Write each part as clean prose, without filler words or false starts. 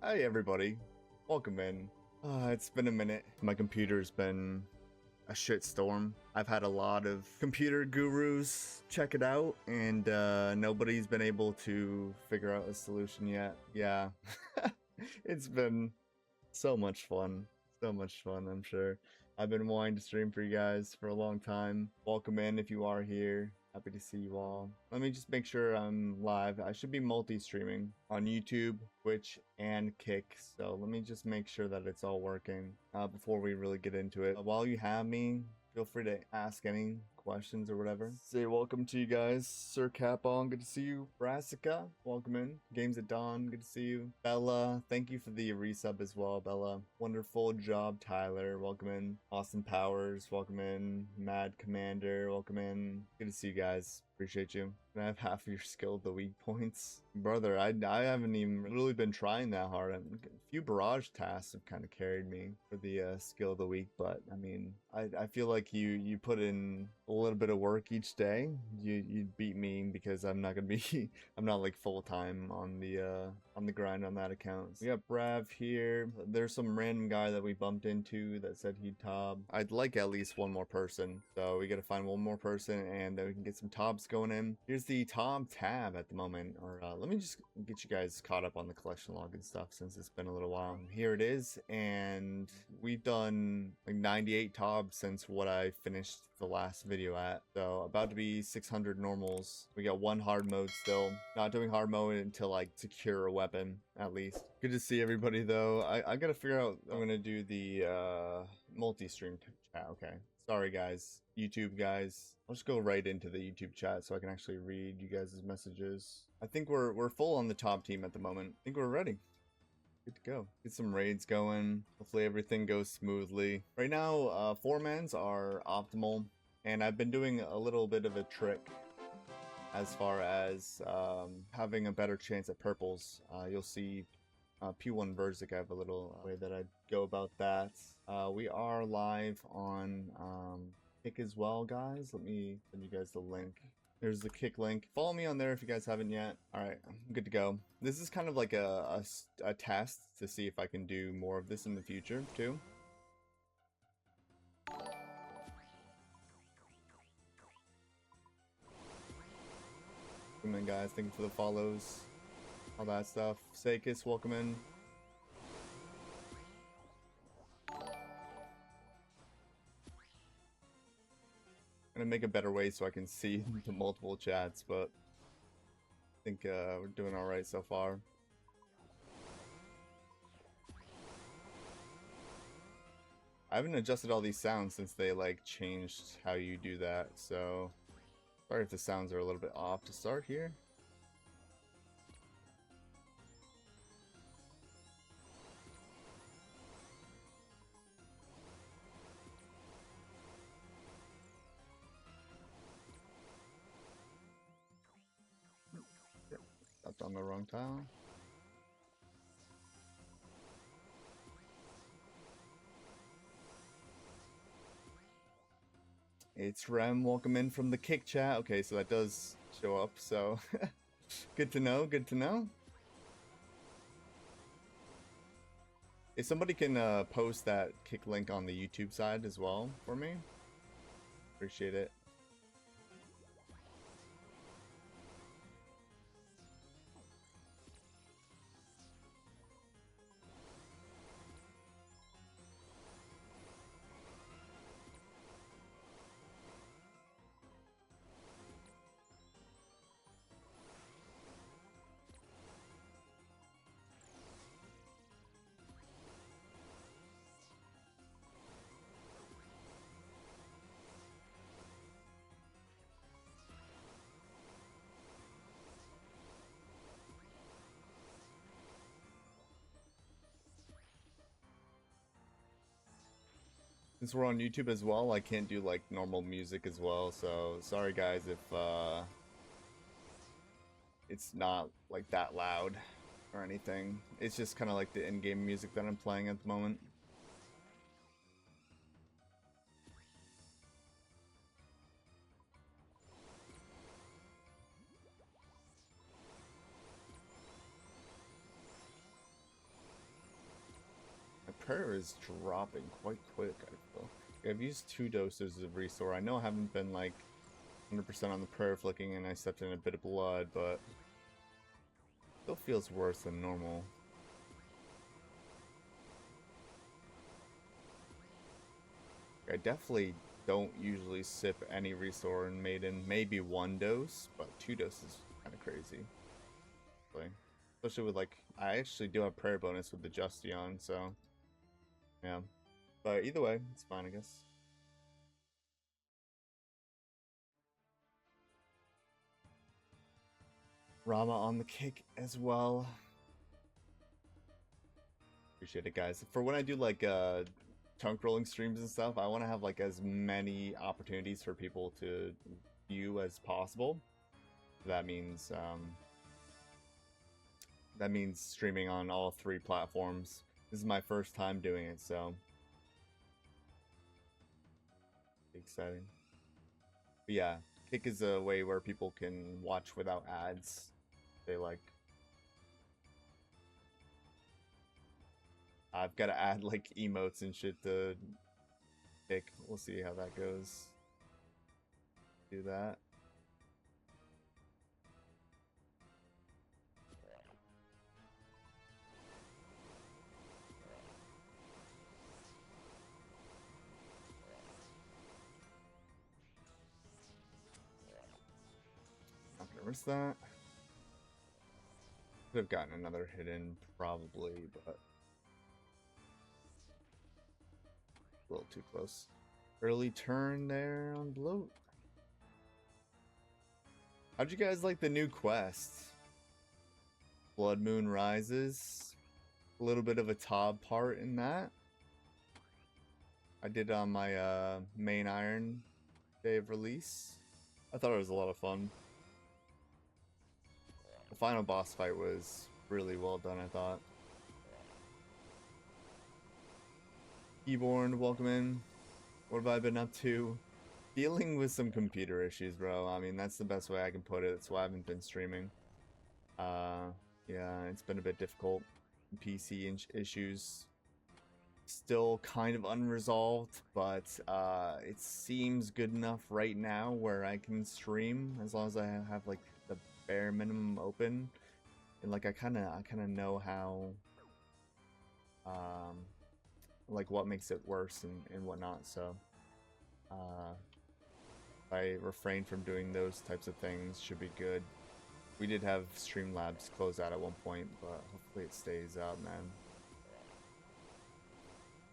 Hi everybody, welcome in. It's been a minute. My computer's been a shitstorm. I've had a lot of computer gurus check it out, and nobody's been able to figure out a solution yet. Yeah, it's been so much fun. So much fun, I'm sure. I've been wanting to stream for you guys for a long time. Welcome in if you are here. Happy to see you all. Let me just make sure I'm live. I should be multi-streaming on YouTube, Twitch, and Kick. So let me just make sure that it's all working before we really get into it. While you have me, feel free to ask any questions or whatever. Say welcome to you guys. Sir Capon, good to see you. Brassica, welcome in. Games at Dawn, good to see you. Bella, thank you for the resub as well, Bella. Wonderful job, Tyler, welcome in. Austin Powers, welcome in. Mad Commander, welcome in. Good to see you guys. Appreciate you. Can I have half of your skill at the weak points? Brother, I haven't even really been trying that hard. A few barrage tasks have kind of carried me for the skill of the week, but I mean, I feel like you put in a little bit of work each day. You'd beat me because I'm not gonna be I'm not like full time on the grind on that account. So we got Brav here. There's some random guy that we bumped into that said he'd tob. I'd like at least one more person, so we gotta find one more person and then we can get some tobs going in. Here's the Tom tab at the moment, or let me just get you guys caught up on the collection log and stuff since it's been a little while. Here it is, and we've done like 98 tobs since what I finished the last video at, so about to be 600 normals. We got one hard mode still, not doing hard mode until like secure a weapon at least. Good to see everybody though. I gotta figure out, I'm gonna do the multi-stream chat. Okay, sorry guys, YouTube guys. I'll just go right into the YouTube chat so I can actually read you guys' messages. I think we're full on the top team at the moment. I think we're ready. Good to go. Get some raids going. Hopefully everything goes smoothly. Right now, 4-mans are optimal, and I've been doing a little bit of a trick as far as having a better chance at purples. You'll see P1 Verzik, I have a little way that I go about that. We are live on Kick as well, guys. Let me send you guys the link. There's the Kick link. Follow me on there if you guys haven't yet. All right, I'm good to go. This is kind of like a test to see if I can do more of this in the future too. Welcome in, guys. Thank you for the follows, all that stuff. Sakis, welcome in. I'm gonna make a better way so I can see the multiple chats, but I think we're doing all right so far. I haven't adjusted all these sounds since they like changed how you do that, so sorry if the sounds are a little bit off to start here. That's on the wrong tile. It's Rem, welcome in from the Kick chat. Okay, so that does show up, so good to know, good to know. If somebody can post that Kick link on the YouTube side as well for me, appreciate it. Since we're on YouTube as well, I can't do like normal music as well, so sorry guys if it's not like that loud or anything. It's just kind of like the in-game music that I'm playing at the moment. prayer is dropping quite quick, I feel. I've used 2 doses of restore. I know I haven't been like 100% on the prayer flicking and I stepped in a bit of blood, but still feels worse than normal. I definitely don't usually sip any restore in Maiden. Maybe 1 dose, but 2 doses is kind of crazy. Especially with like, I actually do have prayer bonus with the Justion, so yeah. But either way, it's fine, I guess. Rama on the kick as well. Appreciate it, guys. For when I do like chunk rolling streams and stuff, I want to have like as many opportunities for people to view as possible. That means streaming on all 3 platforms. This is my first time doing it, so exciting. But yeah, Kick is a way where people can watch without ads. They like. I've got to add like emotes and shit to Kick. We'll see how that goes. Do that. Not gonna risk that. Could have gotten another hit in probably, but a little too close. Early turn there on bloat. How'd you guys like the new quest? Blood Moon Rises. A little bit of a Tob part in that. I did on my main iron day of release. I thought it was a lot of fun. The final boss fight was really well done, I thought. Keyboard, welcome in. What have I been up to? Dealing with some computer issues, bro. I mean, that's the best way I can put it. That's why I haven't been streaming. Yeah, it's been a bit difficult. PC issues. Still kind of unresolved, but it seems good enough right now where I can stream as long as I have like the bare minimum open, and like I kind of know how like what makes it worse and whatnot. So if I refrain from doing those types of things, should be good. We did have Streamlabs close out at one point, but hopefully it stays up, man.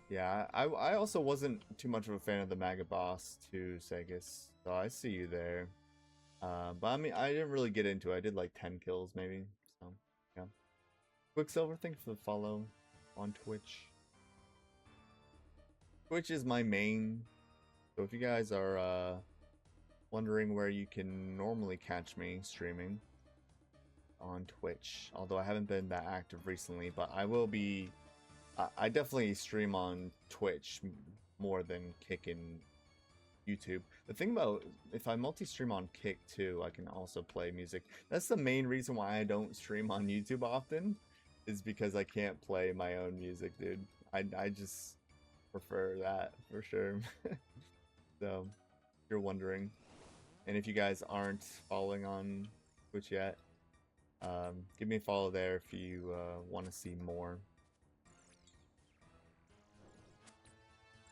Yeah, I also wasn't too much of a fan of the Mega Boss too, Segus. So I see you there. But I mean, I didn't really get into it. I did like 10 kills maybe. So, yeah. Quicksilver, thank you for the follow on Twitch. Twitch is my main. So if you guys are wondering where you can normally catch me streaming on Twitch, although I haven't been that active recently, but I will be. I definitely stream on Twitch more than Kick and YouTube. The thing about, if I multi-stream on Kick too, I can also play music. That's the main reason why I don't stream on YouTube often, is because I can't play my own music, dude. I just prefer that for sure. So, if you're wondering. And if you guys aren't following on Twitch yet, give me a follow there if you want to see more.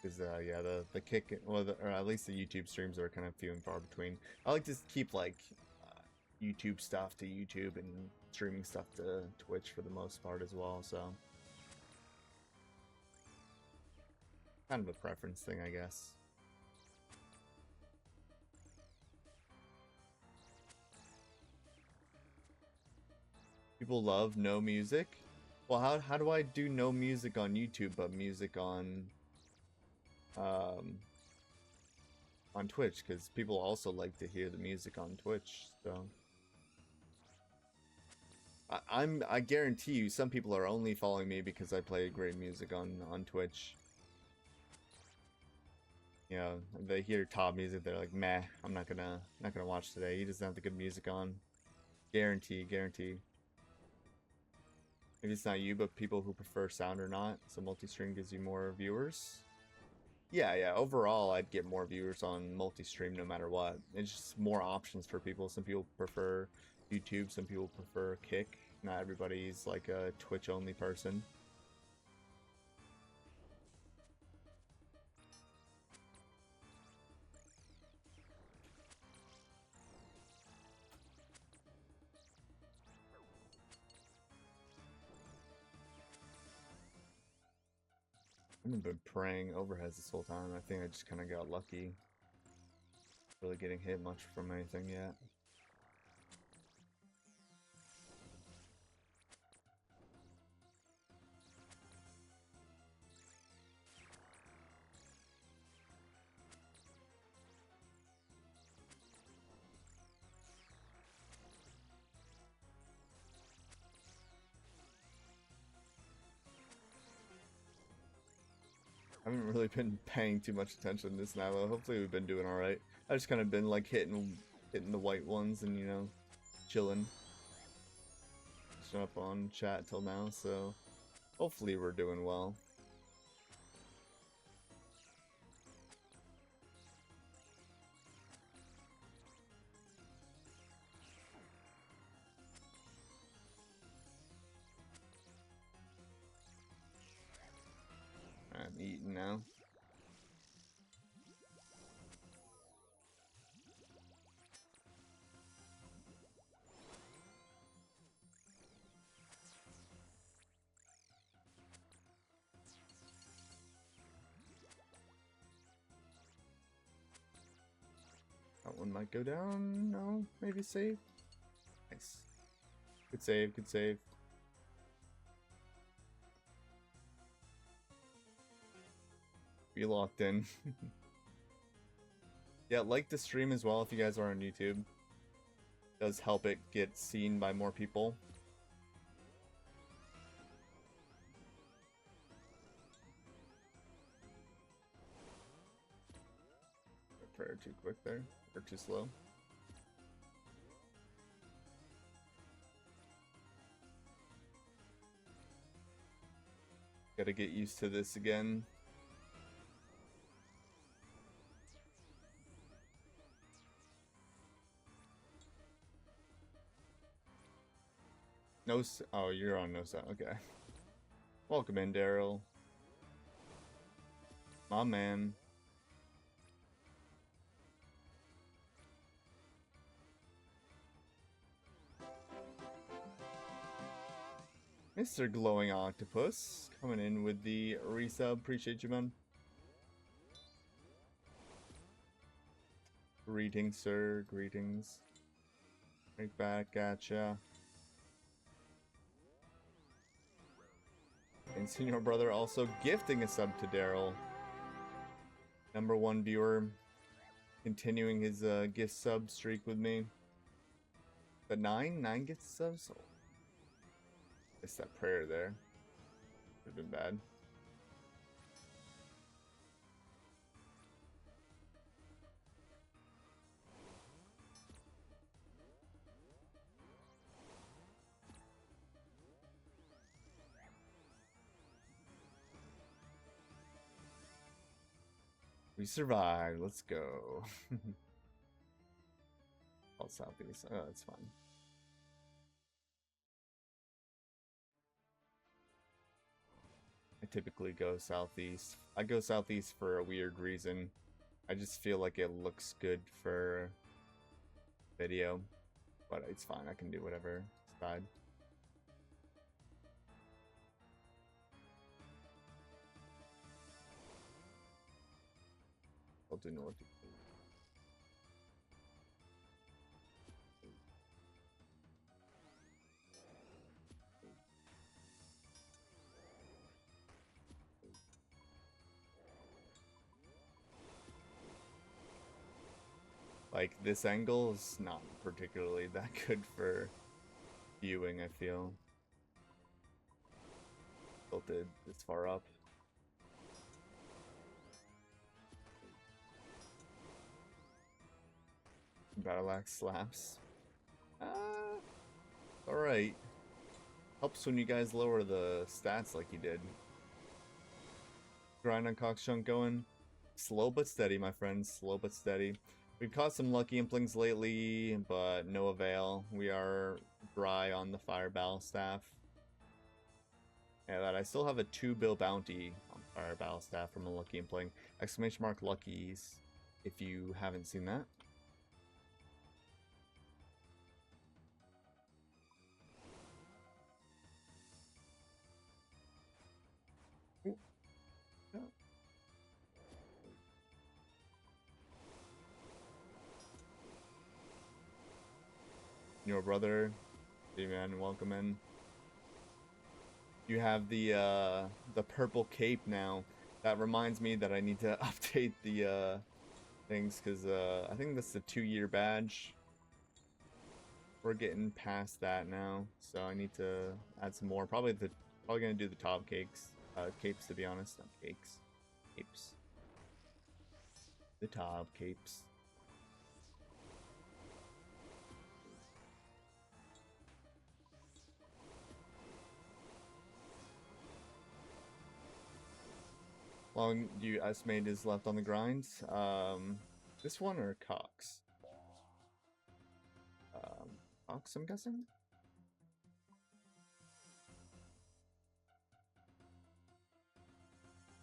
Because yeah, the Kick, well, or at least the YouTube streams are kind of few and far between. I like to keep like YouTube stuff to YouTube and streaming stuff to Twitch for the most part as well. So kind of a preference thing, I guess. People love no music. Well, how do I do no music on YouTube but music on Twitch? Because people also like to hear the music on Twitch. So I guarantee you, some people are only following me because I play great music on Twitch. You know, they hear top music, they're like, meh, I'm not gonna watch today. He doesn't have the good music on. Guarantee. Maybe it's not you, but people who prefer sound or not. So multi-stream gives you more viewers. Yeah. Overall, I'd get more viewers on multi-stream no matter what. It's just more options for people. Some people prefer YouTube. Some people prefer Kick. Not everybody's like a Twitch-only person. I haven't been praying overheads this whole time. I think I just kind of got lucky. Really getting hit much from anything yet. I haven't really been paying too much attention to this now, though. Hopefully we've been doing alright. I've just kind of been like hitting the white ones and, you know, chilling. Shut up on chat till now, so hopefully we're doing well. I'm eating now. That one might go down. No, maybe save. Nice. Good save, good save. Be locked in. Yeah, like the stream as well if you guys are on YouTube. It does help it get seen by more people. Prayer too quick there, or too slow. Gotta get used to this again. No, oh, you're on no sound. Okay. Welcome in, Daryl. My man. Mr. Glowing Octopus coming in with the resub. Appreciate you, man. Greetings, sir. Greetings. Right back at ya. And Senior Brother also gifting a sub to Daryl. #1 viewer. Continuing his gift sub streak with me. But 9 gift subs? Oh. Missed that prayer there. Would have been bad. We survived. Let's go. All southeast. Oh, that's fun. I typically go southeast. I go southeast for a weird reason. I just feel like it looks good for video, but it's fine. I can do whatever side. I'll do north. Like, this angle is not particularly that good for viewing, I feel. Tilted this far up. Battle axe slaps. Alright. Helps when you guys lower the stats like you did. Grind on Cockchunk going. Slow but steady, my friends. Slow but steady. We've caught some lucky implings lately, but no avail. We are dry on the Fire Battle Staff. Yeah, that I still have a 2 bill bounty on Fire Battle Staff from a lucky impling. Exclamation mark luckies if you haven't seen that. Ooh. Yeah. Your brother, hey man, welcome in. You have the purple cape now. That reminds me that I need to update the things because I think that's the 2-year badge. We're getting past that now, so I need to add some more. Probably gonna do the top capes to be honest, not cakes, capes. The top capes. Long do you estimate is left on the grind? This one or Cox? Cox, I'm guessing.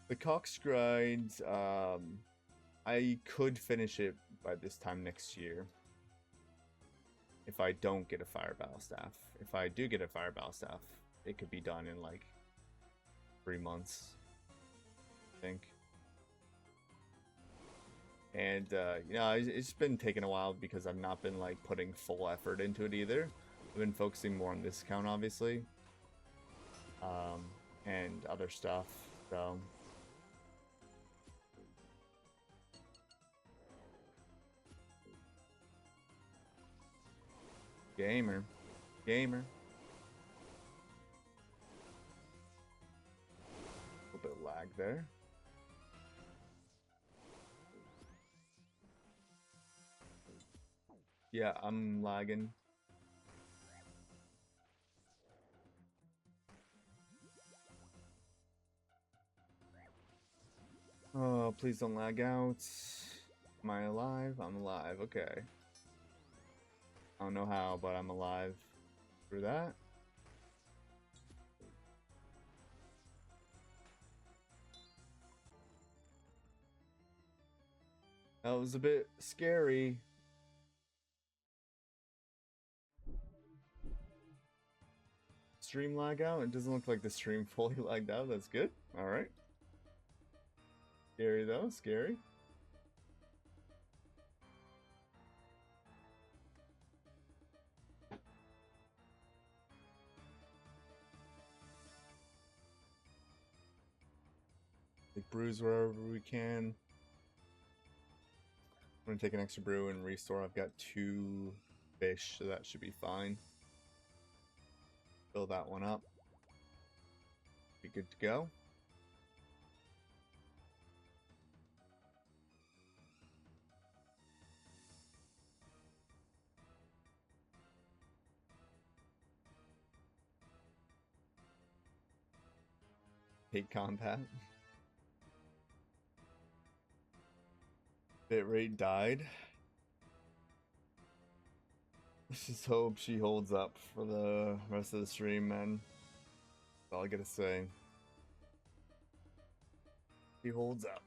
The Cox grind, I could finish it by this time next year. If I don't get a Fire Battle Staff. If I do get a Fire Battle Staff, it could be done in like 3 months, I think. And, you know, it's been taking a while because I've not been like putting full effort into it either. I've been focusing more on this account, obviously. And other stuff, so... Gamer. Gamer. A little bit of lag there. Yeah, I'm lagging. Oh, please don't lag out. Am I alive? I'm alive. Okay. I don't know how, but I'm alive through that. That was a bit scary. Stream lag out? It doesn't look like the stream fully lagged out. That's good. Alright. Scary though, scary. Take brews wherever we can. I'm gonna take an extra brew and restore. I've got 2 fish, so that should be fine. Fill that one up. Be good to go. Hate combat. Bitrate died. Let's just hope she holds up for the rest of the stream, man. That's all I gotta say. She holds up.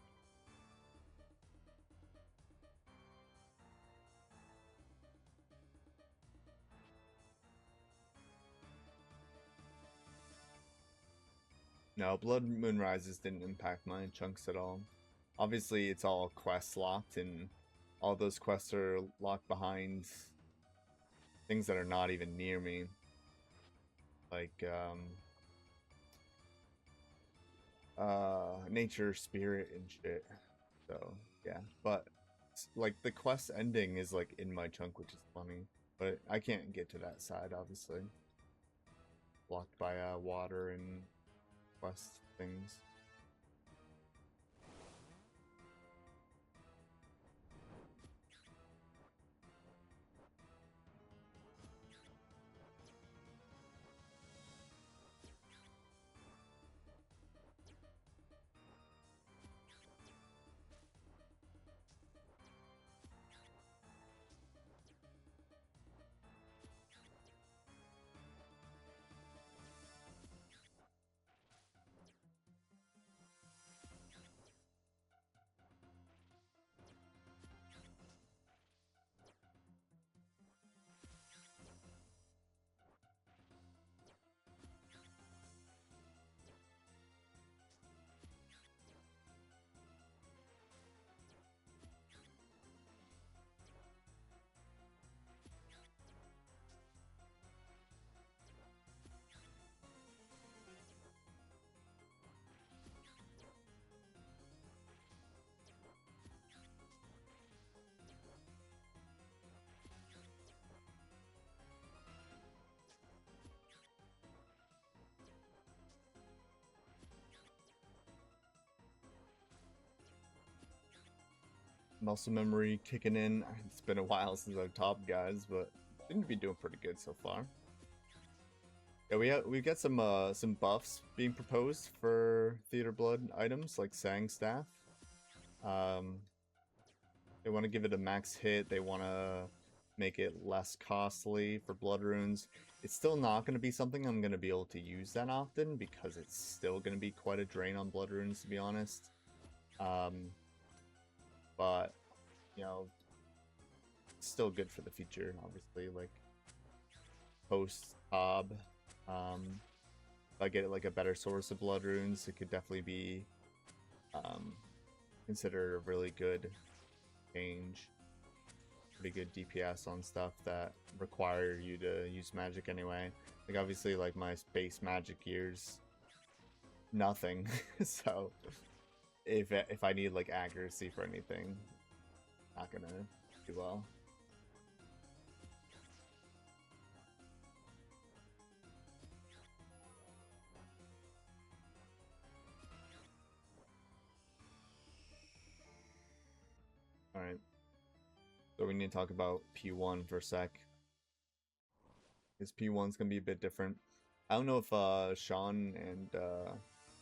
No, Blood Moon Rises didn't impact my chunks at all. Obviously, it's all quest locked, and all those quests are locked behind things that are not even near me. Like, nature, spirit, and shit. So, yeah. But, like, the quest ending is, like, in my chunk, which is funny. But I can't get to that side, obviously. Blocked by, water and quest things. muscle memory kicking in. It's been a while since I've topped guys, but seem to be doing pretty good so far. Yeah, we got some buffs being proposed for Theater Blood items like Sang Staff. They want to give it a max hit. They want to make it less costly for Blood Runes. It's still not going to be something I'm going to be able to use that often because it's still going to be quite a drain on Blood Runes, to be honest. But, you know, it's still good for the future, obviously. Like, post-Hob, if I get like a better source of Blood Runes, it could definitely be considered a really good change. Pretty good DPS on stuff that require you to use magic anyway. Like obviously like my base magic gear's nothing. So if I need like accuracy for anything, not gonna do well. Alright. So we need to talk about P1 for a sec. Because P1's gonna be a bit different. I don't know if Sean and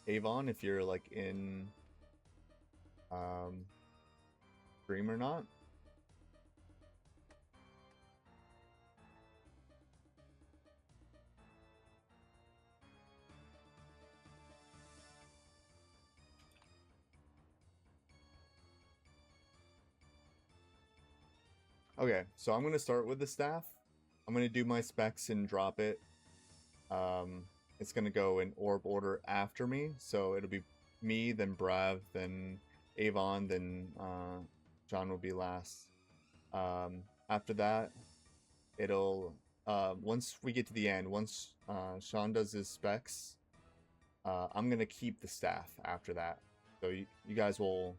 Avon, if you're like in stream or not. Okay, so I'm going to start with the staff. I'm going to do my specs and drop it. It's going to go in orb order after me. So it'll be me, then Brav, then Avon, then John will be last. After that, it'll... once we get to the end, once Sean does his specs, I'm going to keep the staff after that. So you guys will...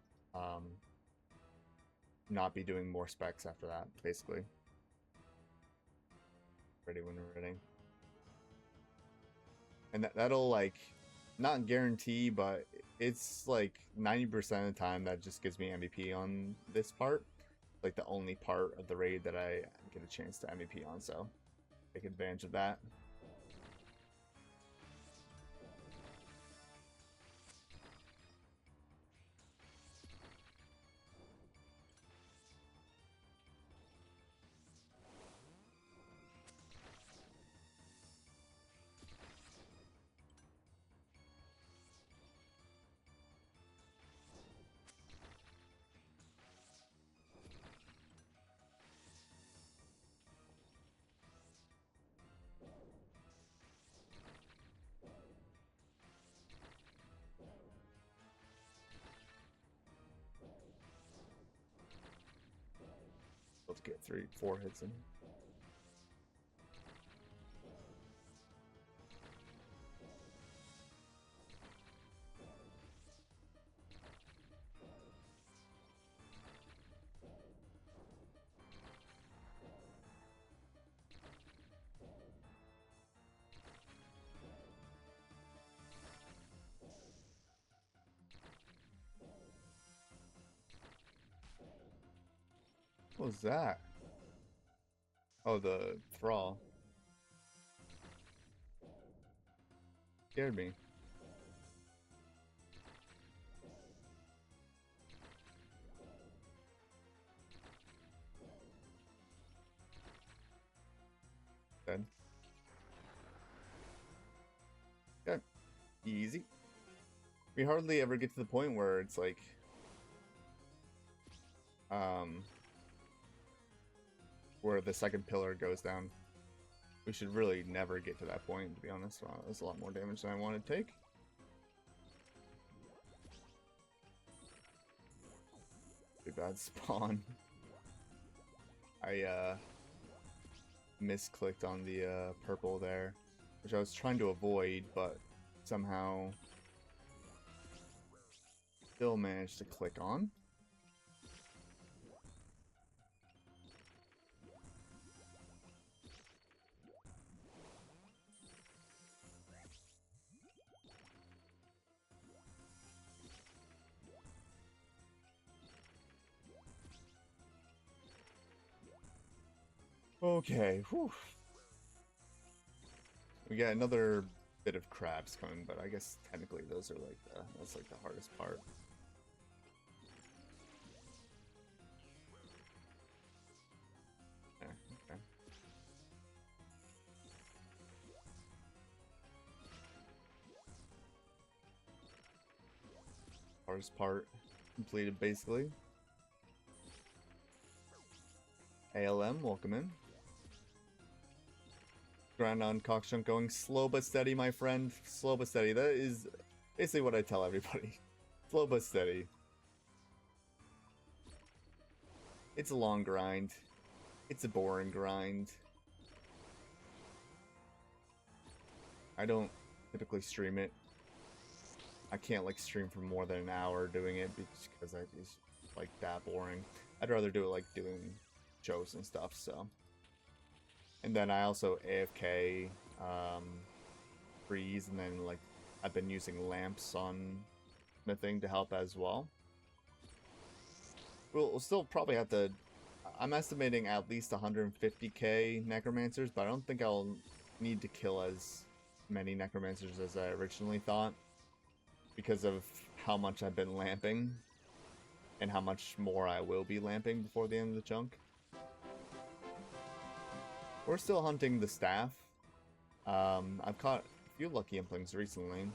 not be doing more specs after that, basically. Ready when we're ready. And that'll, like, not guarantee, but it's, like, 90% of the time that just gives me MVP on this part. Like, the only part of the raid that I get a chance to MVP on, so take advantage of that. Let's get 4 hits in. What was that? Oh, the thrall. Scared me. Dead. Okay. Easy. We hardly ever get to the point where it's like... where the second pillar goes down. We should really never get to that point, to be honest. Wow, that's a lot more damage than I wanted to take. Pretty bad spawn. I misclicked on the purple there, which I was trying to avoid, but somehow still managed to click on. Okay, whew. We got another bit of crabs coming, but I guess technically those are like that's like the hardest part. There, okay. Hardest part completed basically. ALM, welcome in. Ground on Cockchunk going slow but steady, my friend. Slow but steady. That is basically what I tell everybody. Slow but steady. It's a long grind. It's a boring grind. I don't typically stream it. I can't like stream for more than an hour doing it because it's like that boring. I'd rather do it like doing shows and stuff, so. And then I also AFK, freeze, and then like I've been using lamps on smithing to help as well. We'll still probably have to. I'm estimating at least 150k necromancers, but I don't think I'll need to kill as many necromancers as I originally thought because of how much I've been lamping and how much more I will be lamping before the end of the chunk. We're still hunting the staff. I've caught a few lucky implings recently.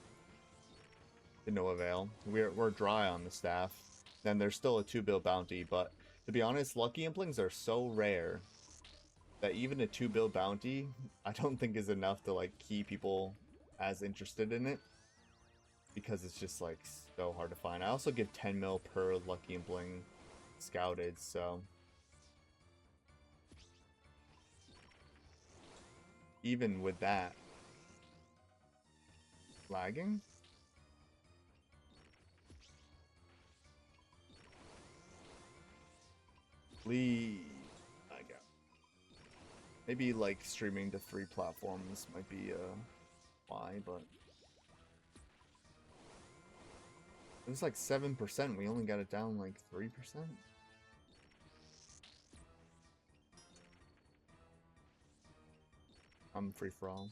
To no avail. We're dry on the staff. Then there's still a 2-bill bounty, but to be honest, lucky implings are so rare that even a 2-bill bounty, I don't think is enough to like keep people as interested in it. Because it's just like so hard to find. I also give 10 mil per lucky impling scouted, so even with that, lagging? Leave. I got. Maybe like streaming to 3 platforms might be why, but it was like 7%. We only got it down like 3%. I'm free for all.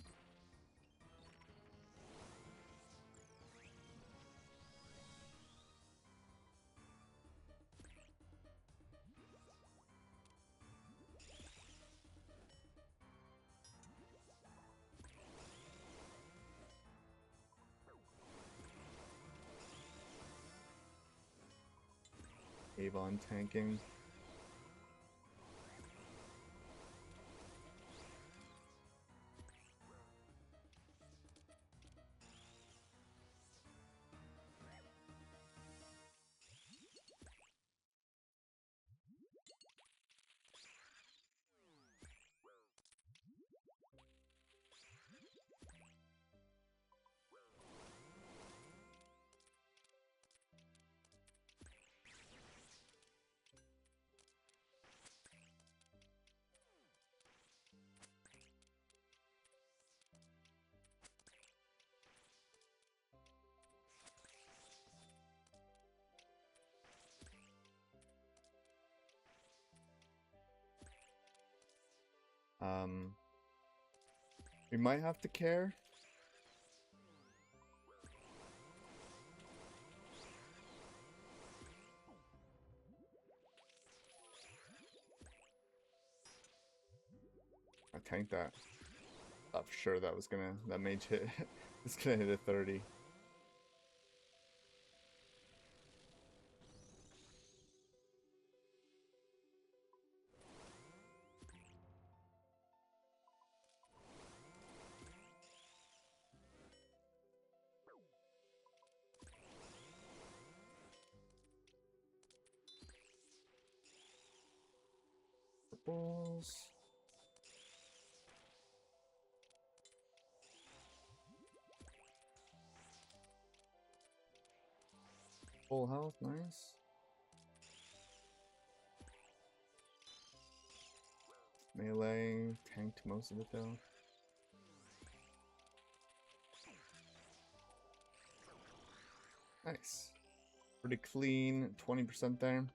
Avon tanking. We might have to care. I tanked that. Thought for sure that was gonna, that mage hit. It's gonna hit a 30. Purples. Full health, nice. Melee, tanked most of it though. Nice. Pretty clean, 20% there.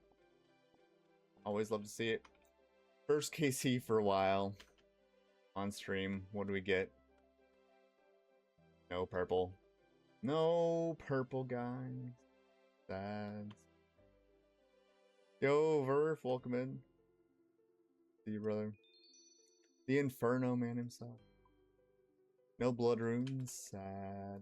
Always love to see it. First KC for a while on stream. What do we get? No purple. No purple, guys. Sad. Yo, Verf, welcome in. See you, brother. The Inferno man himself. No blood runes. Sad.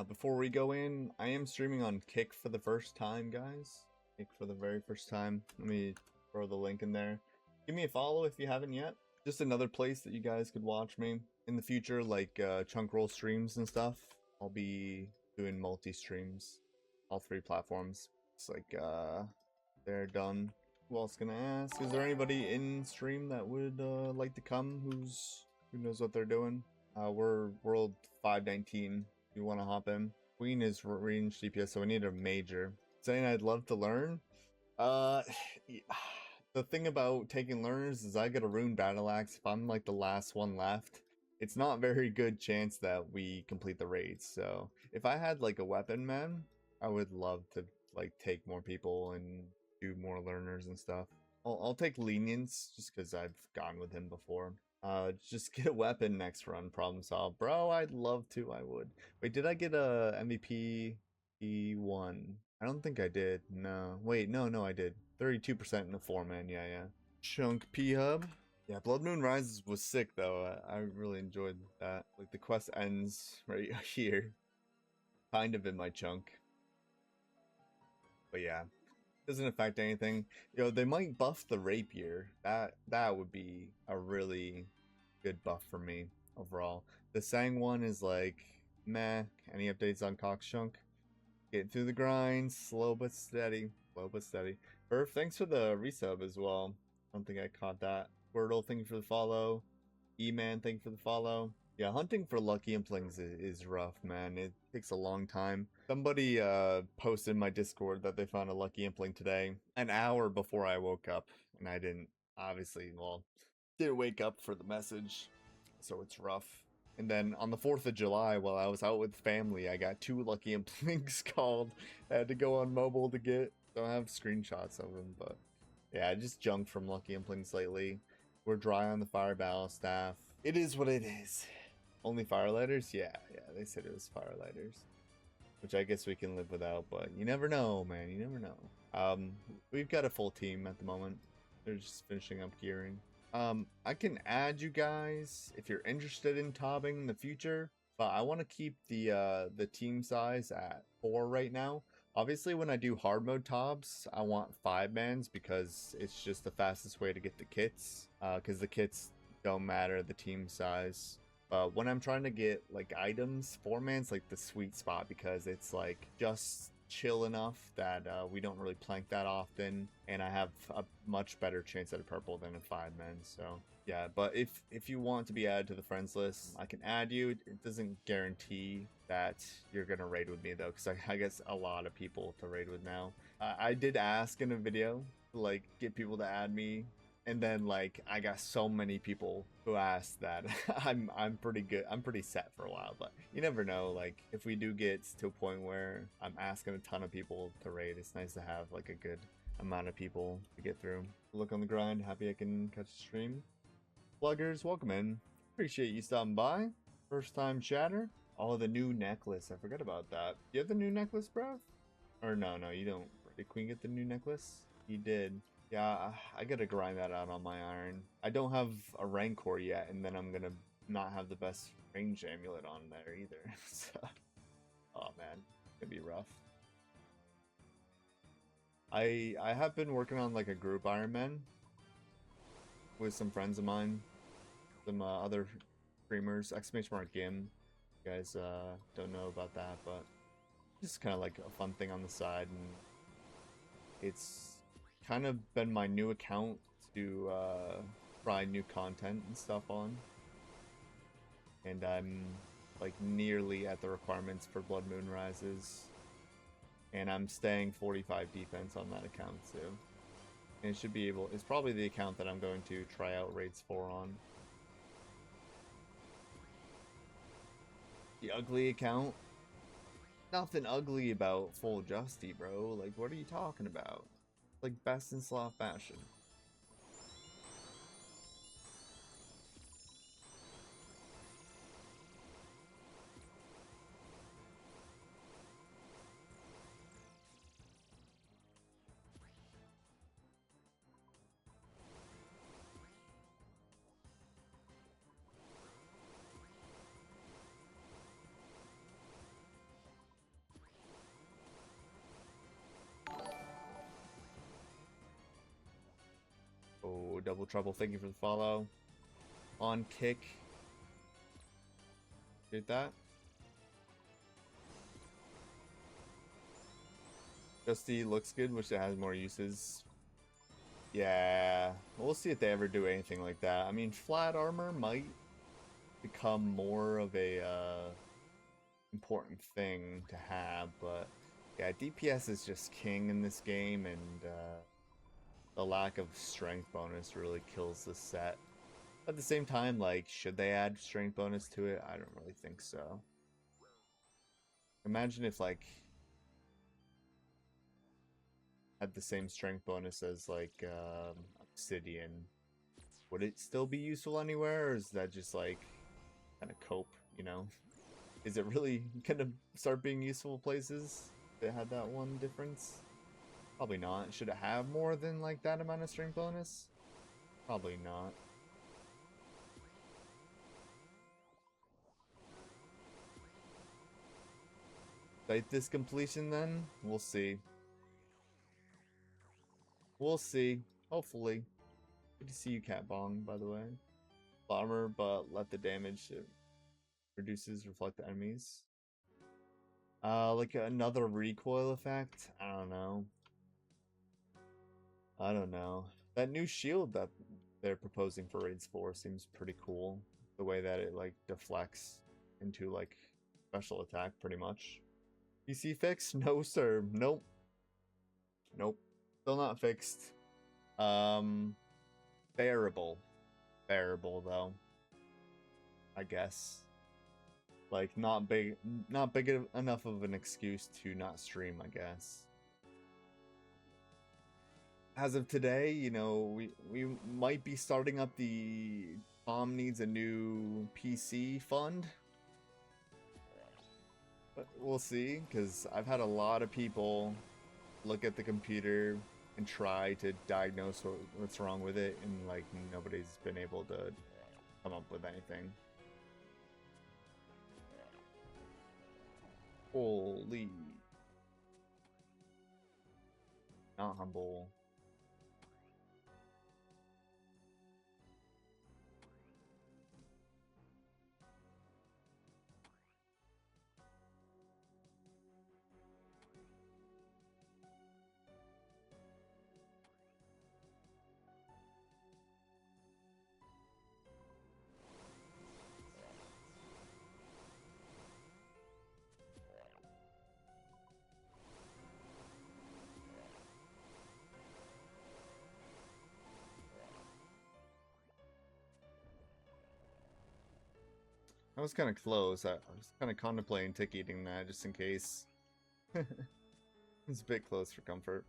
Before we go in, I am streaming on Kick for the first time, guys. Kick for the very first time. Let me throw the link in there. Give me a follow if you haven't yet. Just another place that you guys could watch me in the future, like chunk roll streams and stuff. I'll be doing multi-streams, all 3 platforms. It's like they're done. Who else gonna ask? Is there anybody in stream that would like to come? Who knows what they're doing? We're world 519. You want to hop in? Queen is range DPS, so I need a major. Saying I'd love to learn. The thing about taking learners is I get a rune battle axe. If I'm like the last one left, it's not very good chance that we complete the raids. So if I had like a weapon man, I would love to like take more people and do more learners and stuff. I'll take lenience just because I've gone with him before. Just get a weapon next run, problem solved. Bro, I'd love to, I would. Wait, did I get a MVP E1? I don't think I did. No. Wait, no, I did. 32% in the 4-man, yeah. Chunk P-Hub. Yeah, Blood Moon Rises was sick, though. I really enjoyed that. Like, the quest ends right here. Kind of in my chunk. But yeah. Doesn't affect anything. They might buff the rapier. That would be a really good buff for me overall. The Sang one is like meh. Any updates on Cockchunk? Getting through the grind, slow but steady. Burf, thanks for the resub as well. I don't think I caught that. Wordle, thank you for the follow. E-Man, thank you for the follow. Yeah, hunting for lucky implings is rough, man. It takes a long time. Somebody posted in my Discord that they found a lucky impling today, an hour before I woke up, and I didn't, obviously, didn't wake up for the message, so it's rough. And then on the 4th of July, while I was out with family, I got 2 lucky implings called. I had to go on mobile to get. Don't have screenshots of them, but yeah, I just junked from lucky implings lately. We're dry on the fire battle staff. It is what it is. Only firelighters? Yeah, they said it was firelighters. Which I guess we can live without, but you never know, man, you never know. We've got a full team at the moment. They're just finishing up gearing. I can add you guys if you're interested in tobbing in the future, but I want to keep the team size at 4 right now. Obviously, when I do hard mode tobs, I want 5-mans because it's just the fastest way to get the kits, because the kits don't matter the team size. But when I'm trying to get like items, 4-man's like the sweet spot because it's like just chill enough that we don't really plank that often, and I have a much better chance at a purple than a 5-man. So yeah, but if you want to be added to the friends list, I can add you. It doesn't guarantee that you're gonna raid with me though, because I guess a lot of people to raid with now. I did ask in a video to like get people to add me. And then like I got so many people who asked that I'm pretty good. I'm pretty set for a while, but you never know. Like if we do get to a point where I'm asking a ton of people to raid, it's nice to have like a good amount of people to get through. Look on the grind. Happy I can catch the stream. Pluggers, welcome in. Appreciate you stopping by. First time chatter. Oh, the new necklace. I forgot about that. You have the new necklace, bro? Or no, you don't. Did Queen get the new necklace? He did. Yeah, I gotta grind that out on my iron. I don't have a Rancor yet, and then I'm gonna not have the best range amulet on there either. So, oh man, it's gonna be rough. I have been working on like a group Iron Man with some friends of mine, some other streamers. !Gim. You guys don't know about that, but just kind of like a fun thing on the side, and it's kind of been my new account to try new content and stuff on, and I'm like nearly at the requirements for Blood Moon Rises, and I'm staying 45 defense on that account too, and it should be able, it's probably the account that I'm going to try out raids 4 on. The ugly account, Nothing ugly about full Justy, bro. Like, what are you talking about? Like, best in slot fashion. Oh, Double Trouble, thank you for the follow. On kick. Get that? Justy looks good, wish it has more uses. Yeah, we'll see if they ever do anything like that. I mean, flat armor might become more of a important thing to have, but yeah, DPS is just king in this game, and the lack of strength bonus really kills the set. At the same time, like, should they add strength bonus to it? I don't really think so. Imagine if, like, had the same strength bonus as, like, Obsidian. Would it still be useful anywhere, or is that just, like, kind of cope, you know? Is it really gonna start being useful places that had that one difference? Probably not. Should it have more than, like, that amount of strength bonus? Probably not. Fight this completion then? We'll see. We'll see. Hopefully. Good to see you, Cat Bong, by the way. Armor, but let the damage it reduces reflect the enemies. Like another recoil effect? I don't know. I don't know. That new shield that they're proposing for Raids 4 seems pretty cool. The way that it, like, deflects into, like, special attack, pretty much. PC fix? No, sir. Nope. Nope. Still not fixed. Bearable. Bearable, though. I guess. Like, not big enough of an excuse to not stream, I guess. As of today, you know, we might be starting up the Tom needs a new PC fund. But we'll see, because I've had a lot of people look at the computer and try to diagnose what's wrong with it, and, like, nobody's been able to come up with anything. Holy. Not humble. That was kind of close. I was kind of contemplating tick eating that just in case. It's a bit close for comfort.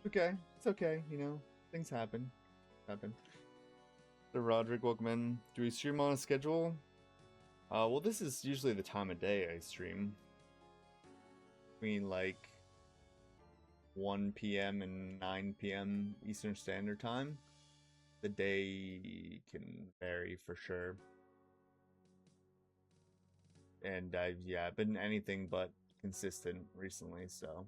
Okay, it's okay, you know, things happen. So Roderick, welcome in. Do we stream on a schedule? Well, this is usually the time of day I stream. Between, like, 1 p.m. and 9 p.m. Eastern Standard Time. The day can vary for sure. And I've been anything but consistent recently, so.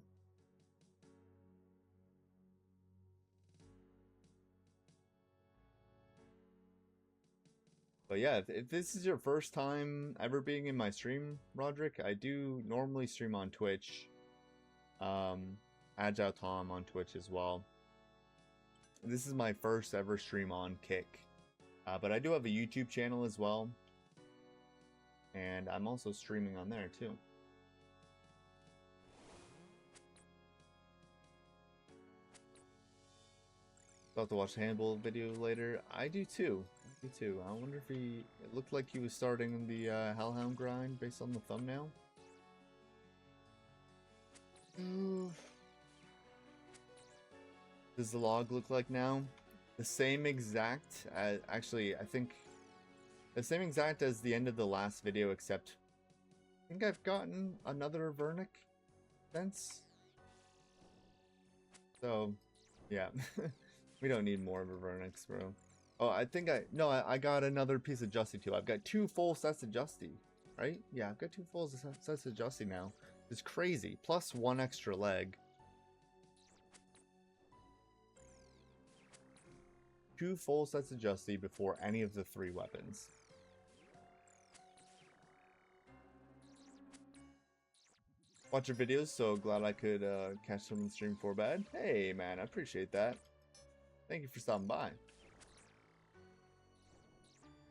But yeah, if this is your first time ever being in my stream, Roderick, I do normally stream on Twitch. Agile Tom on Twitch as well. This is my first ever stream on Kick. But I do have a YouTube channel as well. And I'm also streaming on there too. I'll have to watch the handball video later. I do too. I do too. I wonder if he... It looked like he was starting the Hellhound grind based on the thumbnail. Does the log look like now? The same exact as... Actually, I think... The same exact as the end of the last video, except... I think I've gotten another Vernic since. So, yeah. We don't need more of a Vernix, bro. Oh, I think I got another piece of Justy too. I've got 2 full sets of Justy, right? Yeah, I've got 2 full sets of Justy now. It's crazy. Plus 1 extra leg. 2 full sets of Justy before any of the 3 weapons. Watch your videos, so glad I could catch some on the stream for bad. Hey, man, I appreciate that. Thank you for stopping by.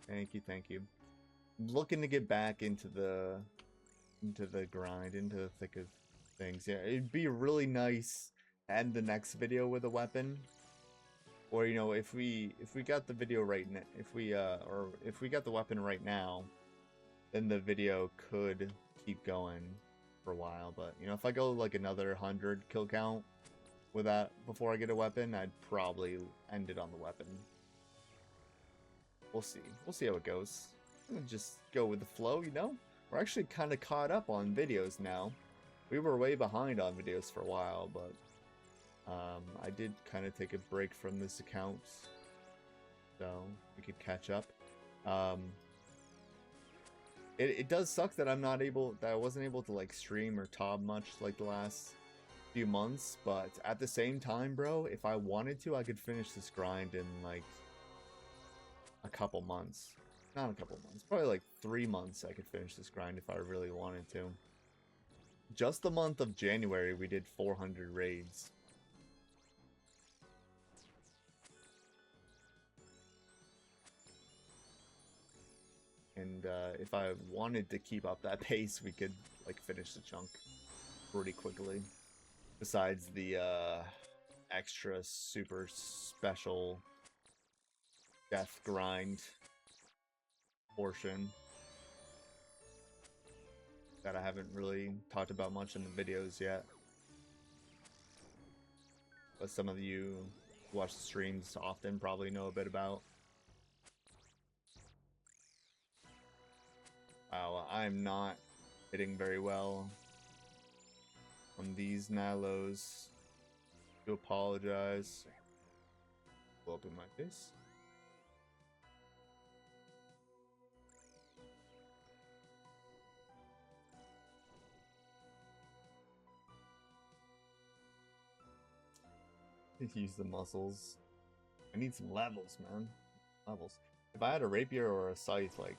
Thank you, thank you. Looking to get back into the grind, into the thick of things. Yeah, it'd be really nice to end the next video with a weapon. Or, you know, if we got the video right now, if we got the weapon right now, then the video could keep going for a while. But, you know, if I go like another 100 kill count with that before I get a weapon, I'd probably end it on the weapon. We'll see. We'll see how it goes. Just go with the flow, you know? We're actually kind of caught up on videos now. We were way behind on videos for a while, but I did kind of take a break from this account, so we could catch up. It does suck that I wasn't able to like stream or TOB much like the last few months, but at the same time, bro, if I wanted to, I could finish this grind in like a couple months. Not a couple months, probably like 3 months I could finish this grind if I really wanted to. Just the month of January, we did 400 raids. And if I wanted to keep up that pace, we could like finish the chunk pretty quickly. Besides the extra super special death grind portion that I haven't really talked about much in the videos yet. But some of you who watch the streams often probably know a bit about. Wow, I'm not hitting very well on these Nalos. To apologize. Blow up in my face. Use the muscles. I need some levels, man. Levels. If I had a rapier or a scythe, like,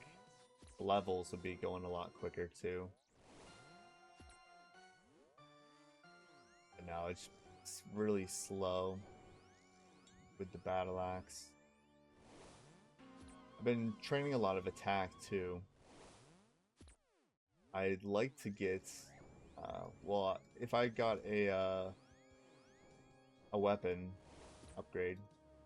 levels would be going a lot quicker too. But now it's really slow with the battle axe. I've been training a lot of attack too. I'd like to get, well, if I got a weapon upgrade,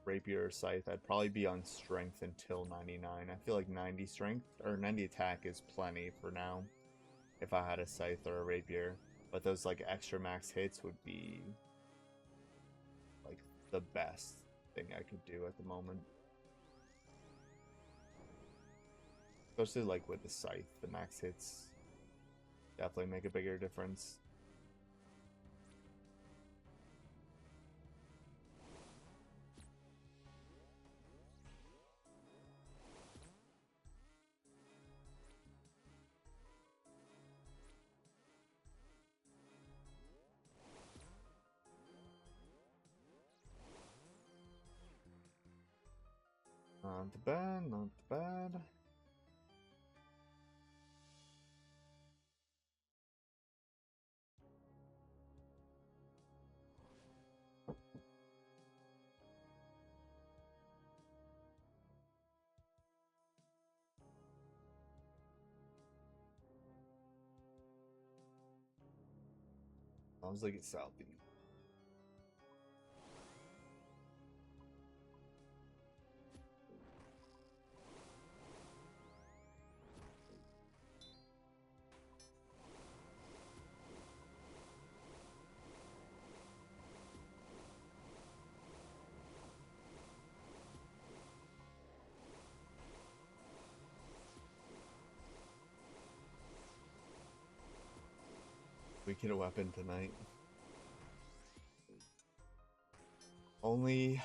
rapier or scythe, I'd probably be on strength until 99. I feel like 90 strength or 90 attack is plenty for now if I had a scythe or a rapier. But those like extra max hits would be like the best thing I could do at the moment. Especially like with the scythe, the max hits definitely make a bigger difference. Not bad, not bad. Sounds like it's Southie. We get a weapon tonight. Only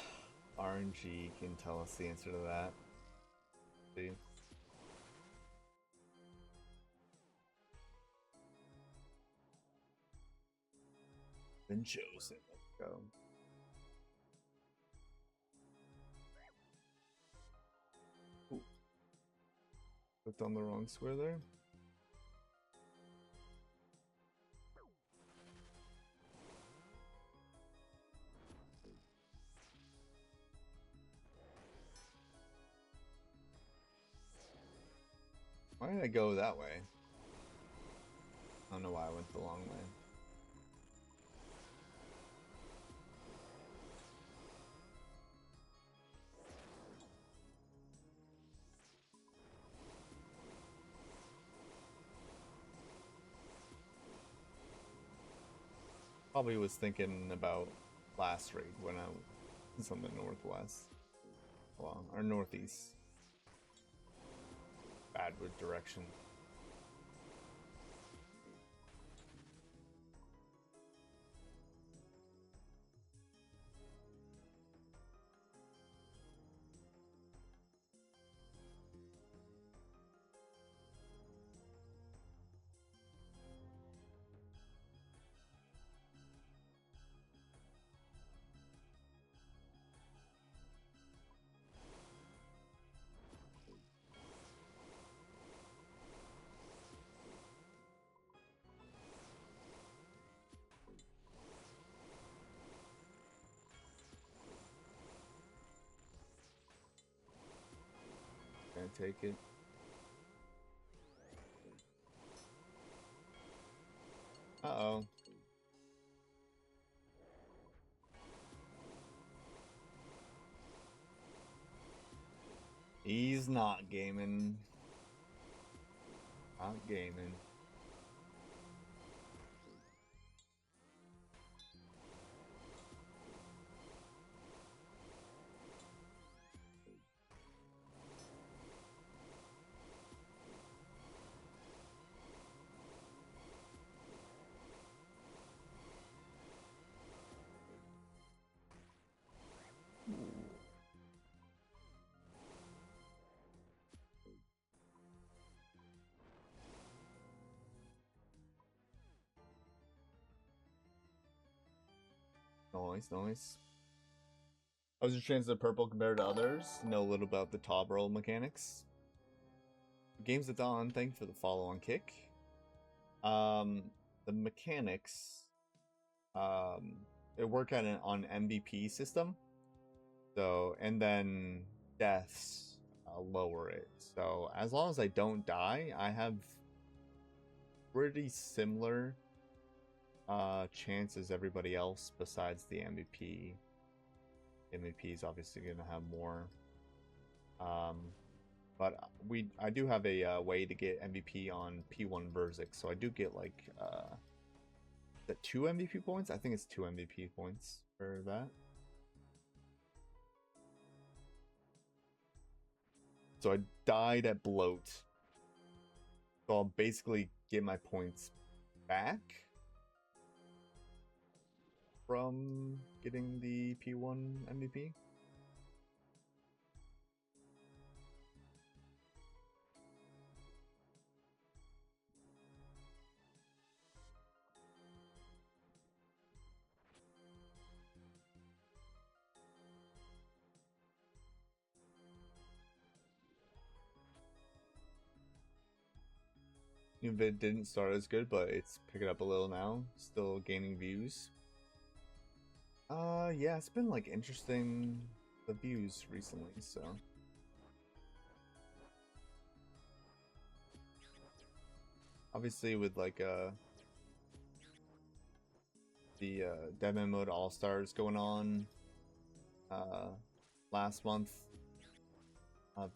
RNG can tell us the answer to that. See? Been chosen. Let's go. Ooh. Clicked on the wrong square there. Why did I go that way? I don't know why I went the long way. Probably was thinking about last raid when I was on the northwest. Well, or northeast. Bad with direction. Gonna take it. Uh-oh. He's not gaming. Not gaming. Nice, nice. How's your chance of purple compared to others? Know a little about the top roll mechanics. Games at Dawn, thank you for the follow on kick. The mechanics, they work on MVP system. So, and then deaths lower it. So as long as I don't die, I have pretty similar chance as everybody else besides the MVP. MVP is obviously going to have more. But I do have a way to get MVP on P1 Verzik, so I do get like the 2 MVP points. I think it's 2 MVP points for that. So I died at bloat, so I'll basically get my points back from getting the P1 MVP. Vid didn't start as good, but it's picking up a little now. Still gaining views. Yeah, it's been like interesting, the views recently, so. Obviously with like the Devon Mode All-Stars going on last month.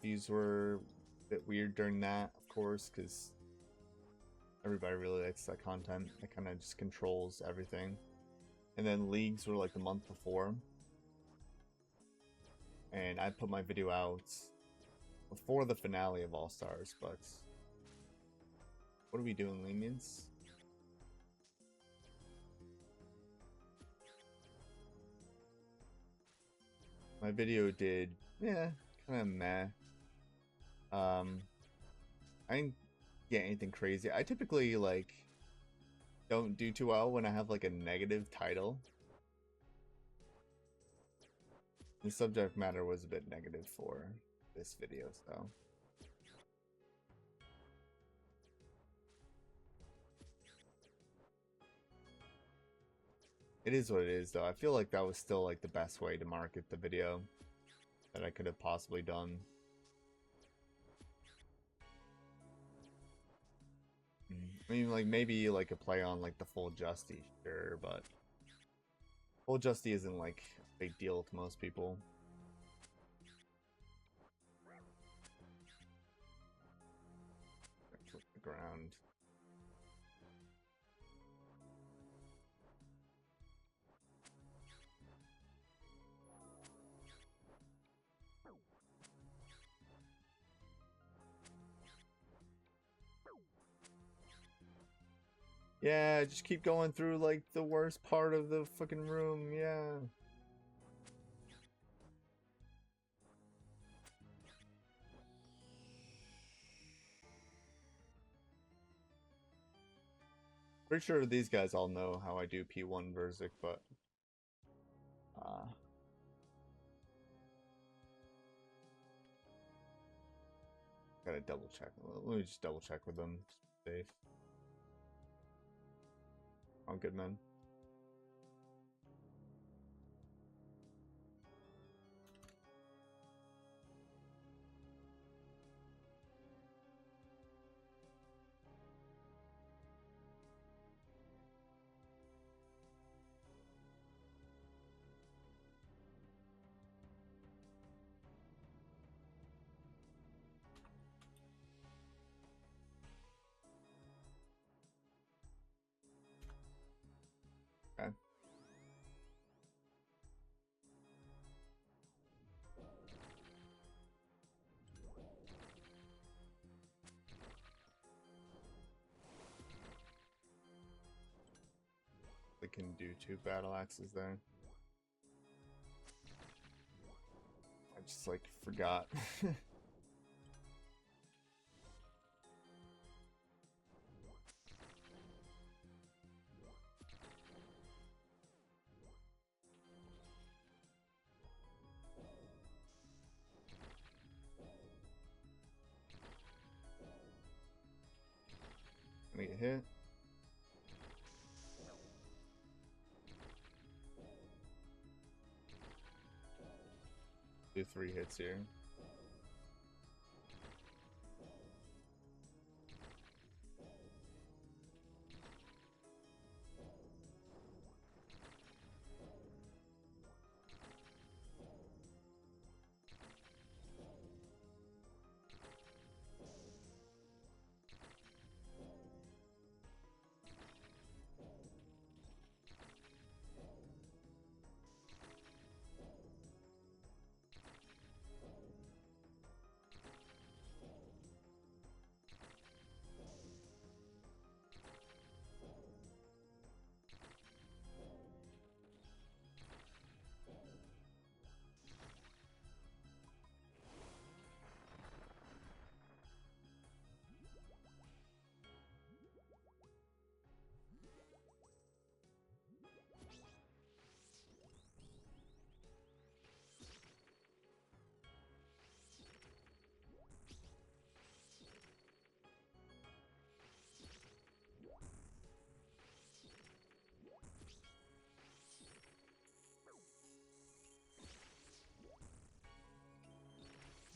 Views were a bit weird during that, of course, because everybody really likes that content. It kind of just controls everything. And then leagues were like the month before. And I put my video out before the finale of All Stars, but what are we doing, lenience? My video did, yeah, kind of meh. I didn't get anything crazy. I typically like don't do too well when I have like a negative title. The subject matter was a bit negative for this video, so. It is what it is, though. I feel like that was still like the best way to market the video that I could have possibly done. I mean, like, maybe like a play on like the full Justy, sure, but full Justy isn't like a big deal to most people. Flip the ground. Yeah, just keep going through like the worst part of the fucking room, yeah. Pretty sure these guys all know how I do P1 Verzik, but gotta double check. Let me just double check with them. Safe. Oh, good man. Okay. They can do 2 battle axes there. I just like forgot. Gonna get hit. Do 3 hits here.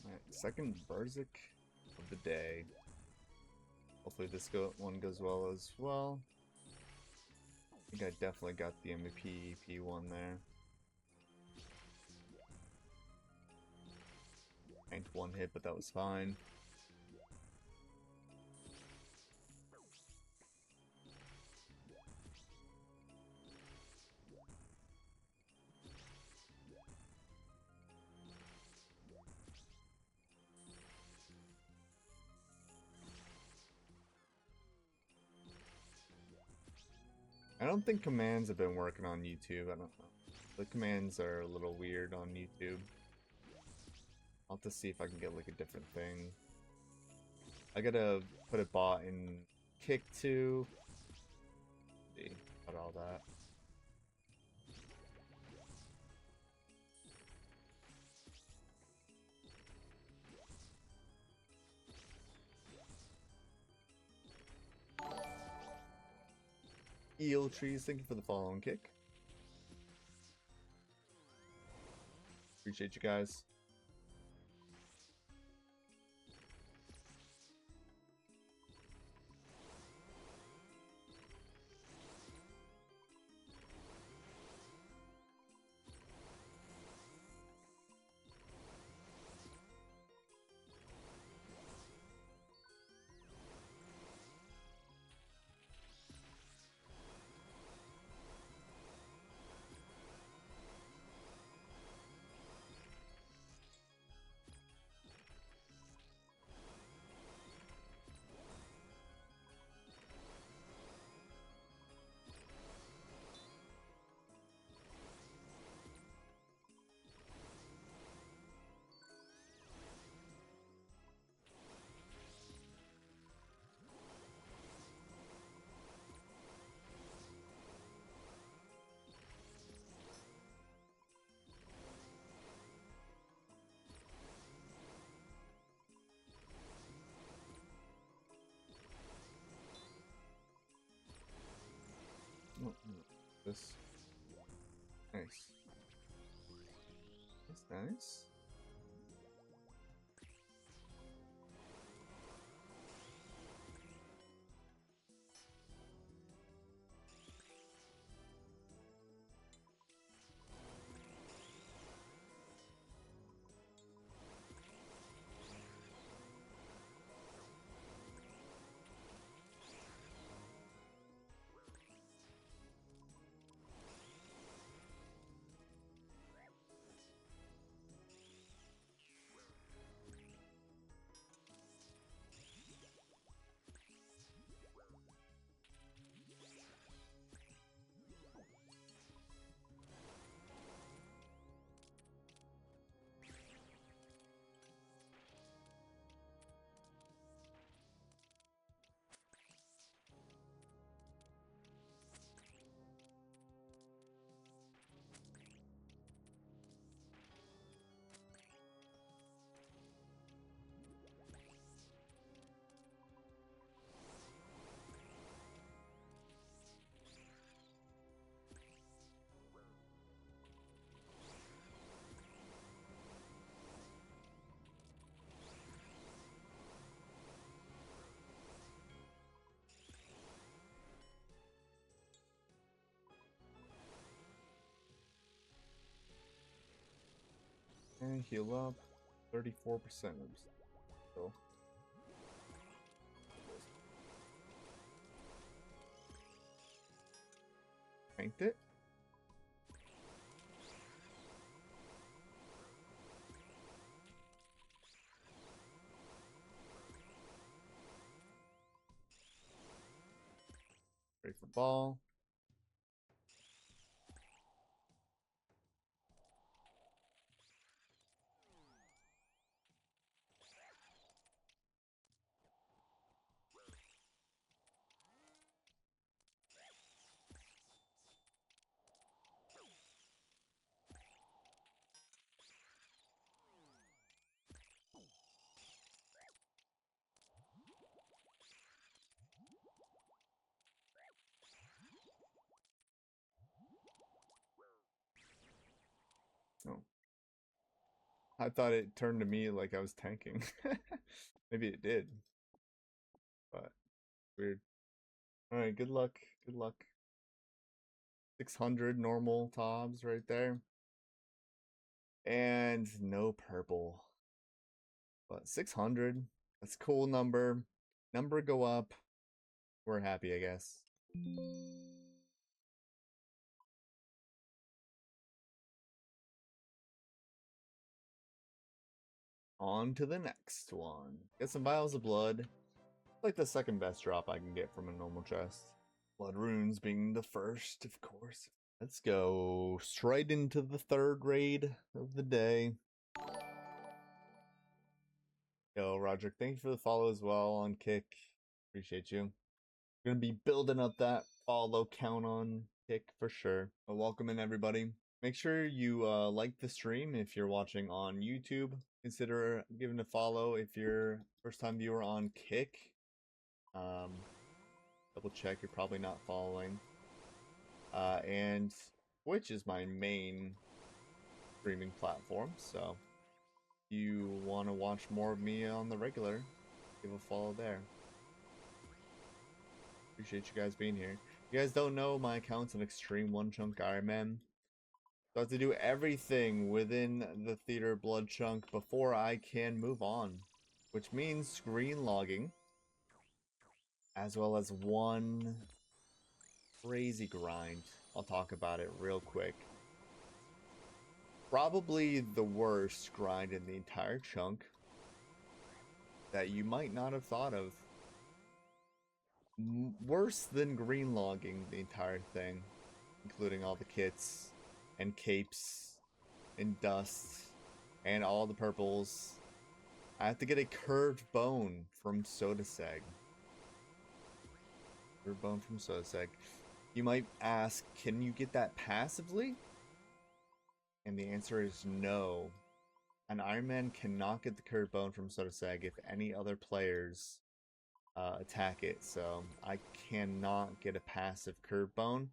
Alright, second Berserk of the day. Hopefully this one goes well as well. I think I definitely got the MVP P1 there. Tanked 1 hit, but that was fine. I don't think commands have been working on YouTube. I don't know. The commands are a little weird on YouTube. I'll have to see if I can get like a different thing. I gotta put a bot in kick too. See about all that. Eel trees, thank you for the follow and kick. Appreciate you guys. Oh, this nice. That's nice. And heal up 34%. So tanked it. Ready for ball. Oh. I thought it turned to me like I was tanking. Maybe it did. But weird. Alright, good luck. Good luck. 600 normal tobs right there. And no purple. But 600. That's a cool number. Number go up. We're happy, I guess. On to the next one. Get some vials of blood. Like the second best drop I can get from a normal chest. Blood runes being the first, of course. Let's go straight into the third raid of the day. Yo, Roger, thank you for the follow as well on Kick. Appreciate you. Gonna be building up that follow count on Kick for sure. But welcome in, everybody. Make sure you like the stream if you're watching on YouTube. Consider giving a follow if you're first time viewer on Kick. Double check you're probably not following. And Twitch is my main streaming platform, so if you want to watch more of me on the regular, give a follow there. Appreciate you guys being here. If you guys don't know, my account's an extreme one chunk Iron Man. So I have to do everything within the theater blood chunk before I can move on, which means screen logging, as well as one crazy grind. I'll talk about it real quick. Probably the worst grind in the entire chunk that you might not have thought of. Worse than green logging the entire thing, including all the kits and capes and dust and all the purples. I have to get a curved bone from Sodaseg. Curved bone from Sodaseg. You might ask, can you get that passively? And the answer is no. An Iron Man cannot get the curved bone from Sodaseg if any other players attack it. So I cannot get a passive curved bone.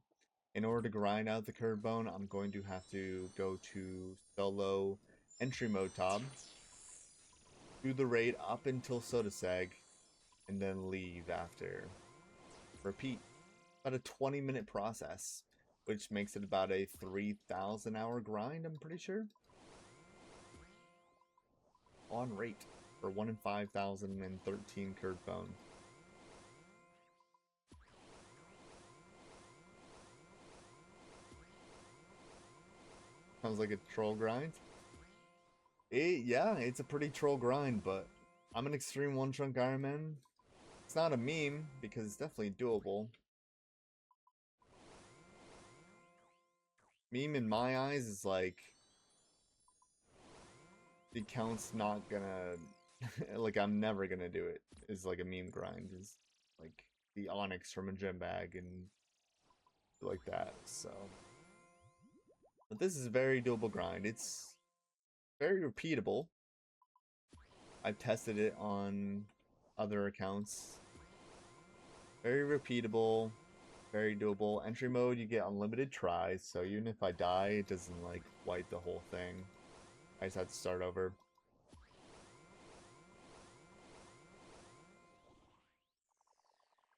In order to grind out the curved bone, I'm going to have to go to solo entry mode tab, do the raid up until Sodaseg, and then leave after. Repeat. About a 20-minute process, which makes it about a 3,000 hour grind, I'm pretty sure. On rate for 1 in 5,013 curved bone. Sounds like a troll grind. Yeah, it's a pretty troll grind, but I'm an extreme one chunk Iron Man. It's not a meme because it's definitely doable. Meme in my eyes is like the account's not gonna like I'm never gonna do it. Is like a meme grind is like the Onyx from a gem bag and like that. So, but this is a very doable grind. It's very repeatable. I've tested it on other accounts. Very repeatable, very doable. Entry mode, you get unlimited tries, so even if I die, it doesn't like wipe the whole thing. I just have to start over.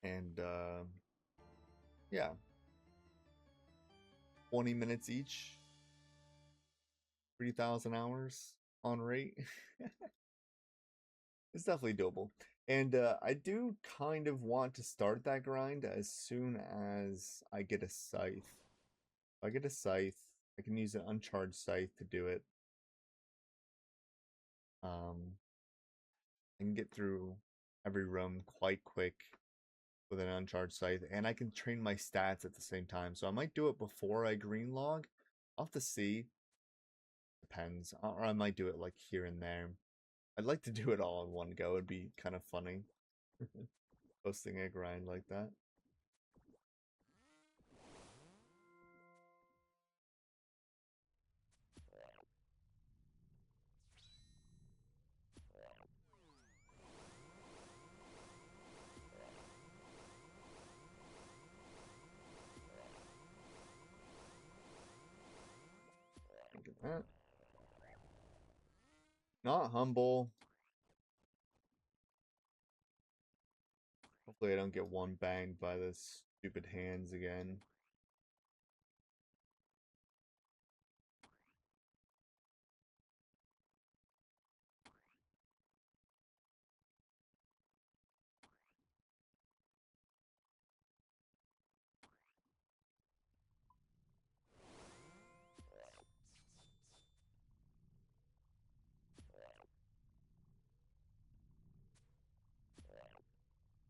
And yeah, 20 minutes each, 3,000 hours on rate. It's definitely doable. And I do kind of want to start that grind as soon as I get a scythe. If I get a scythe, I can use an uncharged scythe to do it. I can get through every room quite quick with an uncharged scythe, and I can train my stats at the same time. So I might do it before I green log. I'll have to see. Depends. Or I might do it like here and there. I'd like to do it all in one go. It'd be kind of funny. Posting a grind like that. Look at that. Not humble. Hopefully I don't get one banged by this stupid hands again.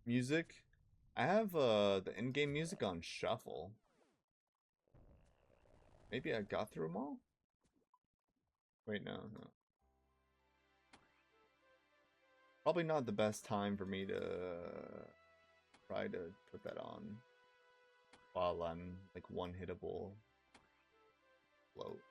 Music. I have the in-game music on shuffle. Maybe I got through them all? Wait, no. Probably not the best time for me to try to put that on while I'm like one hittable float.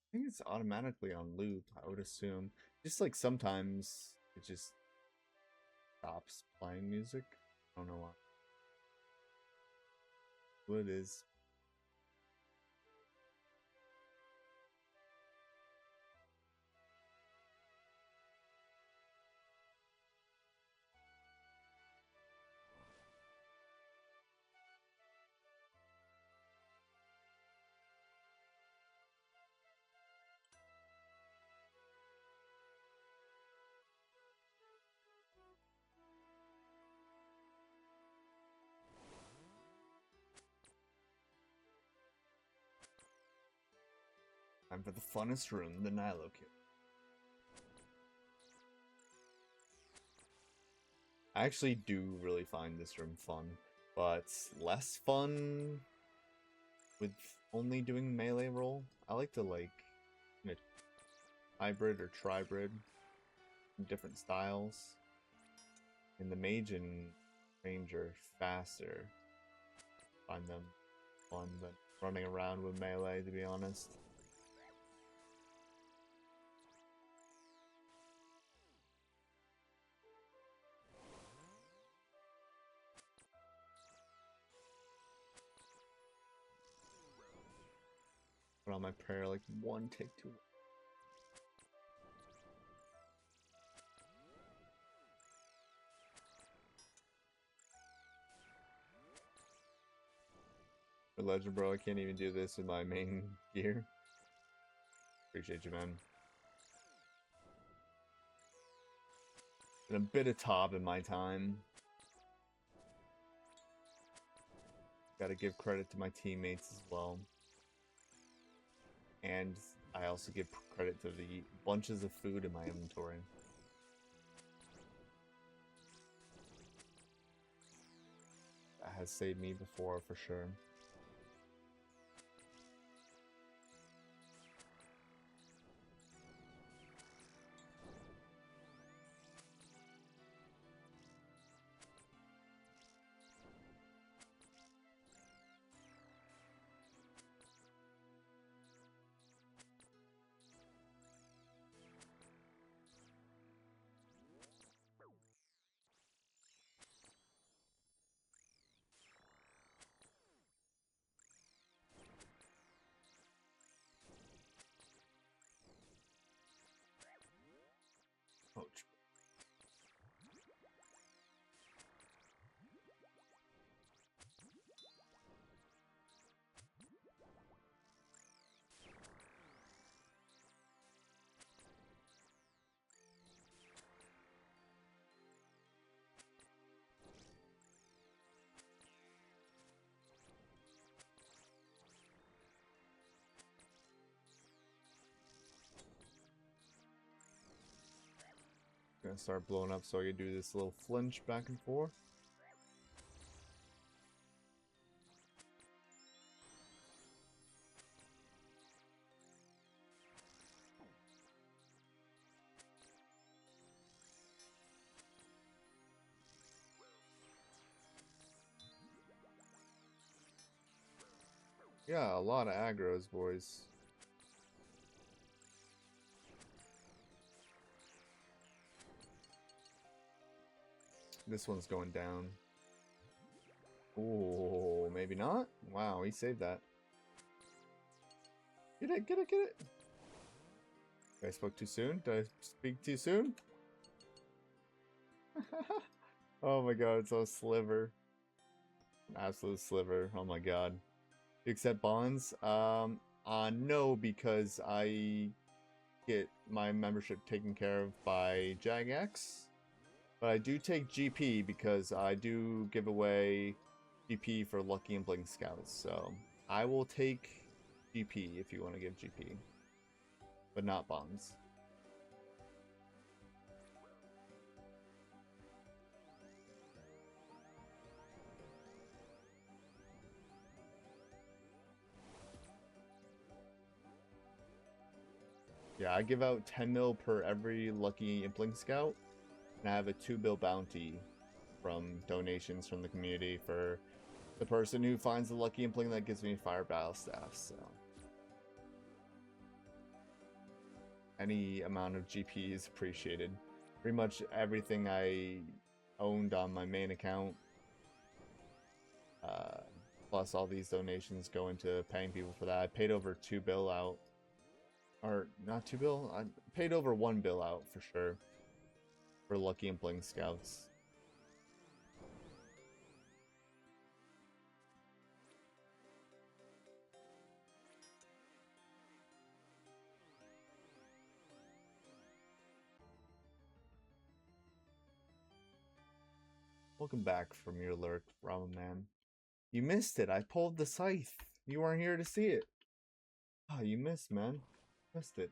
I think it's automatically on loop, I would assume. Just like sometimes it just stops playing music. I don't know why. What it is. Time for the funnest room, the Nilo Kit. I actually do really find this room fun, but less fun with only doing melee roll. I like to like you know, hybrid or tribrid, different styles. And the mage and ranger faster. Find them fun than running around with melee, to be honest. Put on my prayer like one tick too. For Legend, bro, I can't even do this with my main gear. Appreciate you, man. Been a bit of top in my time. Gotta give credit to my teammates as well. And I also give credit to the bunches of food in my inventory. That has saved me before, for sure. Ouch. Gonna start blowing up so I can do this little flinch back and forth. Yeah, a lot of aggros, boys. This one's going down. Oh, maybe not? Wow, he saved that. Get it, get it, get it! Did I spoke too soon? Did I speak too soon? Oh my god, it's a sliver. An absolute sliver. Oh my god. You accept bonds? No, because I get my membership taken care of by Jagex. But I do take GP because I do give away GP for Lucky and Blink Scouts. So I will take GP if you want to give GP. but not bonds. Yeah, I give out 10 mil per every lucky Impling Scout, and I have a 2 bill bounty from donations from the community for the person who finds the lucky Impling that gives me fire battle staff. So any amount of GP is appreciated. Pretty much everything I owned on my main account, plus all these donations go into paying people for that. I paid over 2 bill out, or not 2 bill, I paid over 1 bill out for sure for lucky Impling Scouts. Welcome back from your lurk, Rama Man. You missed it. I pulled the scythe. You weren't here to see it. Oh, you missed, man. Missed it.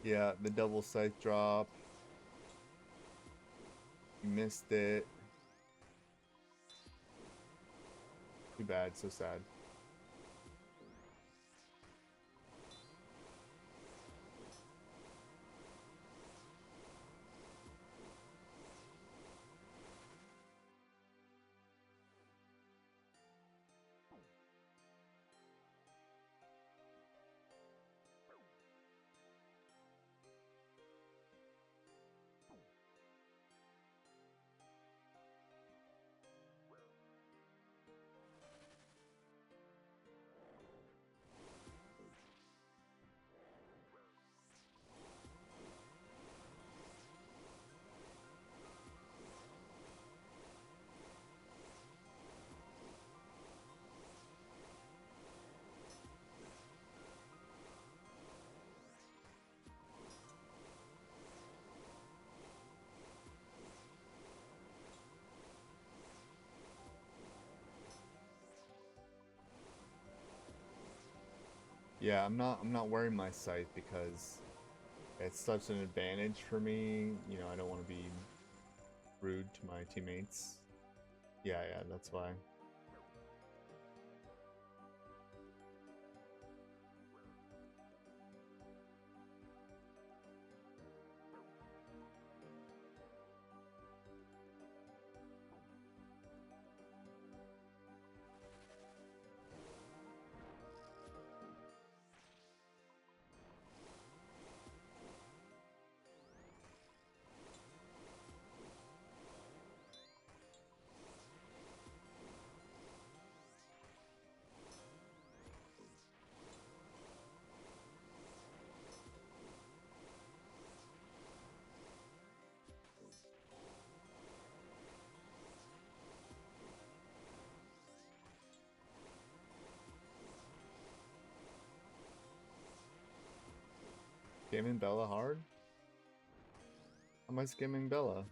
Yeah, the double scythe drop. You missed it. Too bad, so sad. Yeah, I'm not wearing my scythe because it's such an advantage for me. You know, I don't want to be rude to my teammates. Yeah, that's why. Scamming Bella hard? How am I scamming Bella?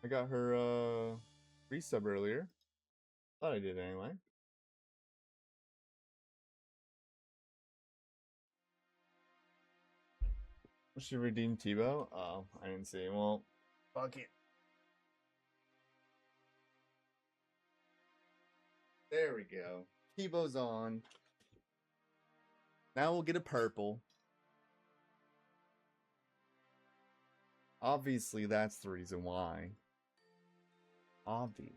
I got her resub earlier. Thought I did anyway. She redeemed Tebow? Oh, I didn't see. Well, fuck it. There we go. Tebow's on. Now we'll get a purple. Obviously, that's the reason why. Obvious.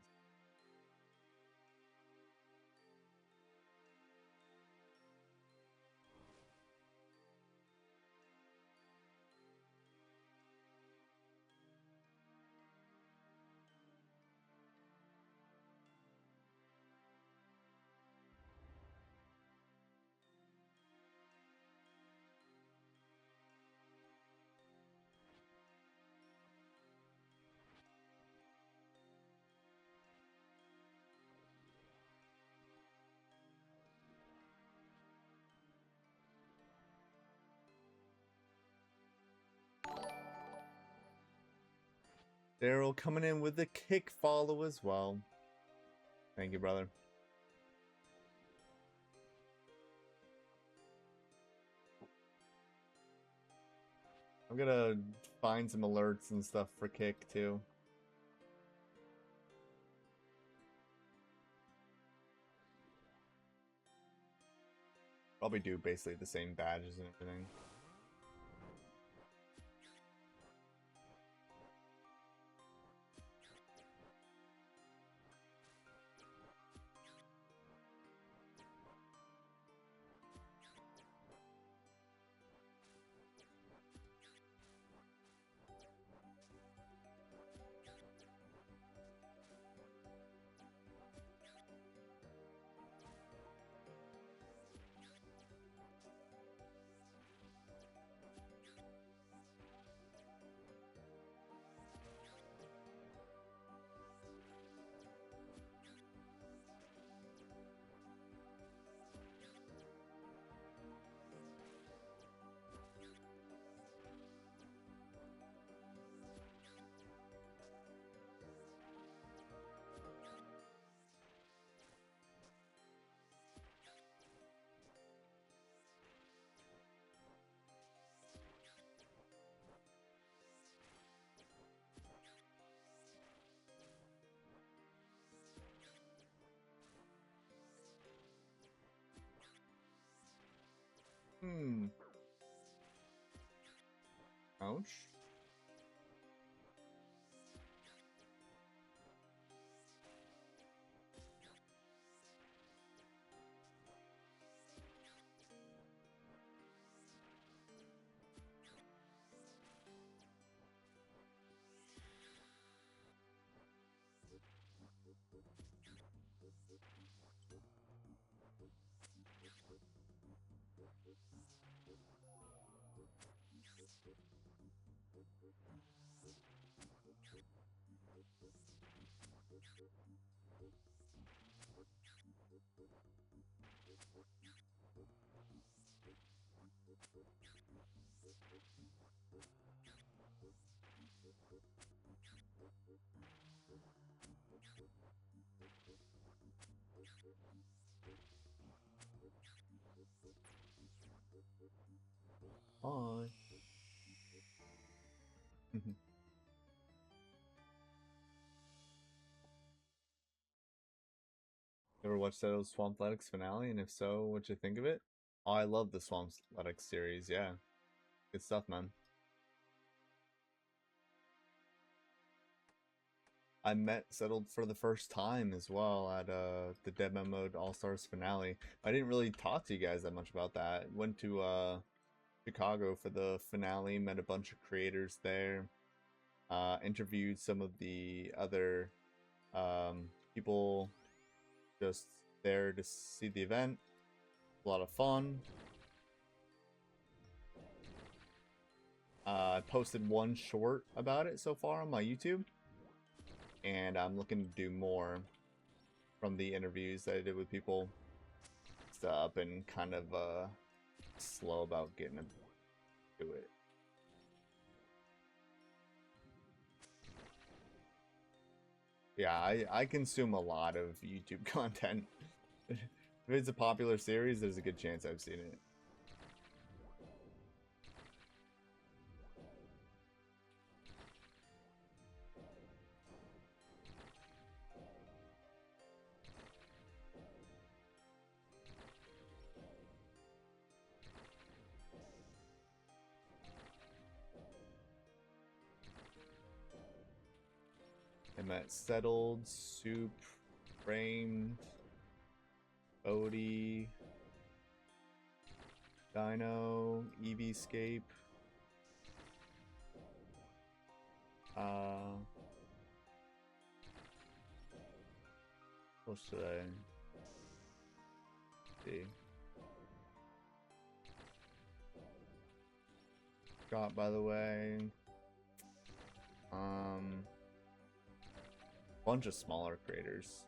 Daryl coming in with the kick follow as well. Thank you, brother. I'm gonna find some alerts and stuff for kick too. Probably do basically the same badges and everything. Ouch. Bye. Ever watched that Swampletics finale? And if so, what'd you think of it? Oh, I love the Swampletics series, yeah. Good stuff, man. I met Settled for the first time as well at the Deadman Mode All-Stars finale. I didn't really talk to you guys that much about that. Went to Chicago for the finale, met a bunch of creators there, interviewed some of the other people just there to see the event. A lot of fun. I posted one short about it so far on my YouTube, and I'm looking to do more from the interviews that I did with people. Up and kind of slow about getting to it. Yeah, I consume a lot of YouTube content. If it's a popular series, there's a good chance I've seen it. I met Settled, Soup, Framed, Odie, Dino, Eevescape. What should I see? Scott, by the way. Bunch of smaller creators.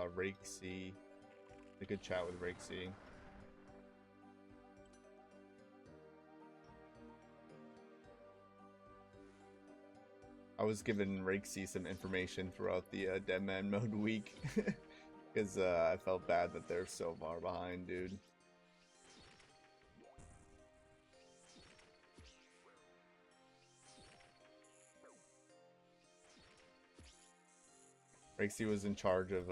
Rakesy. A good chat with Rakesy. I was giving Rakesy some information throughout the Dead Man Mode week. Because I felt bad that they're so far behind, dude. Rakesy was in charge of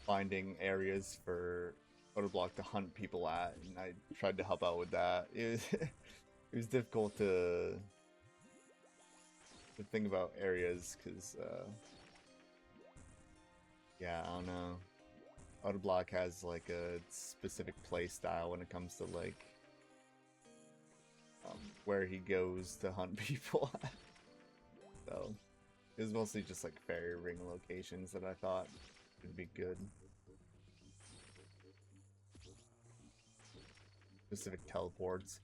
finding areas for Photoblock to hunt people at, and I tried to help out with that. It was, it was difficult to think about areas, because, yeah, I don't know. Photoblock has, like, a specific play style when it comes to, like, where he goes to hunt people at. So, it was mostly just, like, fairy ring locations that I thought would be good. Specific teleports.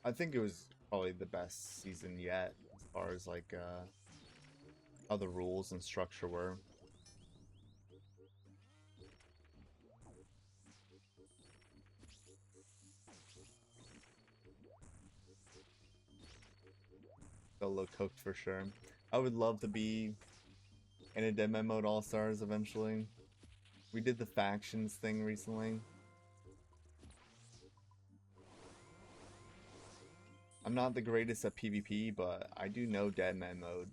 I think it was probably the best season yet, as far as, like, how the rules and structure were. They'll look cooked for sure. I would love to be in a Deadman Mode All-Stars eventually. We did the factions thing recently. I'm not the greatest at PvP, but I do know Deadman Mode.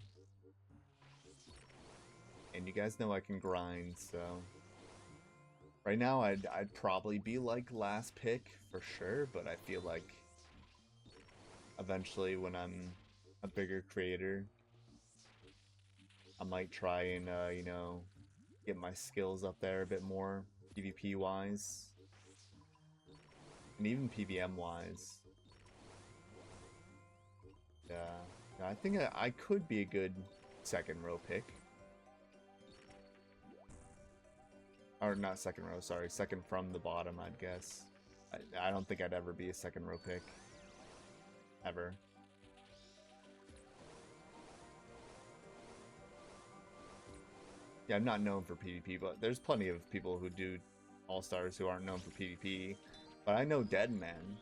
And you guys know I can grind, so... Right now, I'd probably be, like, last pick for sure, but I feel like eventually when I'm a bigger creator, I might try and, you know, get my skills up there a bit more, PvP-wise. And even PVM-wise. Yeah, I think I could be a good second row pick. Or not second row, sorry, second from the bottom, I'd guess. I don't think I'd ever be a second row pick. Ever. Yeah, I'm not known for PvP, but there's plenty of people who do All-Stars who aren't known for PvP. But I know Deadman.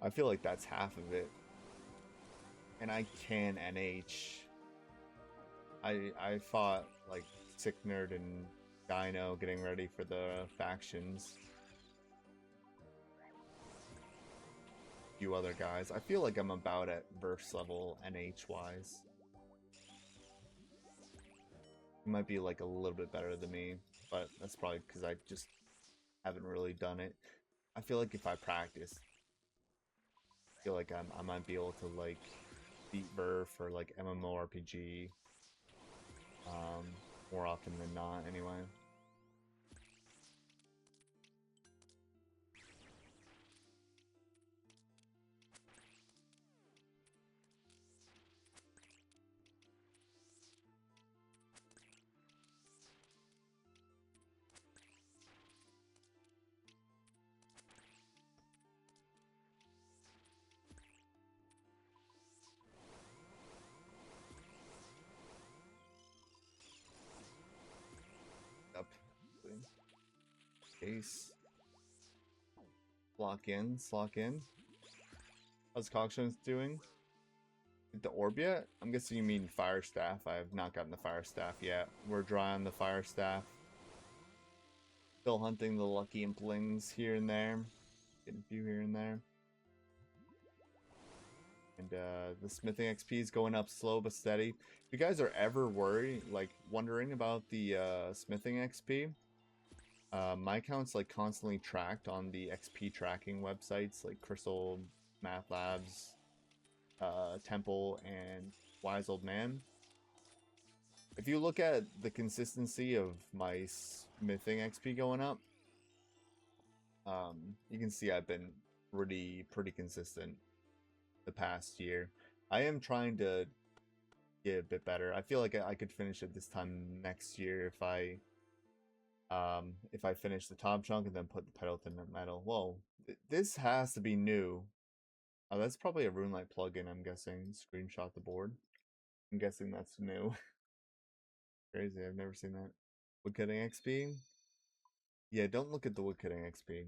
I feel like that's half of it. And I can NH. I fought, like, Sick Nerd and Dino getting ready for the factions. A few other guys. I feel like I'm about at verse level NH-wise. He might be, like, a little bit better than me, but that's probably because I just haven't really done it. I feel like if I practice, I feel like I might be able to, like, beat Ver for, like, MMORPG more often than not, anyway. Up. Case. Lock in, lock in. How's Cogshones doing? Get the orb yet? I'm guessing you mean Fire Staff. I have not gotten the Fire Staff yet. We're dry on the Fire Staff. Still hunting the Lucky Implings here and there. Getting a few here and there. And the smithing XP is going up slow but steady. If you guys are ever worried, like wondering about the smithing XP, my account's like constantly tracked on the XP tracking websites like Crystal, Math Labs, Temple, and Wise Old Man. If you look at the consistency of my smithing XP going up, you can see I've been pretty consistent the past year. I am trying to get a bit better. I feel like I could finish it this time next year if I finish the top chunk and then put the pedal to metal. Whoa, this has to be new. Oh, that's probably a Runelight plugin, I'm guessing. Screenshot the board. I'm guessing that's new. Crazy, I've never seen that. Woodcutting XP? Yeah, don't look at the woodcutting XP.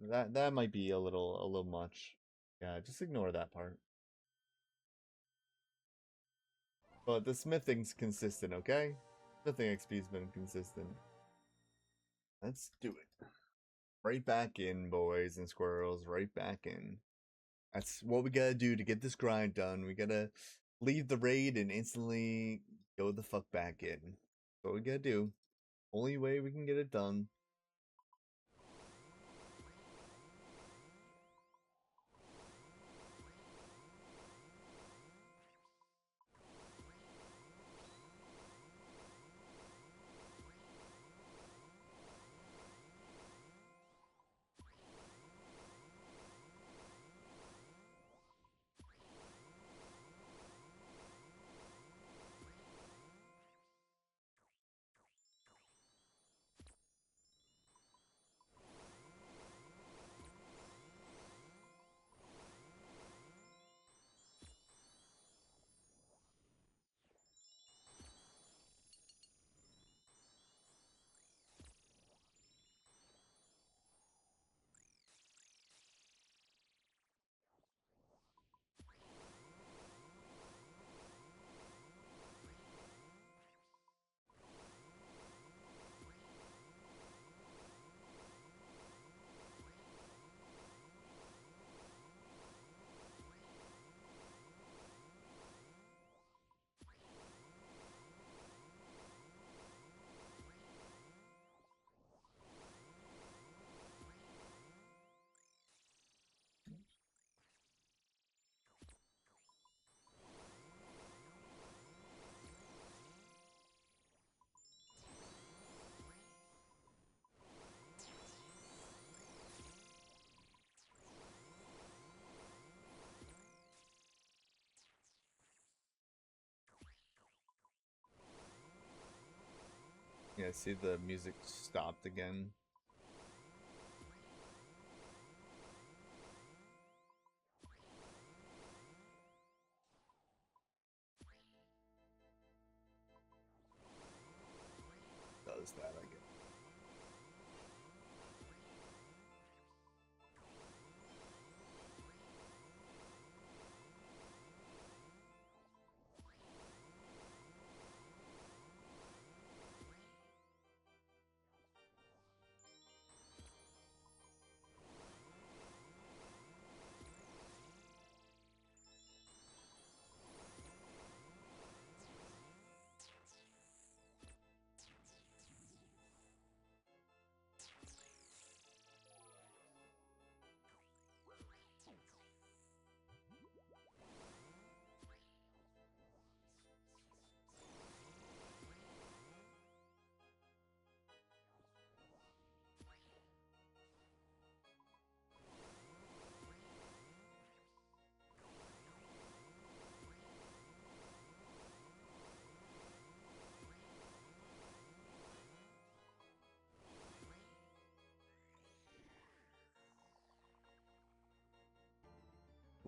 That might be a little much. Yeah, just ignore that part. But the smithing's consistent, okay? Smithing XP's been consistent. Let's do it. Right back in, boys and squirrels. Right back in. That's what we gotta do to get this grind done. We gotta leave the raid and instantly go the fuck back in. That's what we gotta do. Only way we can get it done. Yeah, see the music stopped again. Does that, I guess.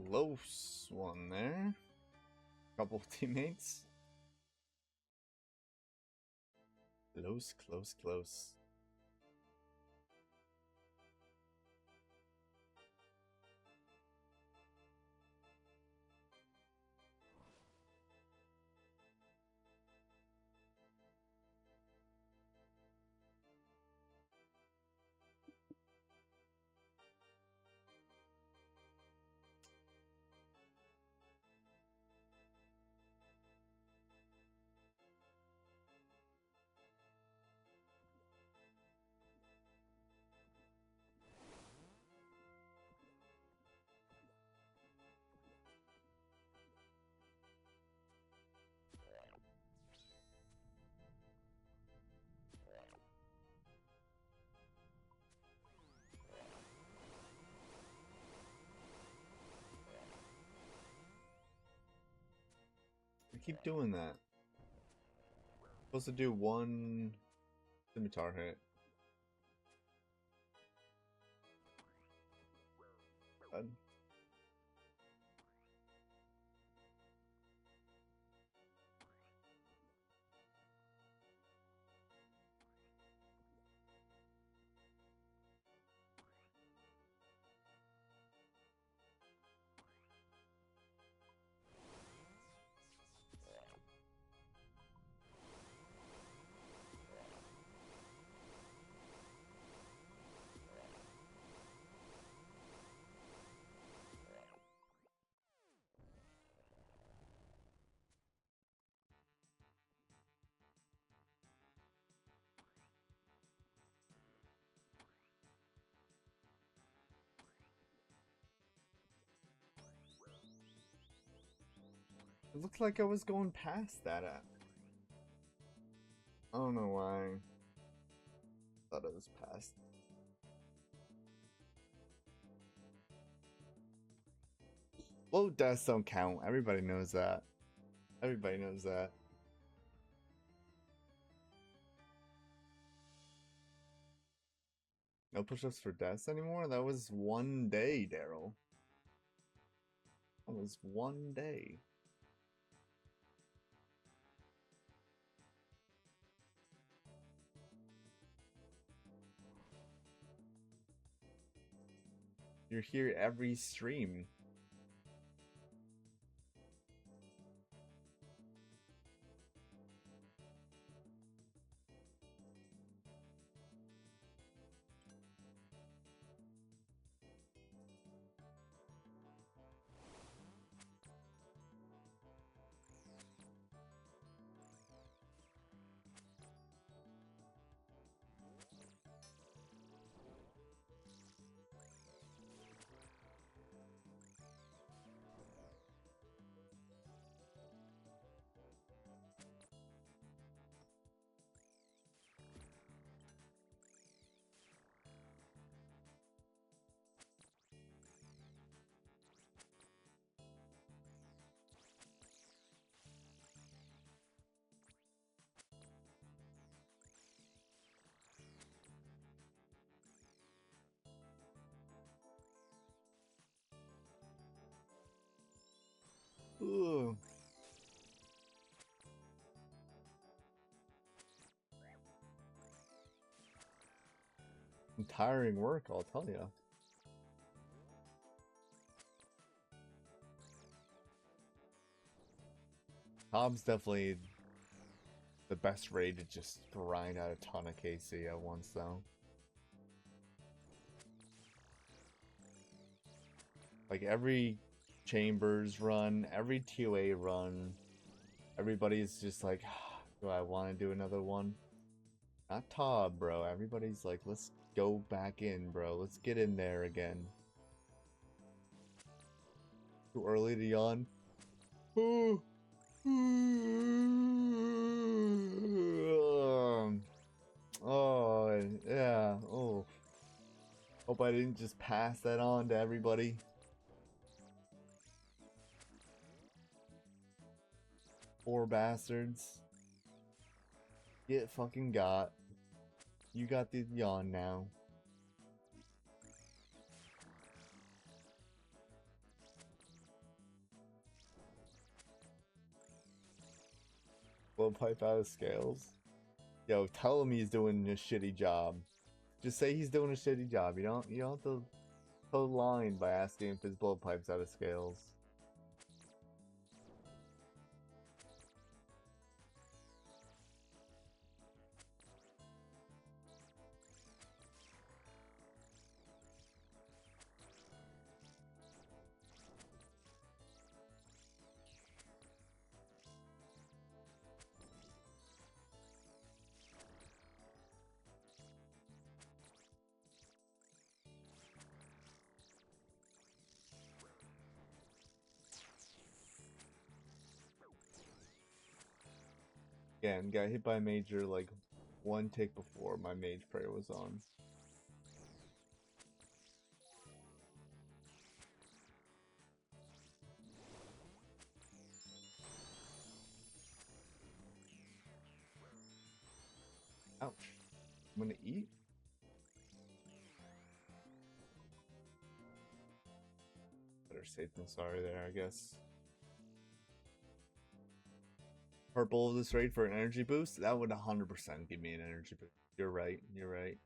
Close one there. Couple of teammates. Close, close, close. I keep doing that. Supposed to do one scimitar hit. God. It looked like I was going past that. I don't know why. I thought it was past. Low deaths don't count. Everybody knows that. Everybody knows that. No push-ups for deaths anymore? That was one day, Daryl. That was one day. You're here every stream. Ugh. Tiring work, I'll tell you. Tom's definitely the best raid to just grind out a ton of KC at once, though. Like every Chambers run, every 2A run, everybody's just like, do I want to do another one? Not Todd, bro. Everybody's like, let's go back in, bro. Let's get in there again. Too early to yawn? Oh, yeah. Oh. Hope I didn't just pass that on to everybody. Poor bastards. Get fucking got. You got the yawn now. Blow pipe out of scales. Yo, tell him he's doing a shitty job. Just say he's doing a shitty job. You don't have to toe the line by asking if his blowpipe's out of scales. Again, got hit by a major like one tick before my mage prayer was on. Ouch. I'm gonna eat? Better safe than sorry there, I guess. Purple of this raid for an energy boost? That would 100% give me an energy boost. You're right, you're right.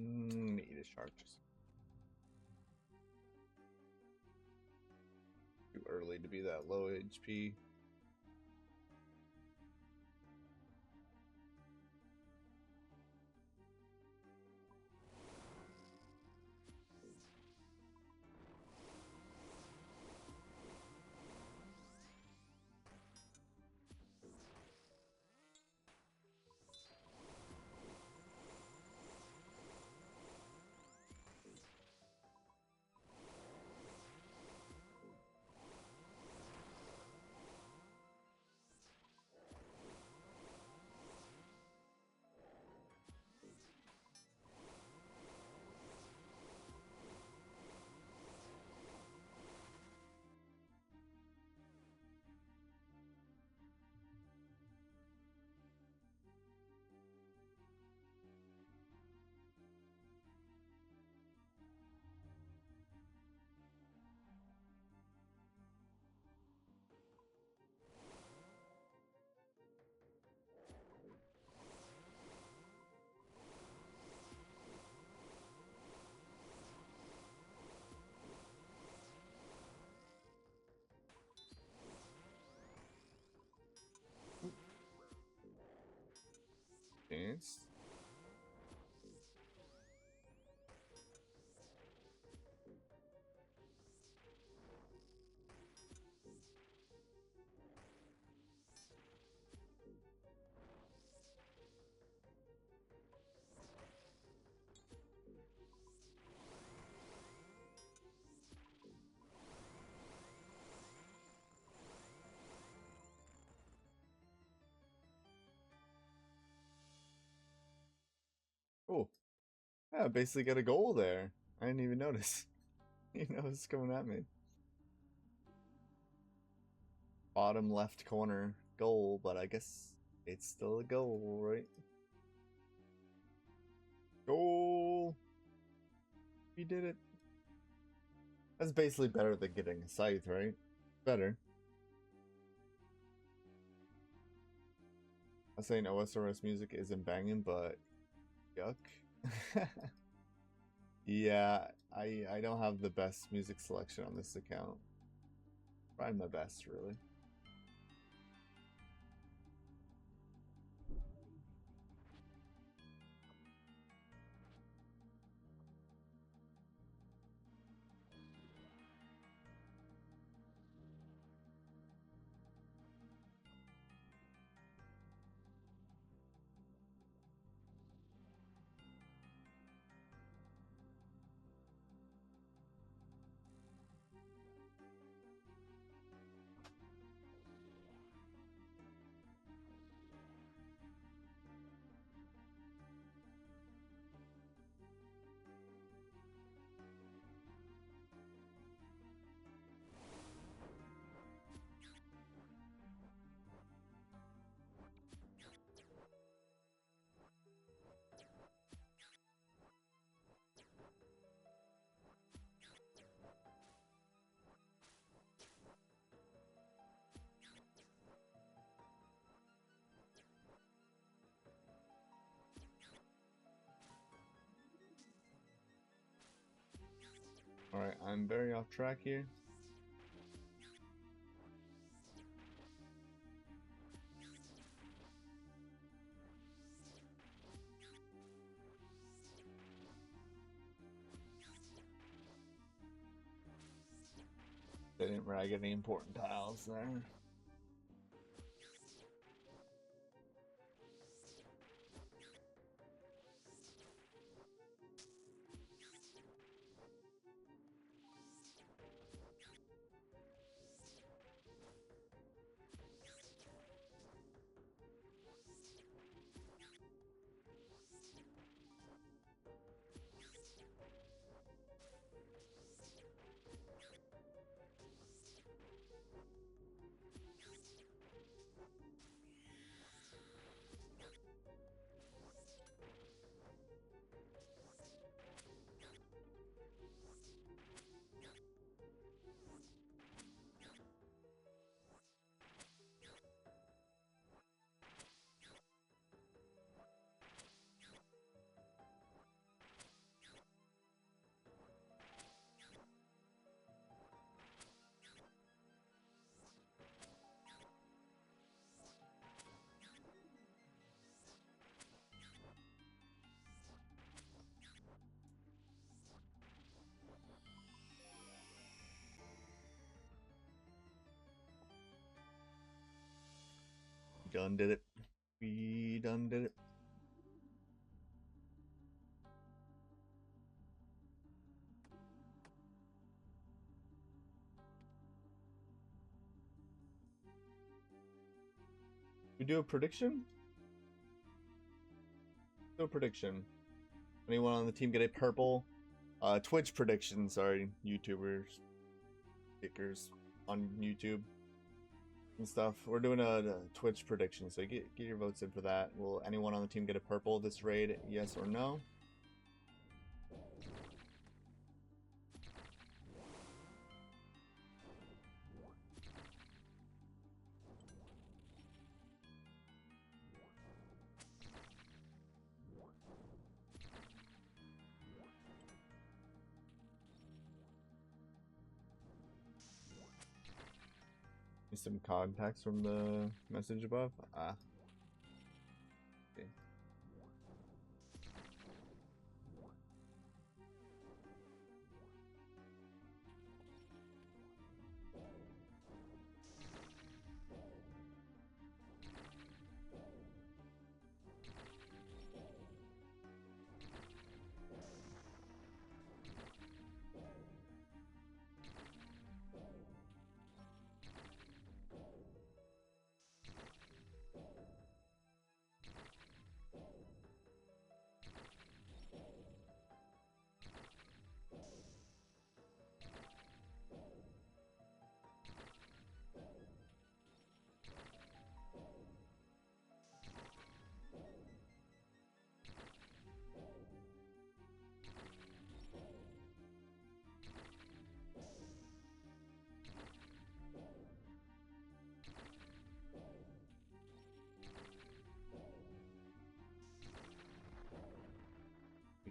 Need a charges. Too early to be that low HP. Chance. Oh, yeah, I basically got a goal there. I didn't even notice. You know, it's coming at me. Bottom left corner goal, but I guess it's still a goal, right? Goal! We did it. That's basically better than getting a scythe, right? Better. I'm saying OSRS music isn't banging, but yuck. Yeah, I don't have the best music selection on this account. Trying my best, really. Alright, I'm very off track here. Didn't rag any important tiles there. done did it. We done did it. We do a prediction? Do a prediction. Anyone on the team get a purple? Twitch prediction, sorry, YouTubers. Kickers on YouTube and stuff. We're doing a Twitch prediction, so get your votes in for that. Will anyone on the team get a purple this raid? Yes or no? Some contacts from the message above. Okay.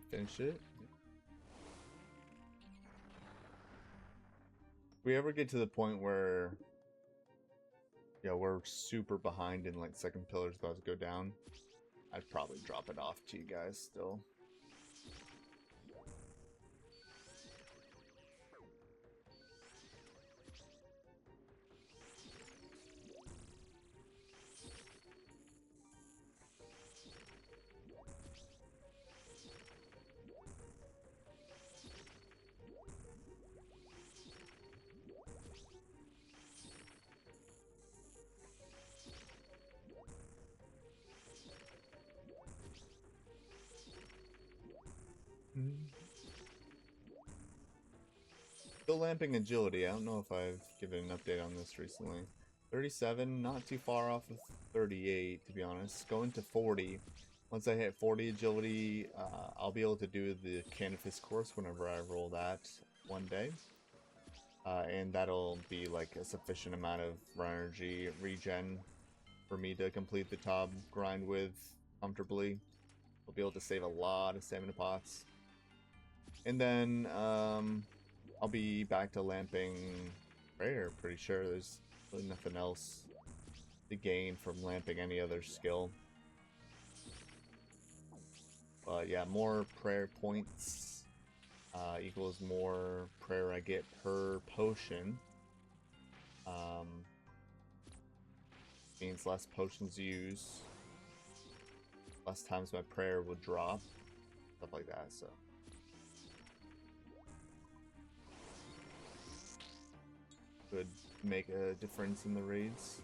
Finish it. If we ever get to the point where we're super behind and like second pillar's about to go down, I'd probably drop it off to you guys still. Still lamping agility. I don't know if I've given an update on this recently. 37, not too far off of 38, to be honest. Going to 40. Once I hit 40 agility, I'll be able to do the canvas course whenever I roll that one day. And that'll be like a sufficient amount of run energy regen for me to complete the top grind with comfortably. I'll be able to save a lot of stamina pots. And then I'll be back to lamping prayer, pretty sure. There's really nothing else to gain from lamping any other skill. But yeah, more prayer points equals more prayer I get per potion. Means less potions used, less times my prayer would drop, stuff like that, so. Could make a difference in the raids.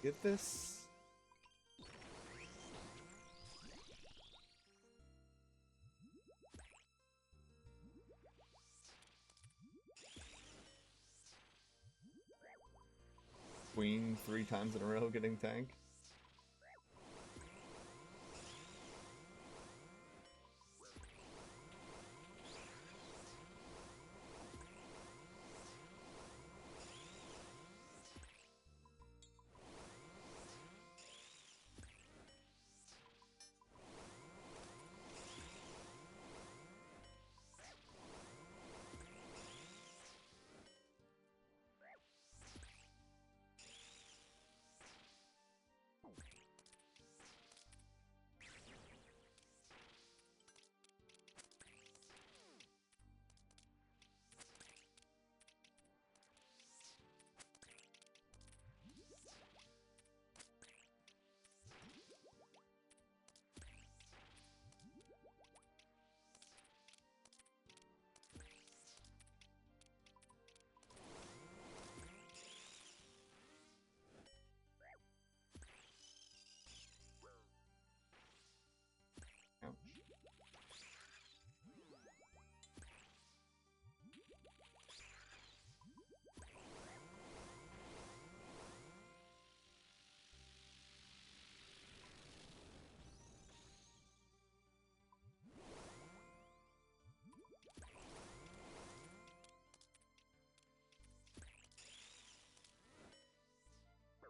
Get this? Queen 3 times in a row getting tank.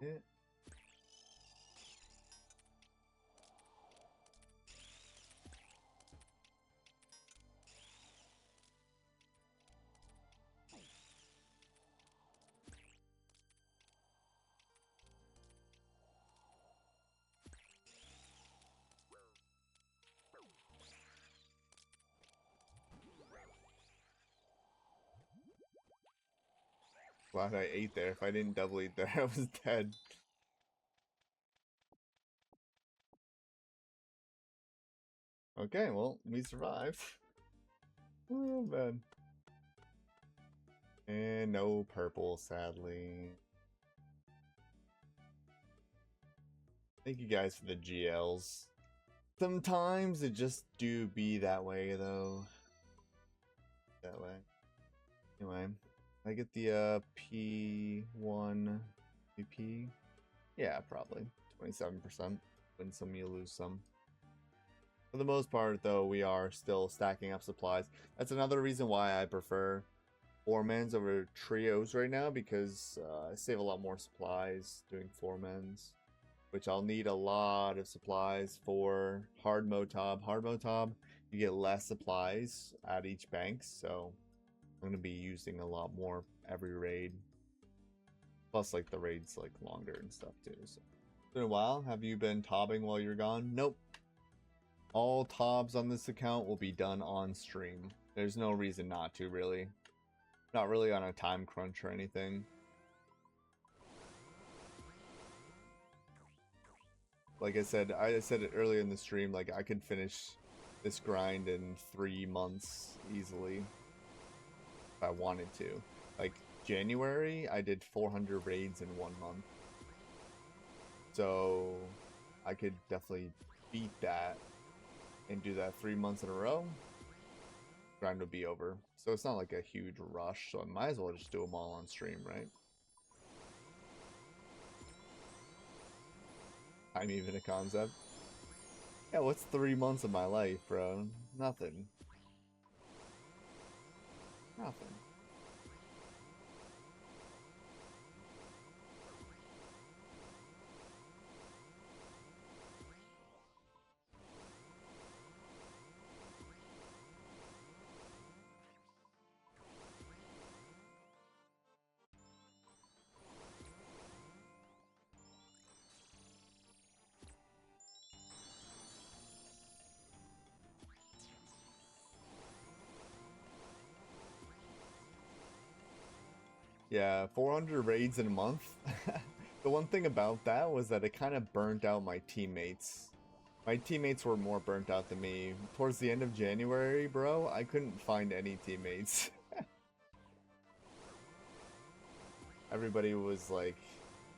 it. Glad I ate there. If I didn't double eat there, I was dead. Okay, well, we survived. Oh, man. And no purple, sadly. Thank you guys for the GLs. Sometimes it just do be that way, though. That way. Anyway, I get the P1 VP. Yeah, probably 27%. Win some, you lose some. For the most part, though, we are still stacking up supplies. That's another reason why I prefer 4-mans over trios right now, because I save a lot more supplies doing 4-mans, which I'll need a lot of supplies for hard Motob. Hard Motob, you get less supplies at each bank, so I'm gonna be using a lot more every raid. Plus, like, the raid's like longer and stuff too. So, it's been a while. Have you been tobbing while you're gone? Nope. All tobs on this account will be done on stream. There's no reason not to, really. Not really on a time crunch or anything. Like I said it earlier in the stream, like, I could finish this grind in 3 months easily if I wanted to. Like, January, I did 400 raids in 1 month. So, I could definitely beat that and do that 3 months in a row. Grind would be over. So it's not like a huge rush, so I might as well just do them all on stream, right? I'm even a concept. Yeah, what's 3 months of my life, bro? Nothing. Nothing. Yeah, 400 raids in a month. The one thing about that was that it kind of burnt out my teammates. My teammates were more burnt out than me. Towards the end of January, bro, I couldn't find any teammates. Everybody was like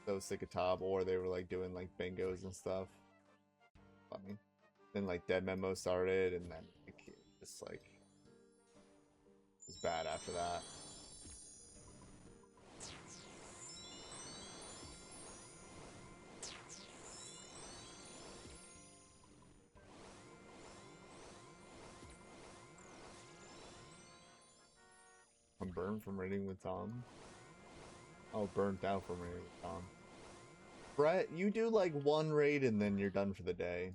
so sick of Top, or they were like doing like bingos and stuff. Funny. Then like Dead Memo started, and then it just like it was bad after that. I'm burned from raiding with Tom. Oh, burnt out from raiding with Tom. Brett, you do like 1 raid and then you're done for the day.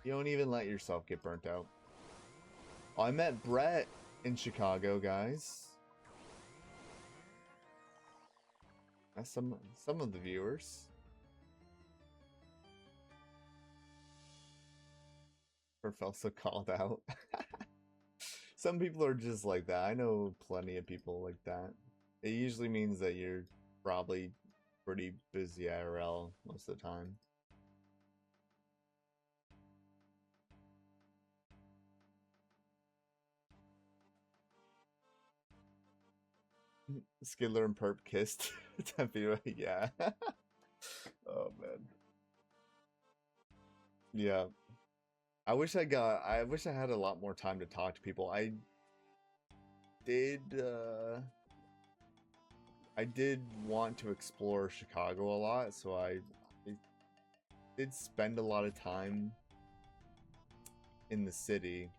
You don't even let yourself get burnt out. Oh, I met Brett in Chicago, guys. That's some of the viewers. Or felt so called out. Some people are just like that. I know plenty of people like that. It usually means that you're probably pretty busy IRL most of the time. Skidler and Perp kissed. Yeah. Oh man. Yeah. I wish I had a lot more time to talk to people. Did I did want to explore Chicago a lot, so I did spend a lot of time in the city.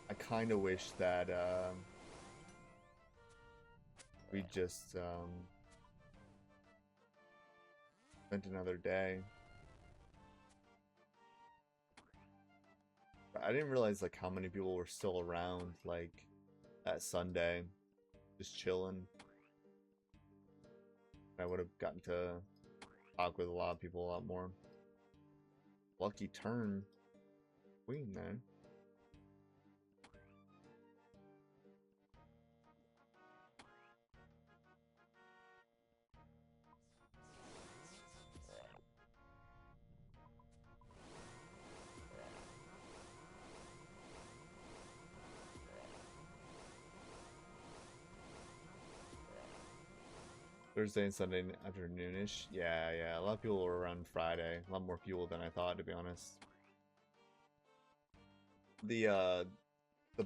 I kind of wish that we just spent another day. I didn't realize like how many people were still around like that Sunday, just chilling. I would have gotten to talk with a lot of people a lot more. Lucky turn. Queen, man. Thursday and Sunday afternoonish. Yeah. A lot of people were around Friday. A lot more people than I thought, to be honest. The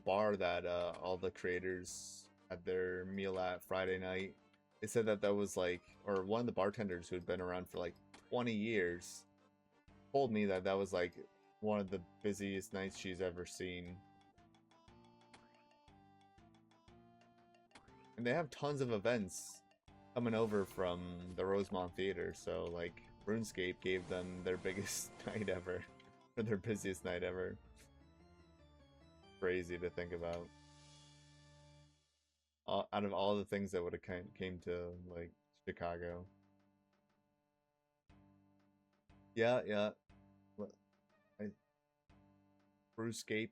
bar that all the creators had their meal at Friday night, they said that that was like, or one of the bartenders who had been around for like 20 years told me that that was like one of the busiest nights she's ever seen. And they have tons of events coming over from the Rosemont Theater, so like RuneScape gave them their biggest night ever, or their busiest night ever. Crazy to think about. Out of all the things that would have came to like Chicago. Yeah. I, RuneScape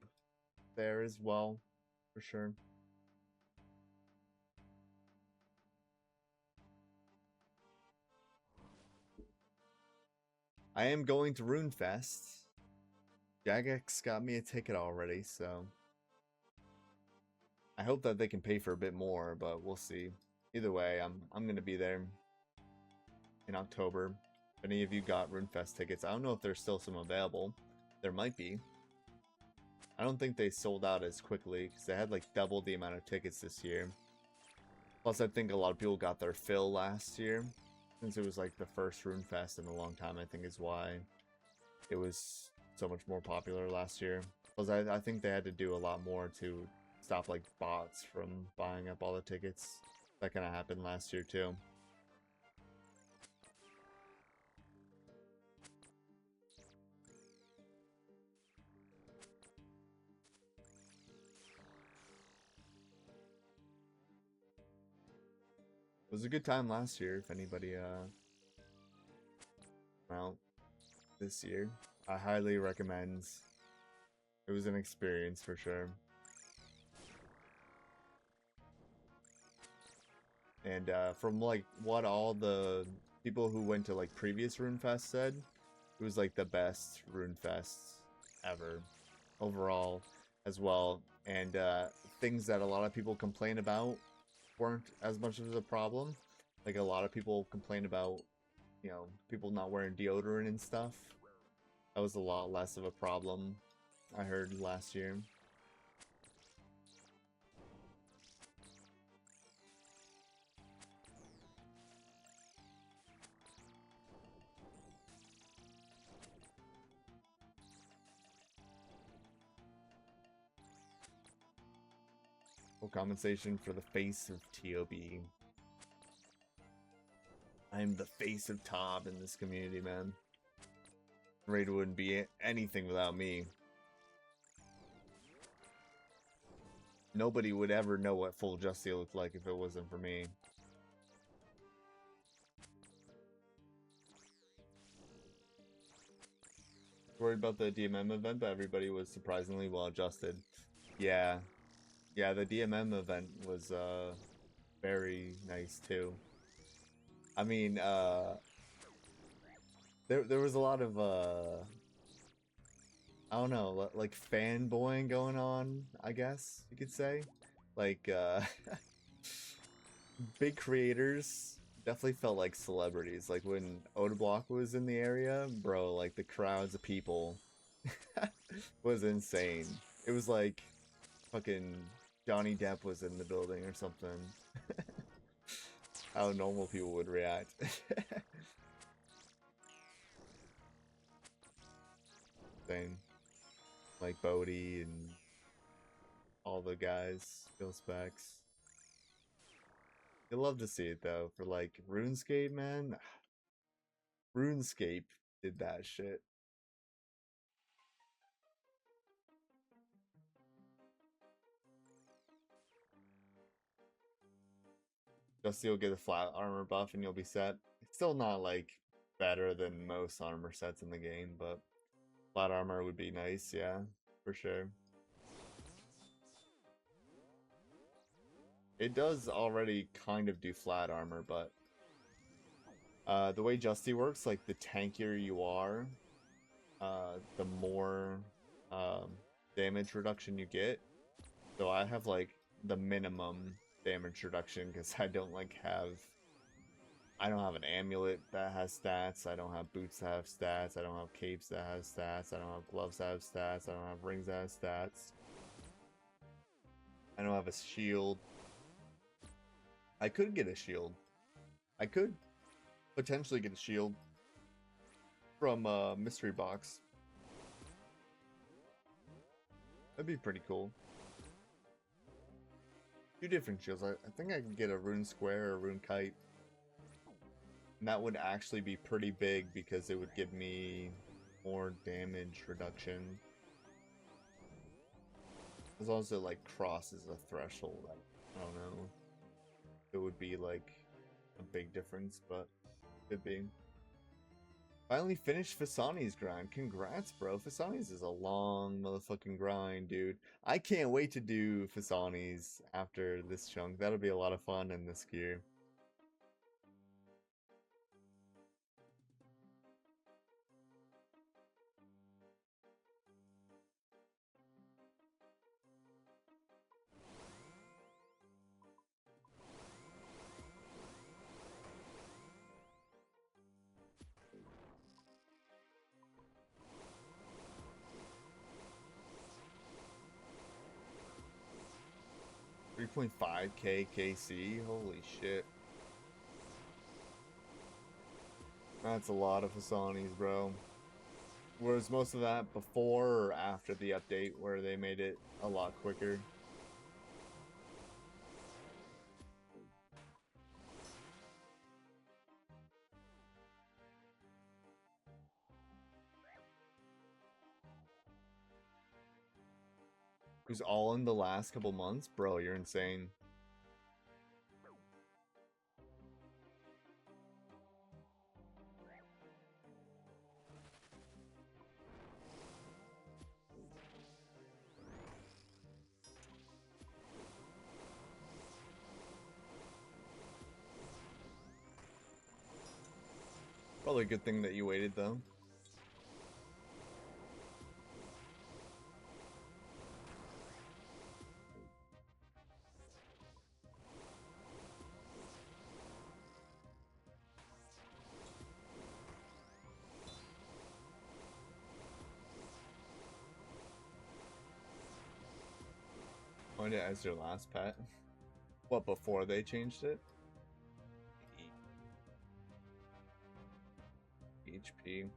there as well, for sure. I am going to RuneFest. Jagex got me a ticket already, so I hope that they can pay for a bit more, but we'll see. Either way, I'm gonna be there in October. If any of you got RuneFest tickets, I don't know if there's still some available. There might be. I don't think they sold out as quickly because they had like double the amount of tickets this year. Plus, I think a lot of people got their fill last year, since it was like the first RuneFest in a long time. I think is why it was so much more popular last year. Plus, I think they had to do a lot more to stop like bots from buying up all the tickets. That kind of happened last year too. It was a good time last year. If anybody out this year, I highly recommend. It was an experience for sure. And from like what all the people who went to like previous RuneFest said, it was like the best RuneFest ever overall as well. And things that a lot of people complain about weren't as much of a problem. Like a lot of people complain about, you know, people not wearing deodorant and stuff. That was a lot less of a problem, I heard last year. Full compensation for the face of TOB. I'm the face of Tob in this community, man. Raid wouldn't be anything without me. Nobody would ever know what full Justy looked like if it wasn't for me. Worried about the DMM event, but everybody was surprisingly well adjusted. Yeah, the DMM event was very nice too. I mean, there was a lot of I don't know, like fanboying going on, I guess you could say. Like big creators definitely felt like celebrities. Like when Odablock was in the area, bro, like the crowds of people was insane. It was like fucking Johnny Depp was in the building or something. How normal people would react. Same. Like Bodhi and all the guys, Bill Specs. You love to see it though. For like RuneScape, man. RuneScape did that shit. Just you'll get a flat armor buff and you'll be set. It's still not like better than most armor sets in the game, but flat armor would be nice, yeah, for sure. It does already kind of do flat armor, but the way Justy works, like the tankier you are, the more um, damage reduction you get. So I have like the minimum damage reduction because I don't have an amulet that has stats. I don't have boots that have stats. I don't have capes that have stats. I don't have gloves that have stats. I don't have rings that have stats. I don't have a shield. I could get a shield. I could potentially get a shield from a mystery box. That'd be pretty cool. Two different shields. I think I could get a rune square or a rune kite. And that would actually be pretty big because it would give me more damage reduction. As long as it like crosses a threshold, I don't know. It would be like a big difference, but could be. Finally finished Fasani's grind. Congrats, bro. Fasani's is a long motherfucking grind, dude. I can't wait to do Fasani's after this chunk. That'll be a lot of fun in this gear. 3.5k KC? Holy shit. That's a lot of Hasanis, bro. Was most of that before or after the update where they made it a lot quicker? It was all in the last couple months? Bro, you're insane. Probably a good thing that you waited, though. Find it as your last pet. What, before they changed it? HP.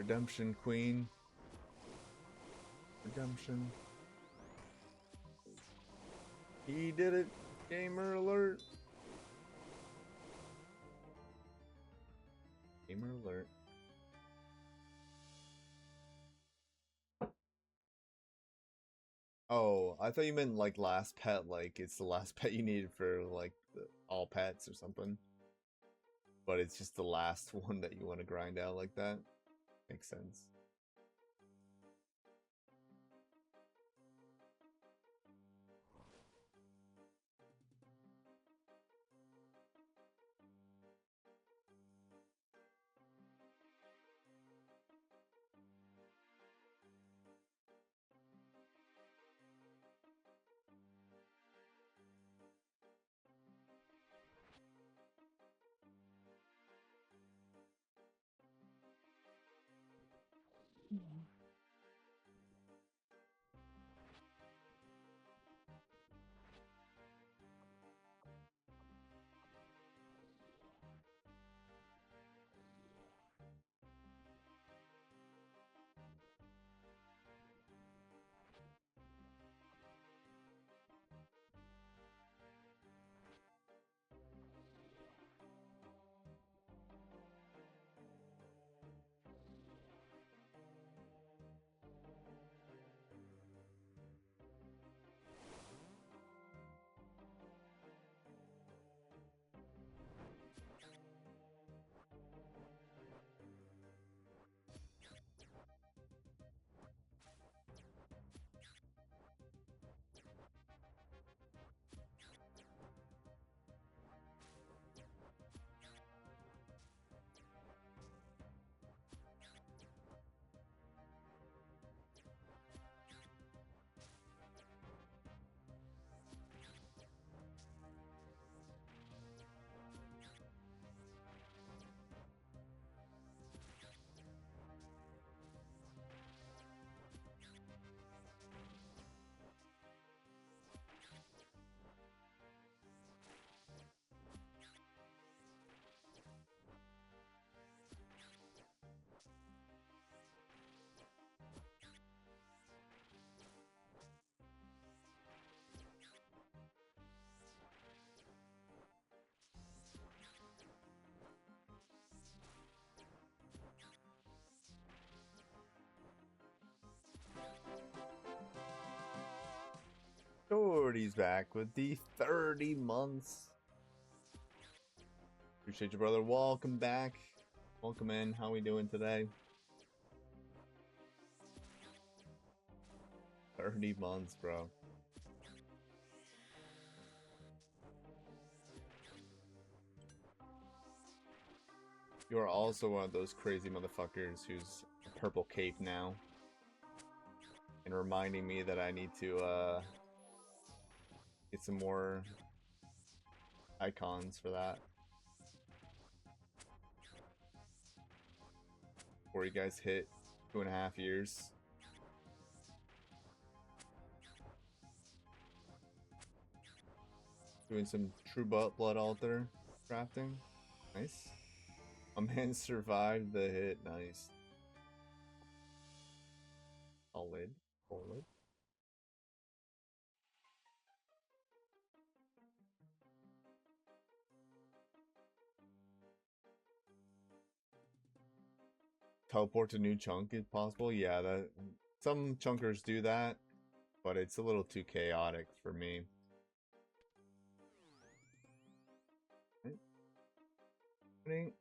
Redemption Queen. Redemption. He did it. Gamer alert. Gamer alert. Oh, I thought you meant like last pet, like it's the last pet you needed for like all pets or something. But it's just the last one that you want to grind out like that. Makes sense. Shorty's back with the 30 months. Appreciate you, brother. Welcome back. Welcome in. How we doing today? 30 months, bro. You are also one of those crazy motherfuckers who's a purple cape now. And reminding me that I need to get some more icons for that. Before you guys hit 2.5 years. Doing some true blood altar crafting. Nice. A man survived the hit. Nice. Solid. Solid. Teleport to new chunk if possible. Yeah, that some chunkers do that, but it's a little too chaotic for me. Right.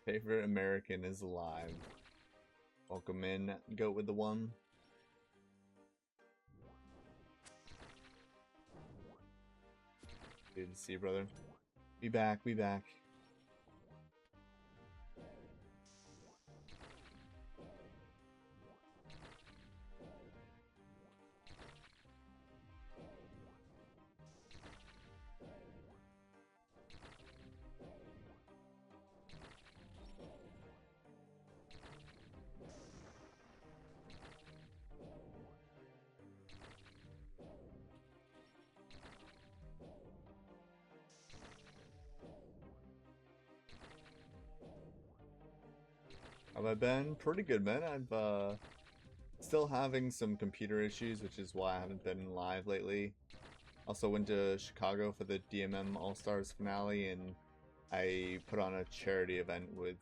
Favorite American is alive. Welcome in, goat with the one. Good to see you, brother. Be back, be back. Have I been? Pretty good, man. I've still having some computer issues, which is why I haven't been live lately. Also went to Chicago for the DMM All-Stars finale, and I put on a charity event with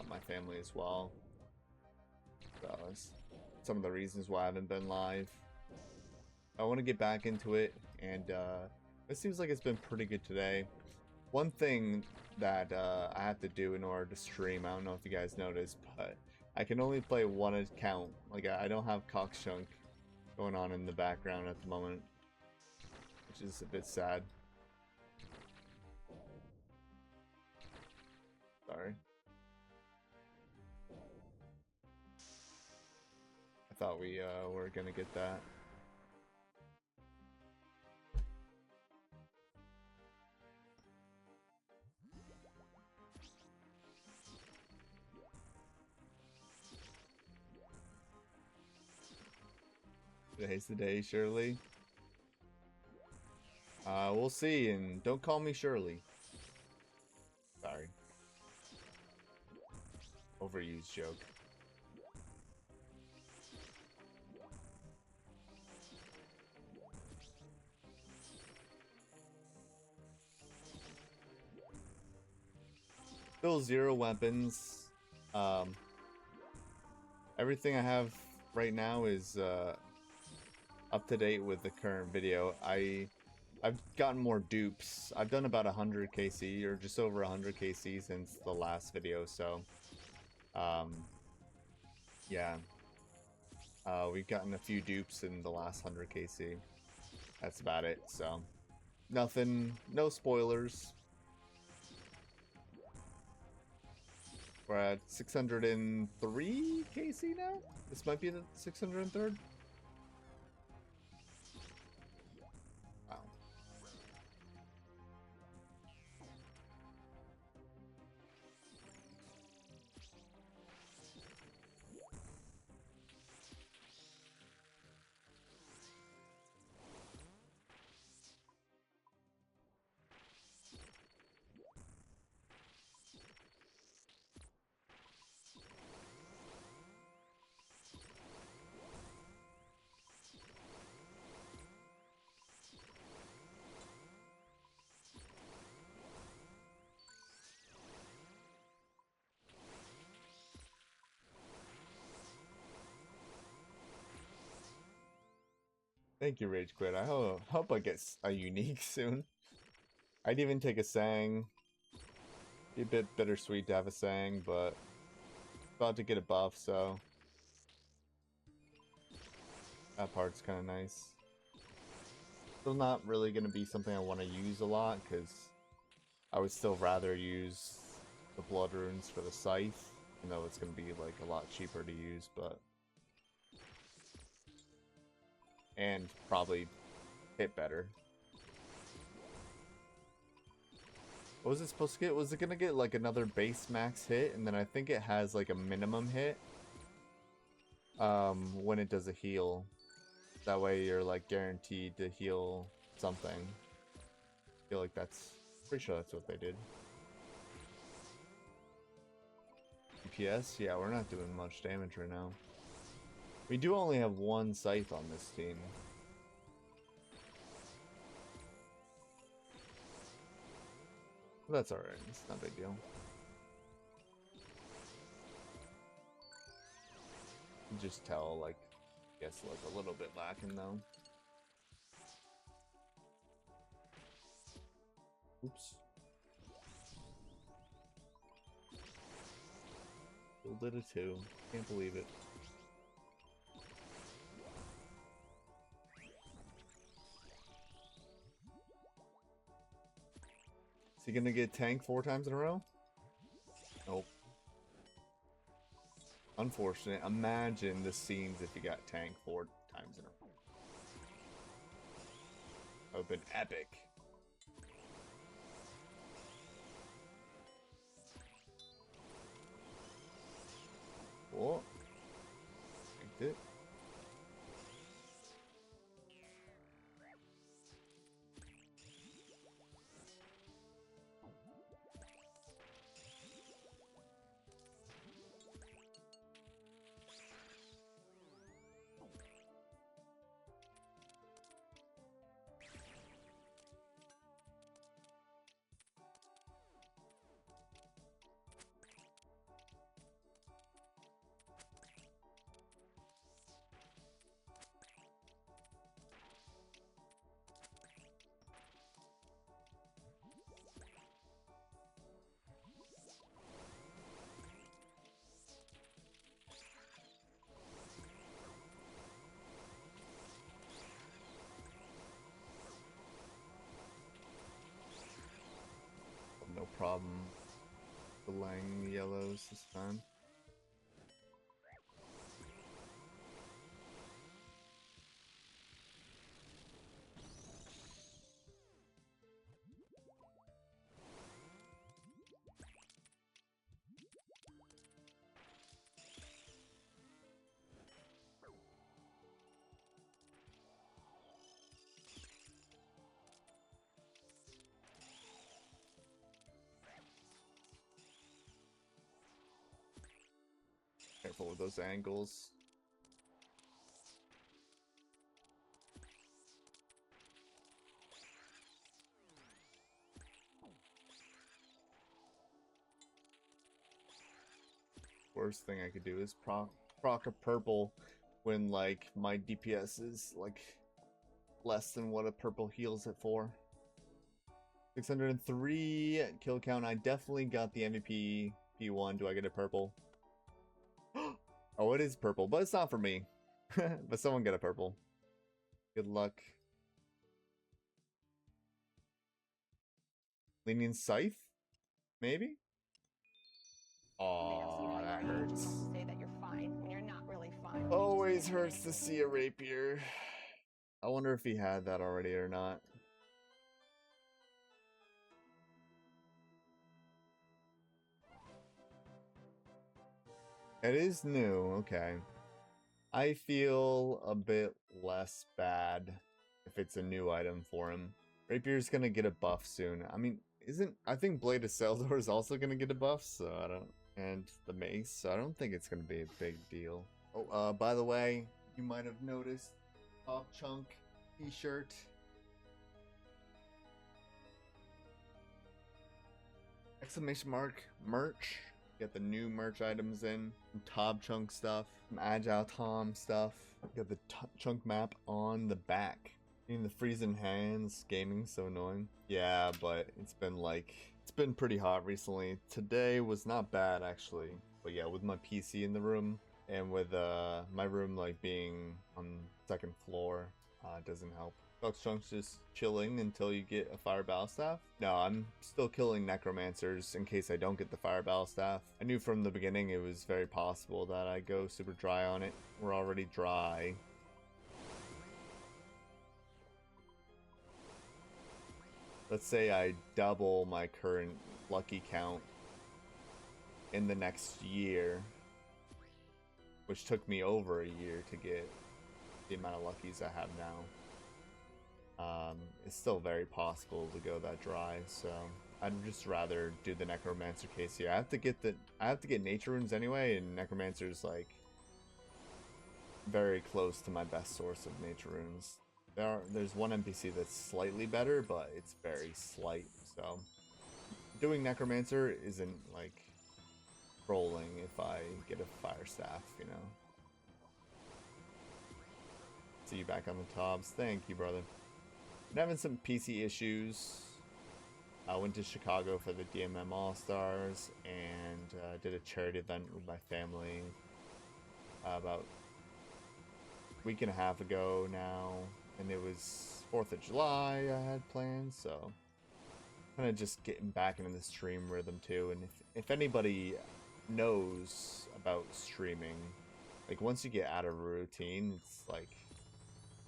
my family as well. So that's some of the reasons why I haven't been live. I want to get back into it, and it seems like it's been pretty good today. One thing that I have to do in order to stream, I don't know if you guys noticed, but I can only play one account. Like, I don't have Cockchunk going on in the background at the moment, which is a bit sad. Sorry. I thought we were gonna get that. Today's the day, Shirley. We'll see, and don't call me Shirley. Sorry. Overused joke. Still 0 weapons. Everything I have right now is up to date with the current video. I've gotten more dupes. I've done about 100 KC, or just over 100 KC since the last video, so yeah. We've gotten a few dupes in the last 100 KC. That's about it, so nothing, no spoilers. We're at 603 KC now? This might be the 603rd? Wow. Thank you, Rage Quit. I hope I get a unique soon. I'd even take a Sang. Be a bit bittersweet to have a Sang, but about to get a buff, so that part's kind of nice. Still not really going to be something I want to use a lot, because I would still rather use the Blood Runes for the Scythe, even though it's going to be like a lot cheaper to use, but... And probably hit better. What was it supposed to get? Was it going to get like another base max hit, and then I think it has like a minimum hit when it does a heal. That way you're like guaranteed to heal something. I feel like that's... Pretty sure that's what they did. DPS? Yeah, we're not doing much damage right now. We do only have one Scythe on this team. But that's alright, it's not a big deal. You just tell, like, I guess like a little bit lacking though. Oops. Still did a 2. Can't believe it. Is he gonna get tanked 4 times in a row? Nope. Unfortunate. Imagine the scenes if he got tanked 4 times in a row. That would've been epic. What? Tanked it. No problem delaying the yellows this time. Careful with those angles. Worst thing I could do is proc a purple when like my DPS is like less than what a purple heals it for. 603 kill count. I definitely got the MVP P1. Do I get a purple? Oh, it is purple, but it's not for me. But someone get a purple. Good luck. Leaning Scythe? Maybe? Aw, that hurts. Say that you're fine when you're not really fine. Always hurts to see a rapier. I wonder if he had that already or not. It is new, okay. I feel a bit less bad if it's a new item for him. Rapier's gonna get a buff soon. I mean, I think Blade of Seldor is also gonna get a buff, so I don't... And the mace, so I don't think it's gonna be a big deal. Oh, by the way, you might have noticed Top Chunk t-shirt. Exclamation mark merch. Get the new merch items in. Some Top Chunk stuff. Some Agile Tom stuff. Got the chunk map on the back. In the freezing hands, gaming's so annoying. Yeah, but it's been pretty hot recently. Today was not bad actually. But yeah, with my PC in the room and with my room like being on second floor, it doesn't help. Chunk's just chilling until you get a fire battle staff. No, I'm still killing necromancers in case I don't get the fire battle staff. I knew from the beginning it was very possible that I go super dry on it. We're already dry. Let's say I double my current lucky count in the next year, which took me over a year to get the amount of luckies I have now. It's still very possible to go that dry, so I'd just rather do the necromancer case here. I have to get nature runes anyway, and necromancer's like very close to my best source of nature runes. There's one NPC that's slightly better, but it's very slight, so doing necromancer isn't like trolling if I get a fire staff, you know. See you back on the tops. Thank you, brother. Been having some PC issues. I went to Chicago for the DMM All-Stars and did a charity event with my family about a week and a half ago now, and it was 4th of July I had planned, so kind of just getting back into the stream rhythm too. And if anybody knows about streaming, like once you get out of a routine, it's like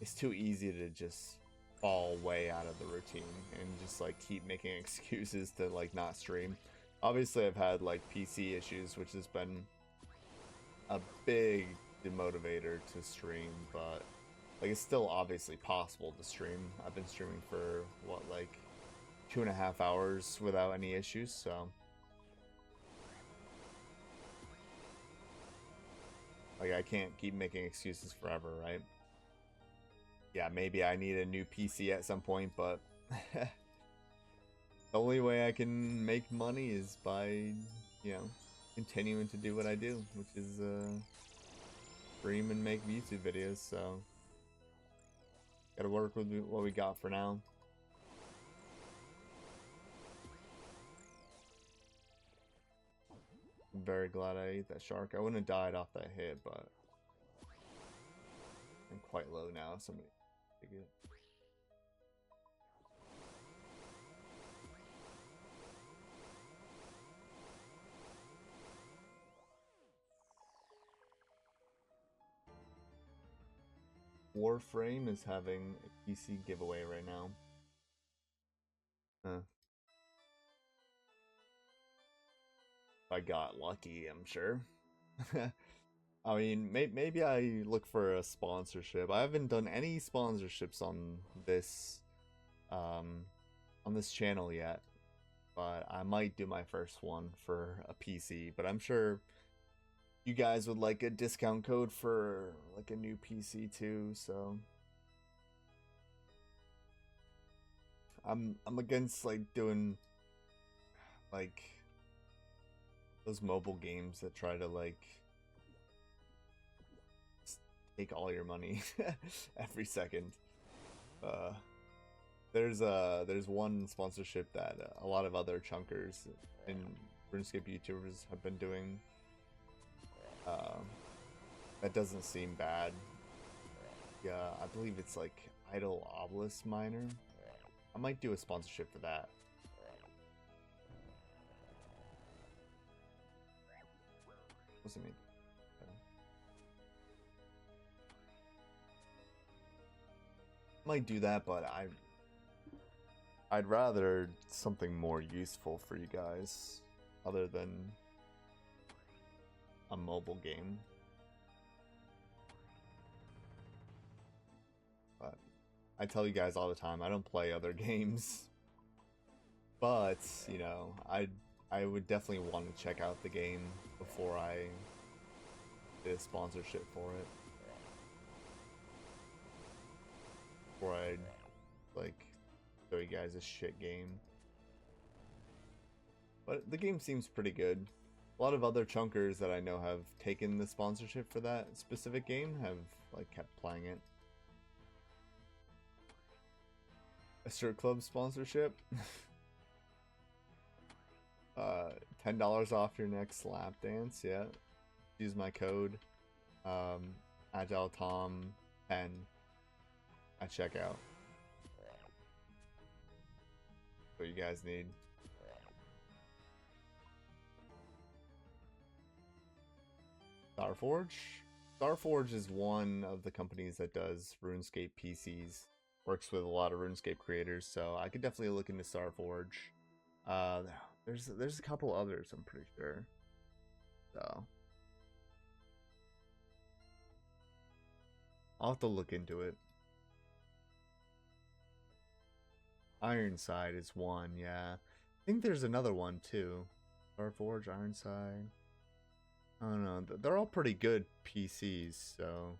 it's too easy to just fall way out of the routine and just like keep making excuses to like not stream. Obviously I've had like PC issues, which has been a big demotivator to stream, but like it's still obviously possible to stream. I've been streaming for what, like 2.5 hours without any issues, so like I can't keep making excuses forever, right? Yeah, maybe I need a new PC at some point, but the only way I can make money is by, you know, continuing to do what I do, which is stream and make YouTube videos, so gotta work with what we got for now. I'm very glad I ate that shark. I wouldn't have died off that hit, but I'm quite low now. Somebody take it. Warframe is having a PC giveaway right now. Huh. I got lucky, I'm sure. I mean, maybe I look for a sponsorship. I haven't done any sponsorships on this channel yet, but I might do my first one for a PC. But I'm sure you guys would like a discount code for like a new PC too, so I'm against like doing like those mobile games that try to like take all your money every second. There's one sponsorship that a lot of other chunkers and RuneScape YouTubers have been doing. That doesn't seem bad. Yeah, I believe it's like Idle Obelisk Miner. I might do a sponsorship for that. What's it mean? Might do that, but I'd rather something more useful for you guys other than a mobile game. But I tell you guys all the time, I don't play other games. But, you know, I would definitely want to check out the game before I did a sponsorship for it. Before I like show you guys a shit game. But the game seems pretty good. A lot of other chunkers that I know have taken the sponsorship for that specific game have like kept playing it. A strip club sponsorship. $10 off your next lap dance. Yeah, use my code Agile Tom 10 at checkout. What you guys need. Starforge is one of the companies that does RuneScape PCs. Works with a lot of RuneScape creators, so I could definitely look into Starforge. There's a couple others, I'm pretty sure. So I'll have to look into it. Ironside is one, yeah. I think there's another one too. Starforge, Ironside. I don't know. They're all pretty good PCs, so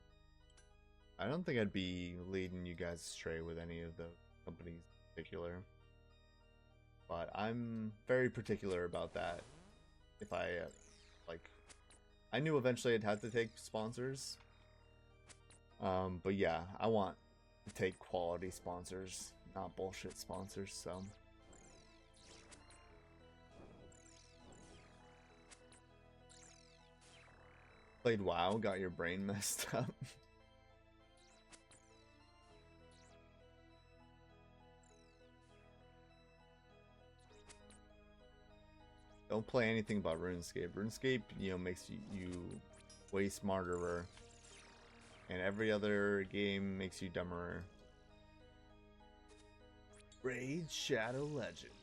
I don't think I'd be leading you guys astray with any of the companies in particular. But I'm very particular about that. If I, I knew eventually I'd have to take sponsors. But yeah, I want to take quality sponsors, not bullshit sponsors, so. Played WoW, got your brain messed up. Don't play anything about RuneScape. RuneScape, you know, makes you way smarter, and every other game makes you dumber. Raid Shadow Legends.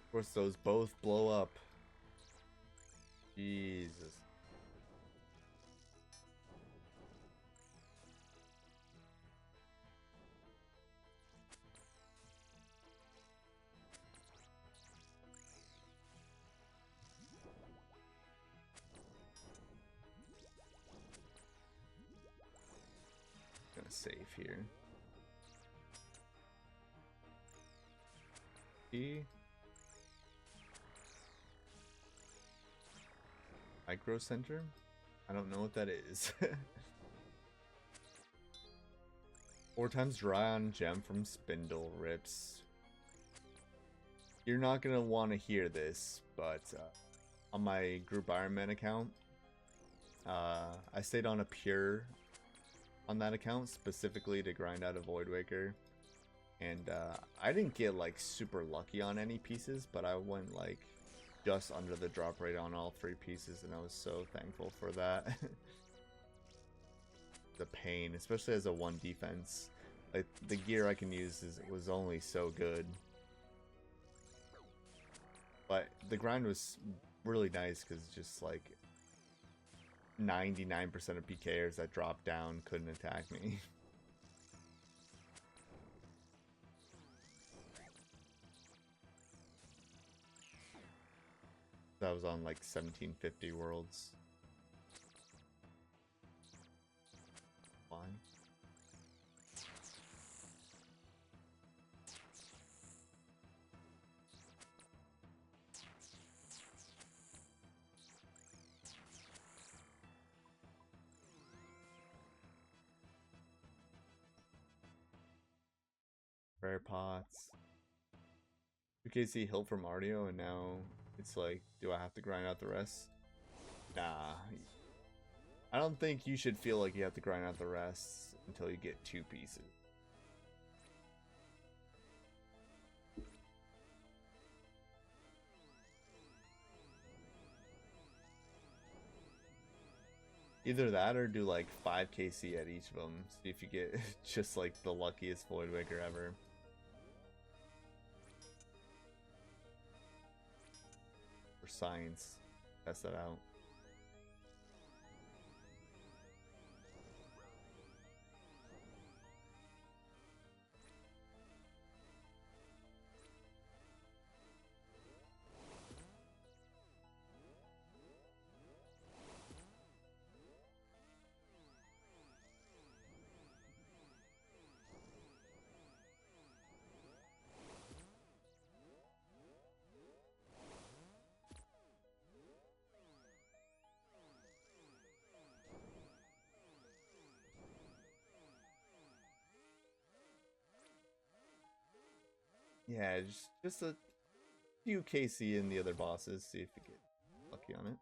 Of course, those both blow up. Jesus. Gonna save here. E. Micro Center? I don't know what that is. 4 times dry on gem from Spindle rips. You're not gonna want to hear this, but on my group Ironman account, I stayed on a pure on that account specifically to grind out a Void Waker, and I didn't get like super lucky on any pieces, but I went like just under the drop rate on all 3 pieces, and I was so thankful for that. The pain, especially as a 1 defense. Like, the gear I can use was only so good. But the grind was really nice because just like 99% of PKers that dropped down couldn't attack me. That was on like 1750 worlds. Fine. Rare pots. 2KC Hill from Ardio, and now it's like, do I have to grind out the rest? Nah. I don't think you should feel like you have to grind out the rest until you get 2 pieces. Either that or do like 5KC at each of them. See if you get just like the luckiest Void Waker ever. science. Test that out. Yeah, just a few KC and the other bosses. See if you get lucky on it.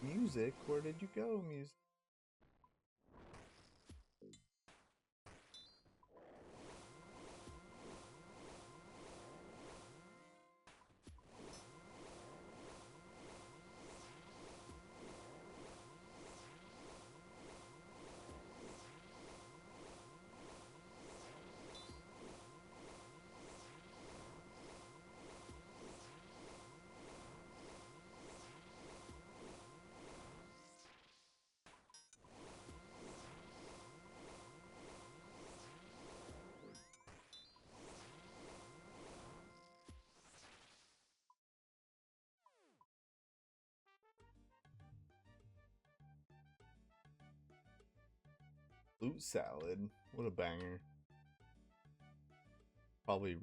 Music? Where did you go, music? Loot salad. What a banger. Probably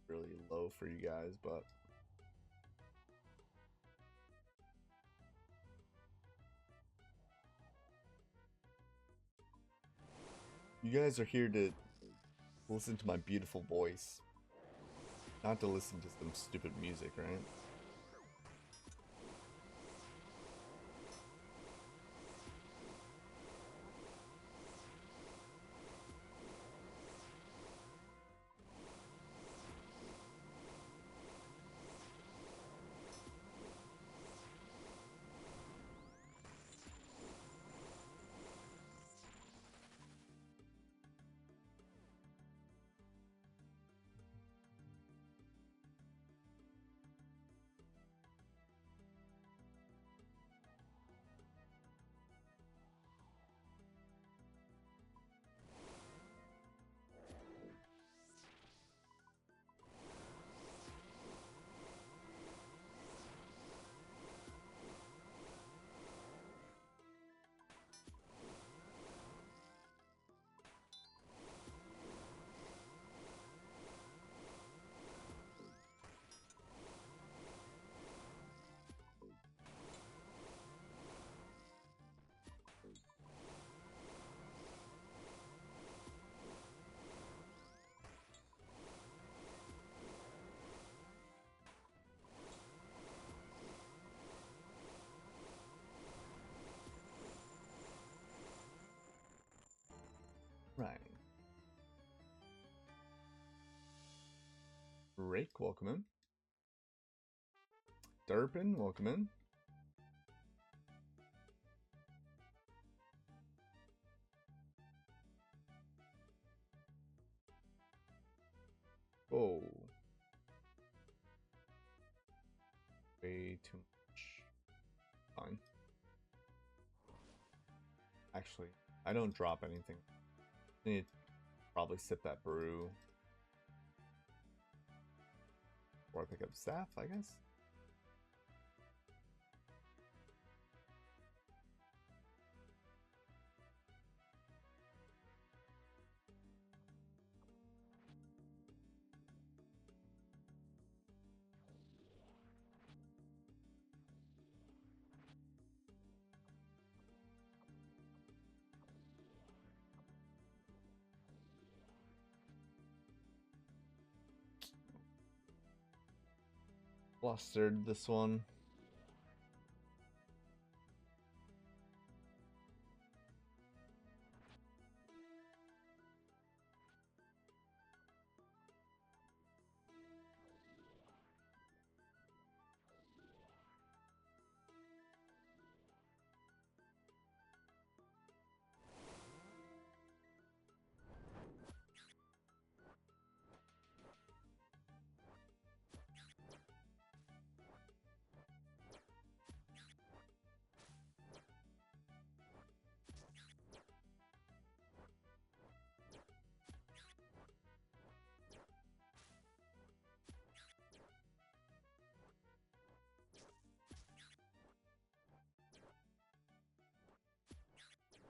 really low for you guys, but you guys are here to listen to my beautiful voice, not to listen to some stupid music, right? Right. Rake, welcome in. Durpin, welcome in. Oh. Way too much. Fine. Actually, I don't drop anything. I need to probably sip that brew. Or pick up staff, I guess. flustered this one.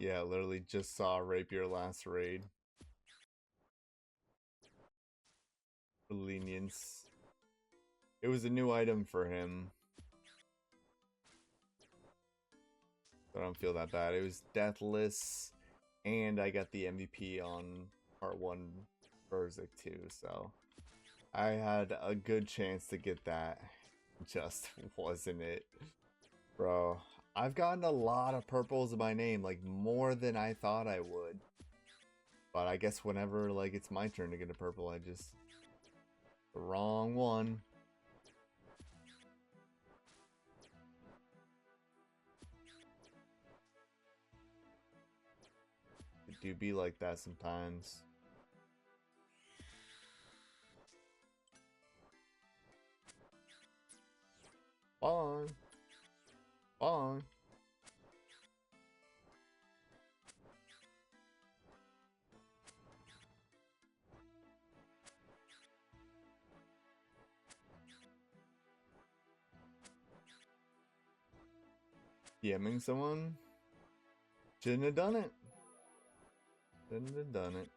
Yeah, literally just saw Rapier last raid. For lenience. It was a new item for him. So I don't feel that bad. It was deathless, and I got the MVP on part 1 Berserk too, so I had a good chance to get that. Just wasn't it. Bro, I've gotten a lot of purples in my name, like more than I thought I would. But I guess whenever like it's my turn to get a purple, I just the wrong one. It do be like that sometimes. Bye. Bye. DMing someone? Shouldn't have done it. Shouldn't have done it.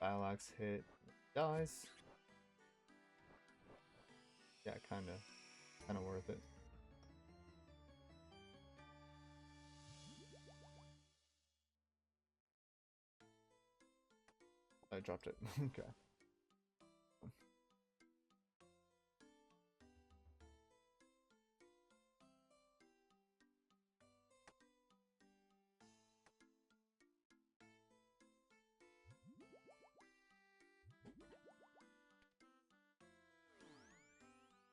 Battle axe hit. Dies. Yeah, kinda worth it. I dropped it. Okay.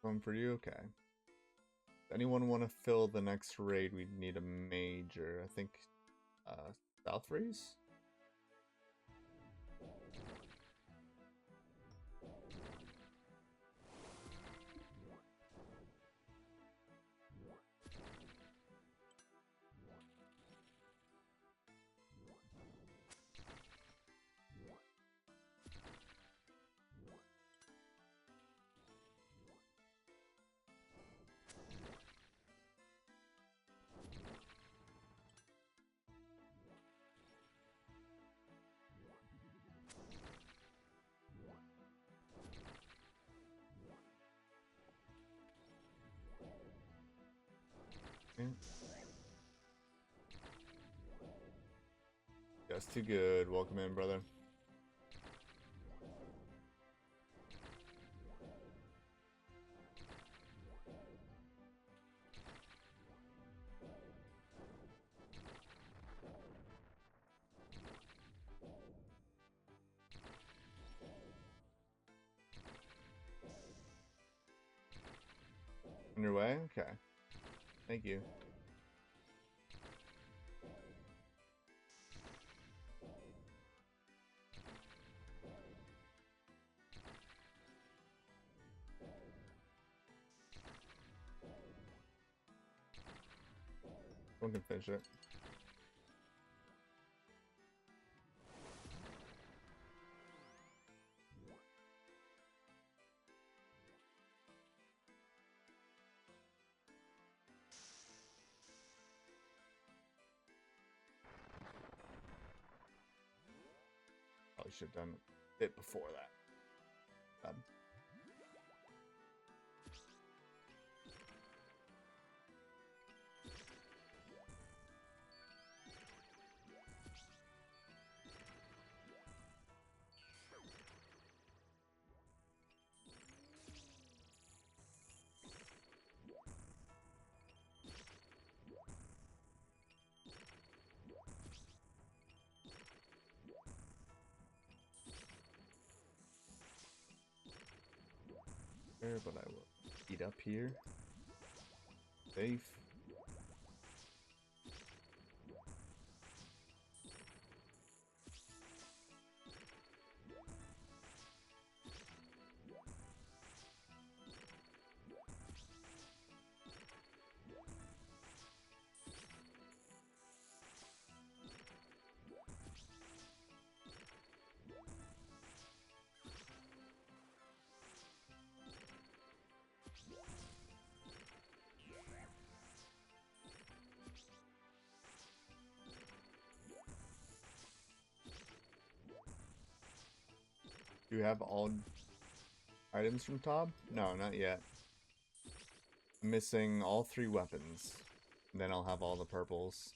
One for you? Okay. Anyone want to fill the next raid? We need a major. I think South Freeze? Okay. Just too good. Welcome in, brother. On your way? Okay. Thank you. One can finish it. Probably should have done a bit before that. But I will eat up here. Safe. Do you have all items from Tob? No, not yet. I'm missing all 3 weapons. Then I'll have all the purples.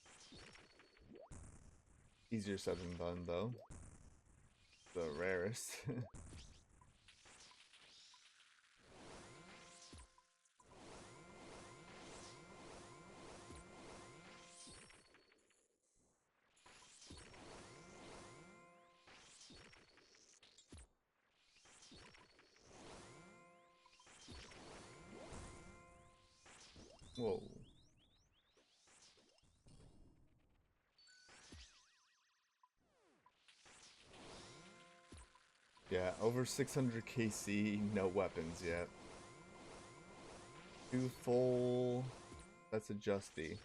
Easier said than done, though. The rarest. Whoa. Yeah, over 600 KC, no weapons yet. 2 full... That's a Justy.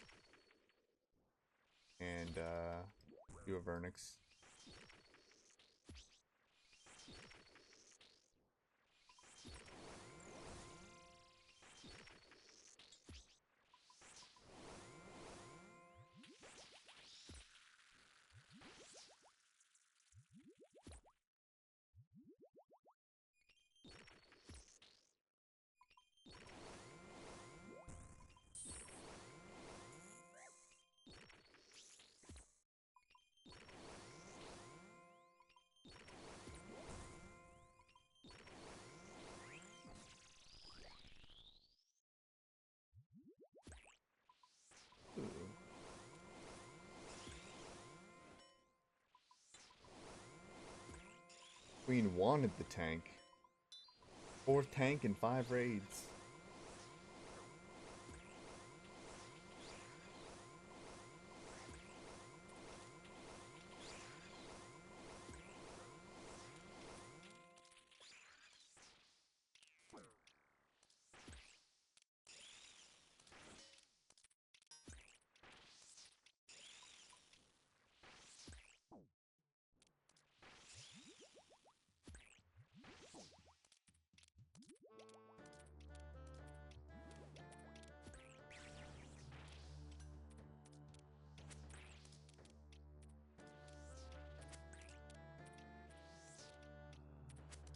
And, do a Vernix. Ooh. Queen wanted the tank. 4th tank and 5 raids.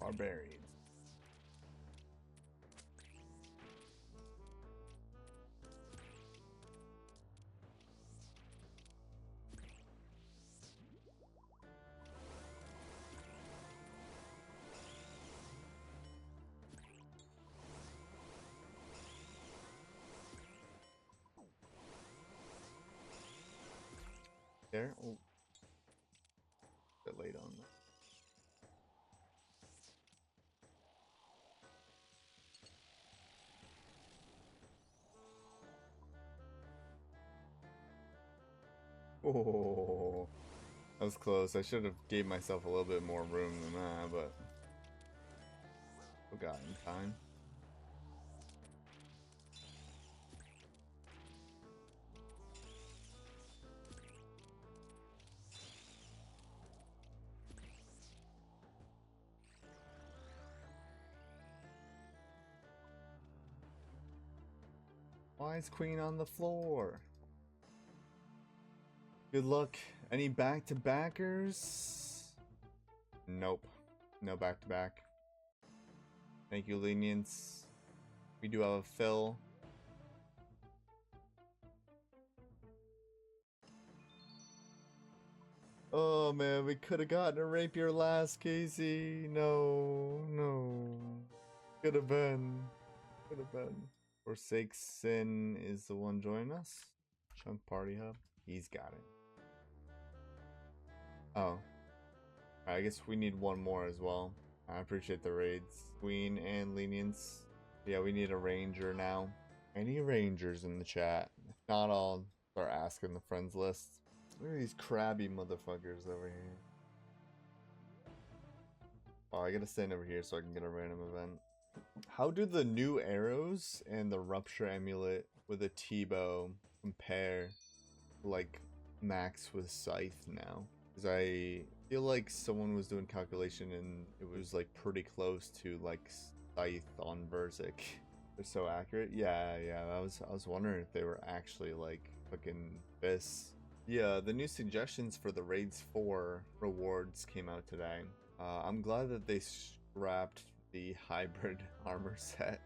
Barbarians. There? Oh. A bit late on that. Oh, that was close. I should have gave myself a little bit more room than that, but still got in time. Why is Queen on the floor? Good luck. Any back-to-backers? Nope. No back-to-back. Thank you, Lenience. We do have a fill. Oh man, we could have gotten a rapier last, Casey. No. Could have been. Forsake Sin is the one joining us. Chunk Party Hub. He's got it. Oh. I guess we need one more as well. I appreciate the raids. Queen and Lenience. Yeah, we need a ranger now. Any rangers in the chat? If not, I'll start asking the friends list. Look at these crabby motherfuckers over here. Oh, I gotta stand over here so I can get a random event. How do the new arrows and the rupture amulet with a T-bow compare, like, max with scythe now? Because I feel like someone was doing calculation and it was like pretty close to like scythe on Verzik. They're so accurate. Yeah. I was wondering if they were actually like fucking this. Yeah, the new suggestions for the Raids 4 rewards came out today. I'm glad that they scrapped the hybrid armor set.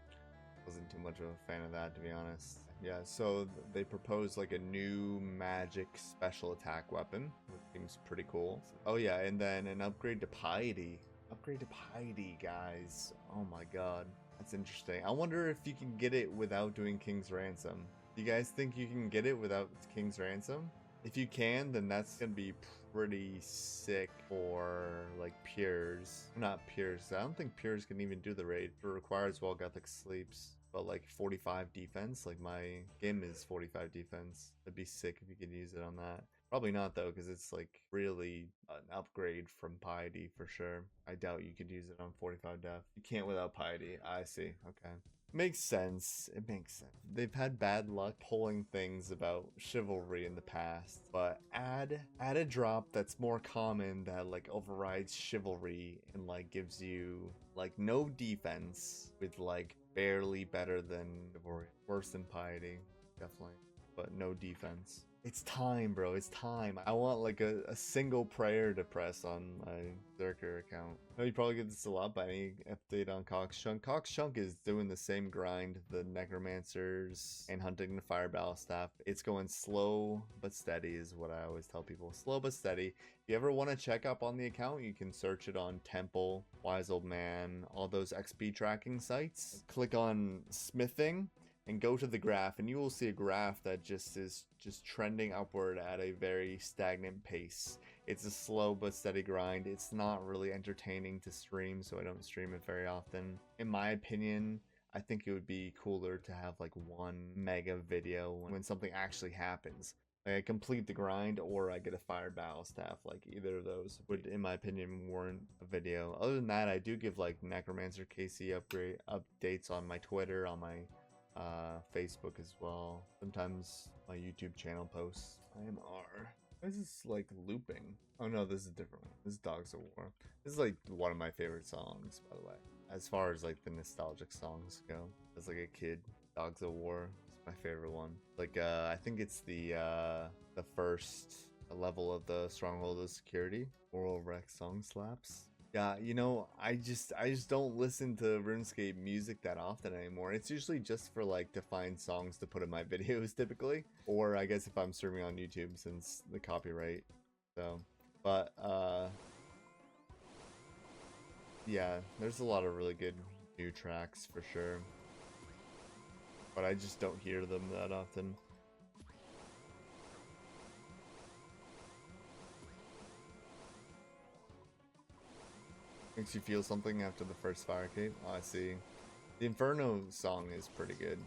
Wasn't too much of a fan of that, to be honest. Yeah, so they proposed like a new magic special attack weapon, which seems pretty cool. Oh yeah, and then an upgrade to Piety. Upgrade to Piety, guys. Oh my god, that's interesting. I wonder if you can get it without doing King's Ransom. Do you guys think you can get it without King's Ransom? If you can, then that's gonna be pretty sick for like Pures. Not Pures. I don't think Pures can even do the raid. It requires Well Gothic Sleeps. But like 45 defense, like my game is 45 defense. It'd be sick if you could use it on that. Probably not though, because it's like really an upgrade from Piety for sure. I doubt you could use it on 45 def. You can't without Piety. I see. Okay. Makes sense. It makes sense. They've had bad luck pulling things about chivalry in the past, but add a drop that's more common that like overrides chivalry and like gives you like no defense with like barely better than chivalry, worse than Piety, definitely, but no defense. It's time, bro. It's time. I want like a single prayer to press on my Zerker account. I know you probably get this a lot, but any update on Coxchunk? Coxchunk is doing the same grind, the Necromancers and hunting the Fire Staff. It's going slow but steady is what I always tell people. Slow but steady. If you ever want to check up on the account, you can search it on Temple, Wise Old Man, all those XP tracking sites. Click on Smithing and go to the graph, and you will see a graph that just is trending upward at a very stagnant pace. It's a slow but steady grind. It's not really entertaining to stream, so I don't stream it very often. In my opinion, I think it would be cooler to have like one mega video when something actually happens. Like I complete the grind or I get a fire battle staff. Like either of those would, in my opinion, warrant a video. Other than that, I do give like Necromancer KC updates on my Twitter, on my Facebook as well. Sometimes my YouTube channel posts. IMR. Why is this like looping? Oh no, this is a different one. This is Dogs of War. This is like one of my favorite songs, by the way. As far as like the nostalgic songs go. As like a kid, Dogs of War is my favorite one. Like I think it's the first level of the Stronghold of Security. Oral Rex song slaps. Yeah, you know, I just don't listen to RuneScape music that often anymore. It's usually just for like to find songs to put in my videos typically, or I guess if I'm streaming on YouTube since the copyright. So, but yeah, there's a lot of really good new tracks for sure. But I just don't hear them that often. Makes you feel something after the first fire cape? Oh, I see. The Inferno song is pretty good.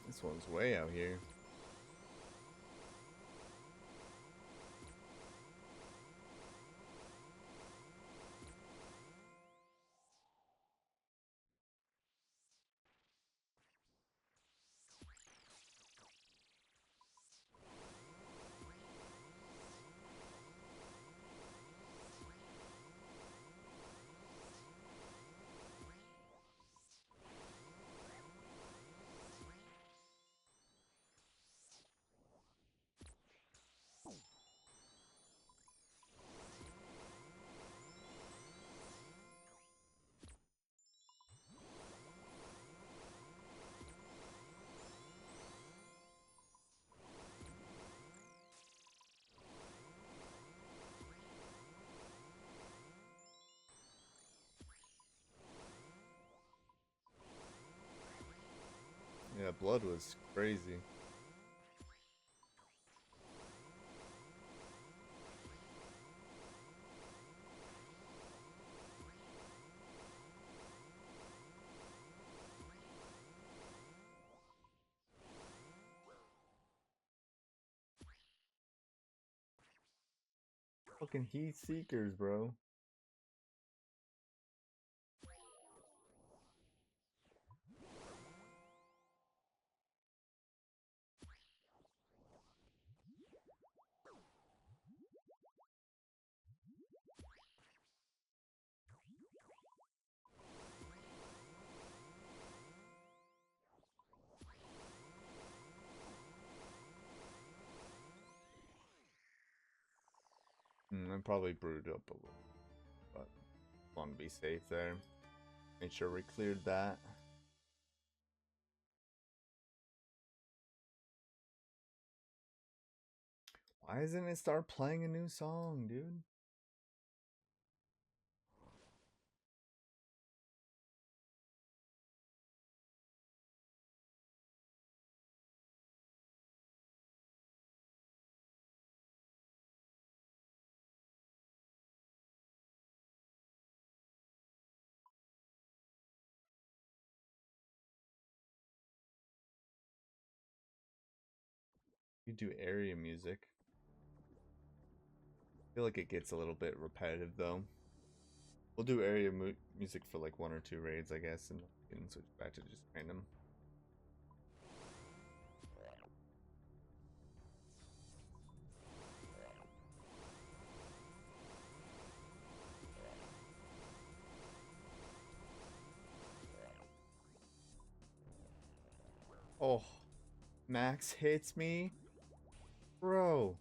This one's way out here. Yeah, blood was crazy. Fucking heat seekers, bro. I probably brewed up a little, but want to be safe there. Make sure we cleared that. Why doesn't it start playing a new song, dude? You do area music. I feel like it gets a little bit repetitive though. We'll do area music for like 1 or 2 raids, I guess, and we can switch back to just random. Oh, Max hits me, bro.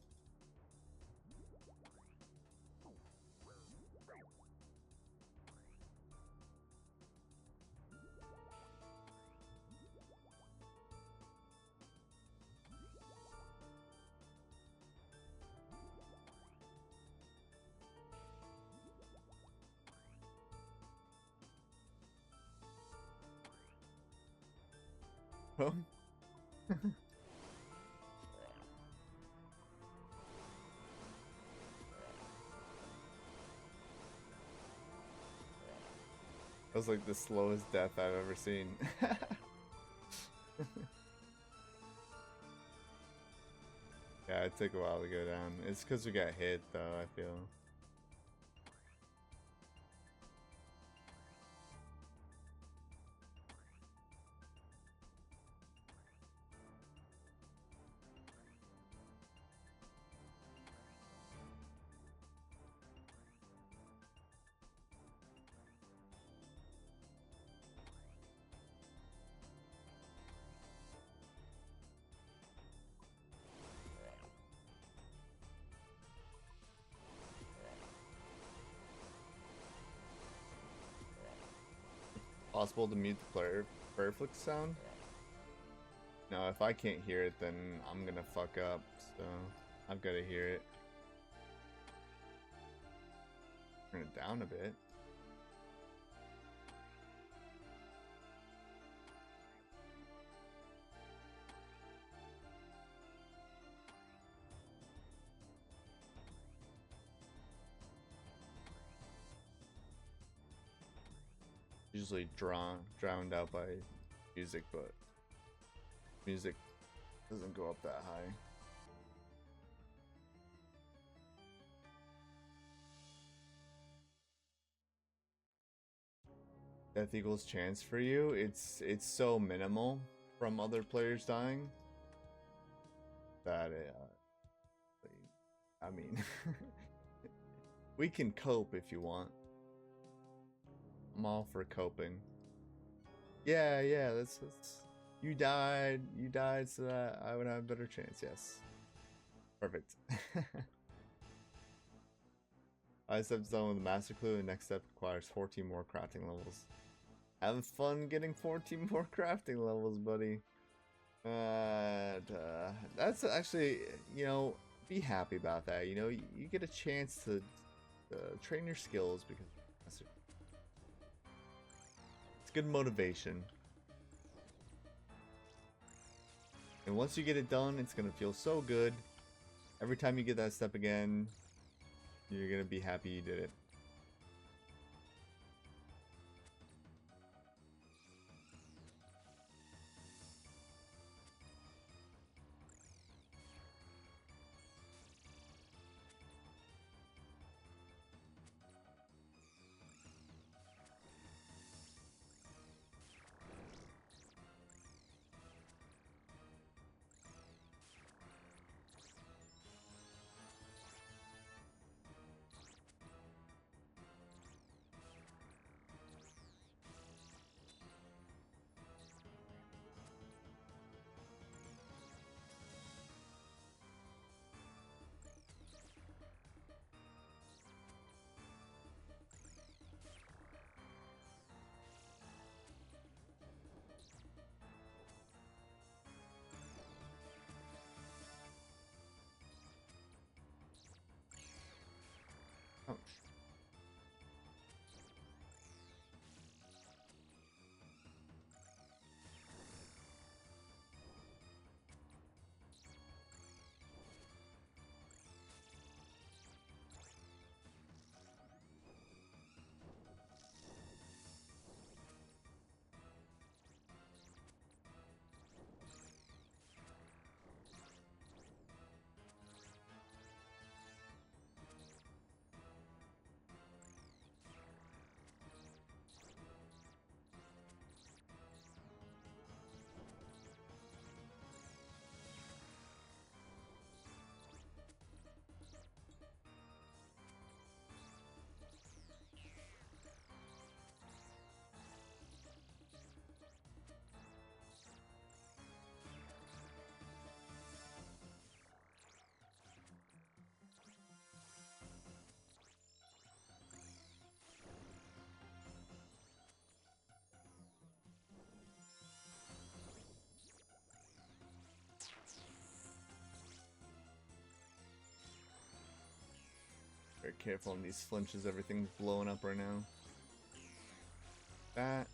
Huh? That was like the slowest death I've ever seen. Yeah, it took a while to go down. It's because we got hit, though, I feel. Possible to mute the player flick sound? No, if I can't hear it, then I'm gonna fuck up, so I've gotta hear it. Turn it down a bit. Usually drowned out by music, but Music doesn't go up that high. Death equals chance for you. It's so minimal from other players dying that I mean, we can cope if you want. I'm all for coping. Yeah, yeah. That's you died so that I would have a better chance. Yes, perfect. I stepped done with the master clue. The next step requires 14 more crafting levels. Have fun getting 14 more crafting levels, buddy. That's actually, you know, be happy about that. You know, you get a chance to train your skills because it's good motivation. And once you get it done, it's gonna feel so good. Every time you get that step again, you're gonna be happy you did it. Ouch. Very careful on these flinches. Everything's blowing up right now. That.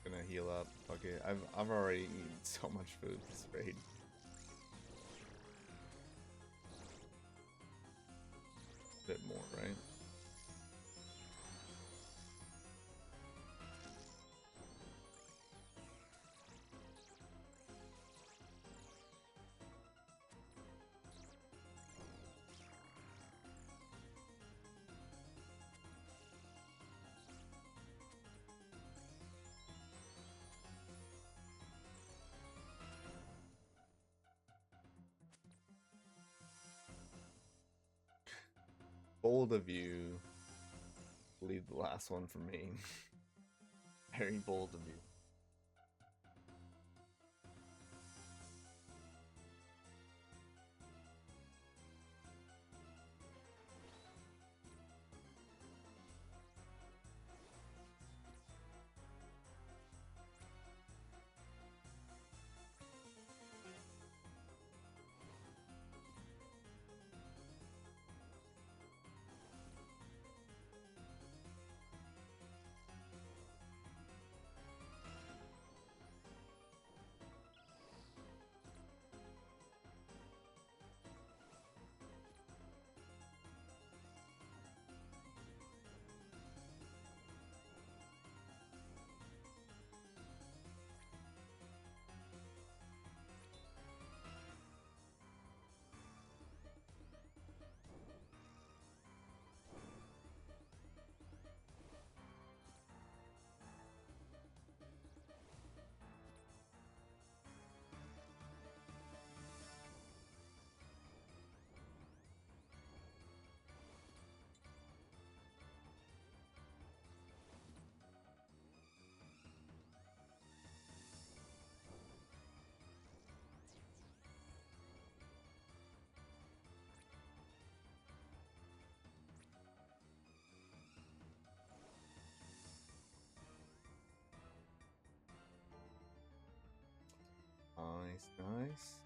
Gonna heal up. Fuck it. I've already eaten so much food this raid. Bit more, right? Bold of you. Leave the last one for me. Very bold of you. Nice, nice.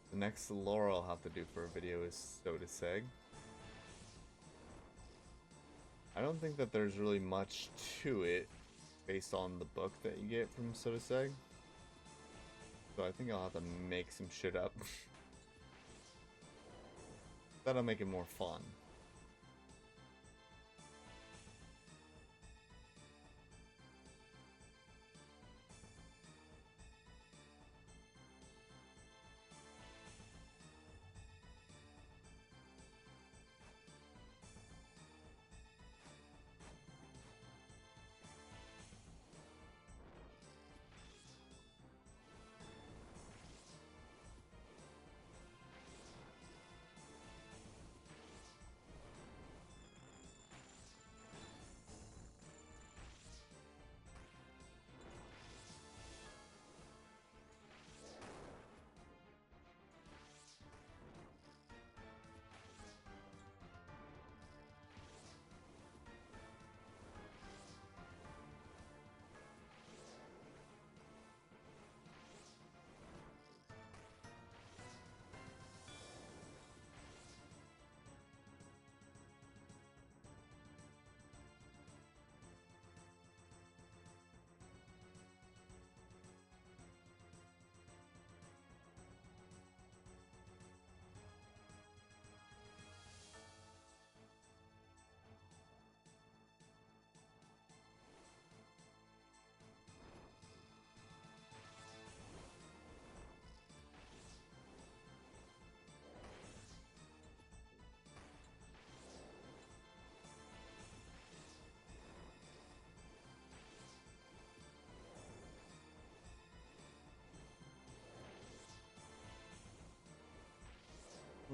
The next lore I'll have to do for a video is Soda Seg. I don't think that there's really much to it based on the book that you get from Soda Seg. So I think I'll have to make some shit up. That'll make it more fun.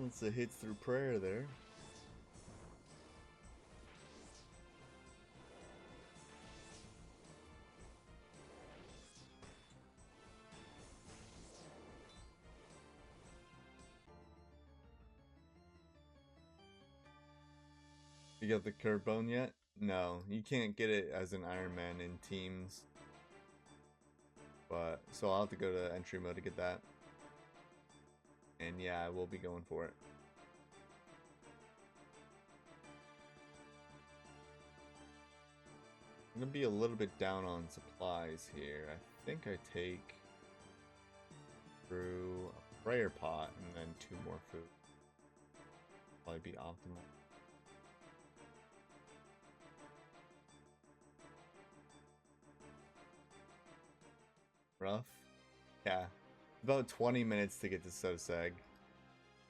It's a hit through prayer there. You got the curb bone yet? No, you can't get it as an Iron Man in teams. But so I'll have to go to entry mode to get that. And yeah, I will be going for it. I'm gonna be a little bit down on supplies here. I think I take through a prayer pot and then 2 more food. Probably be optimal. Rough. Yeah. About 20 minutes to get to Soseg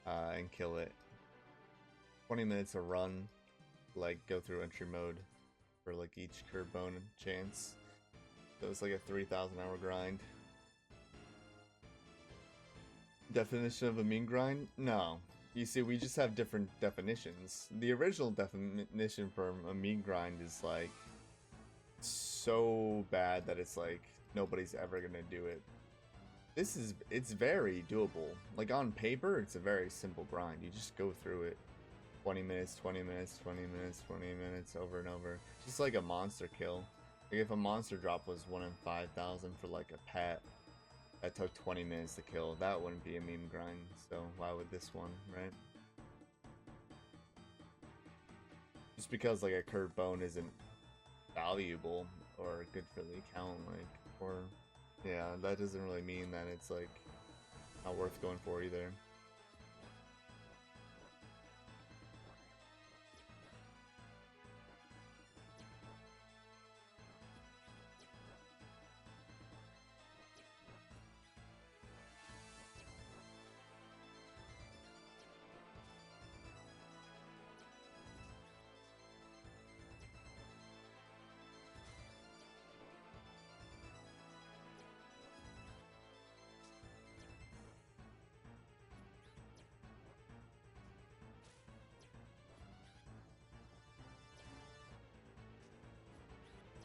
and kill it. 20 minutes a run, like go through entry mode for like each curb bone chance. So it's like a 3,000 hour grind. Definition of a mean grind? No. You see, we just have different definitions. The original definition for a mean grind is like so bad that it's like nobody's ever gonna do it. It's very doable. Like on paper, it's a very simple grind. You just go through it 20 minutes, 20 minutes, 20 minutes, 20 minutes over and over. Just like a monster kill. Like if a monster drop was 1 in 5,000 for like a pet that took 20 minutes to kill, that wouldn't be a meme grind. So why would this one, right? Just because like a curved bone isn't valuable or good for the account, like, or yeah, that doesn't really mean that it's like not worth going for either.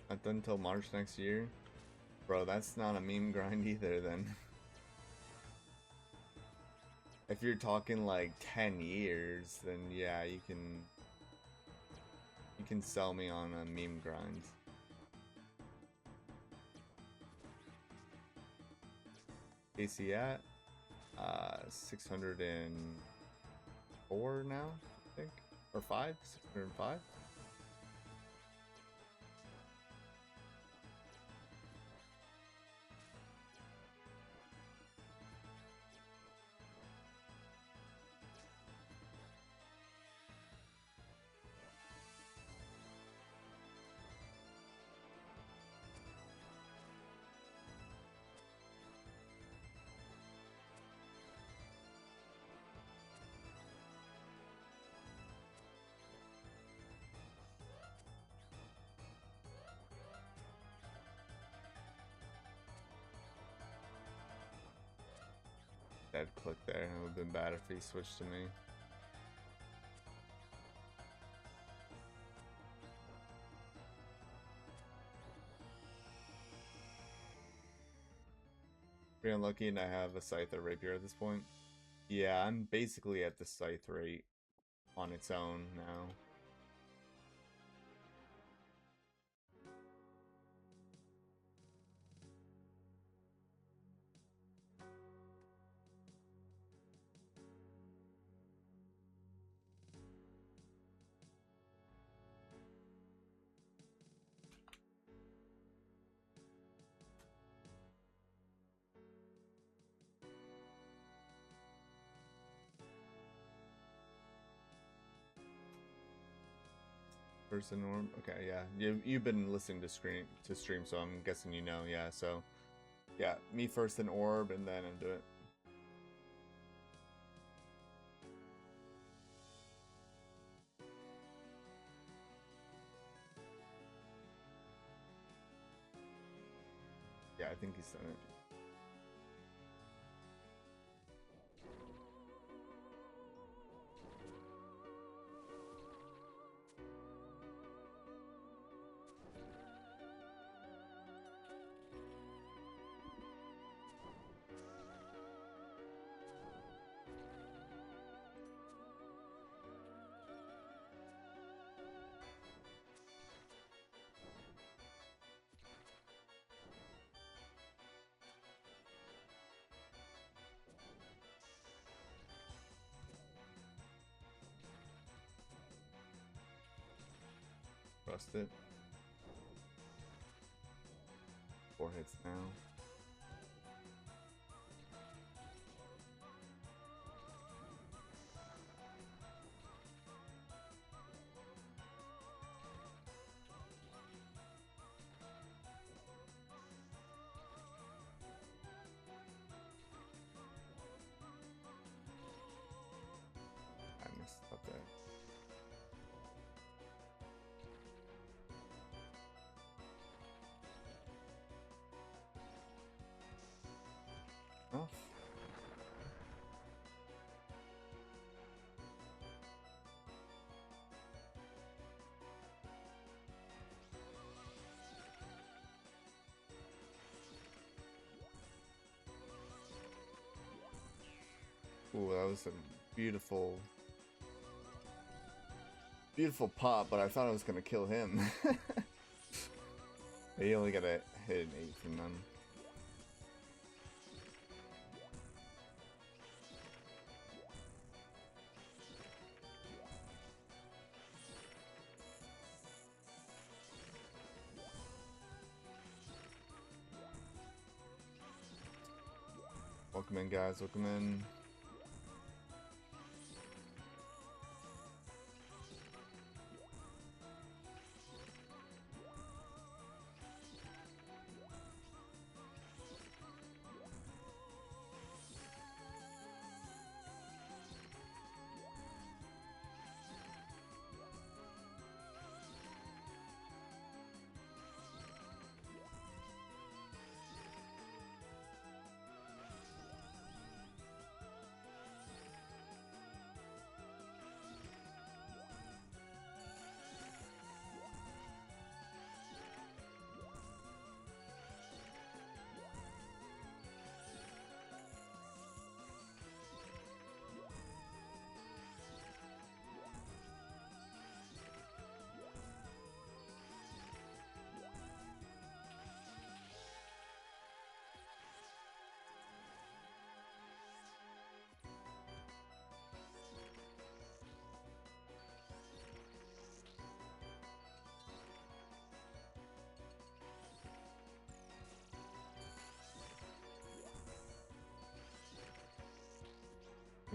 Not done until March next year? Bro, that's not a meme grind either then. If you're talking like 10 years, then yeah, you can sell me on a meme grind. AC at 604 now, I think, or 605. Dead click there. It would have been bad if he switched to me. Pretty unlucky, and I have a scythe or rapier at this point. Yeah, I'm basically at the scythe rate on its own now. Person orb. Okay, yeah. You've been listening to stream, so I'm guessing you know. Yeah, so yeah, me first an orb, and then into it. Yeah, I think he's done it. Trust it. 4 hits now. I messed up there. Oh. Ooh, that was a beautiful, beautiful pop, but I thought I was gonna kill him. He only got a hit an 8 from them. Welcome in, guys. Welcome in.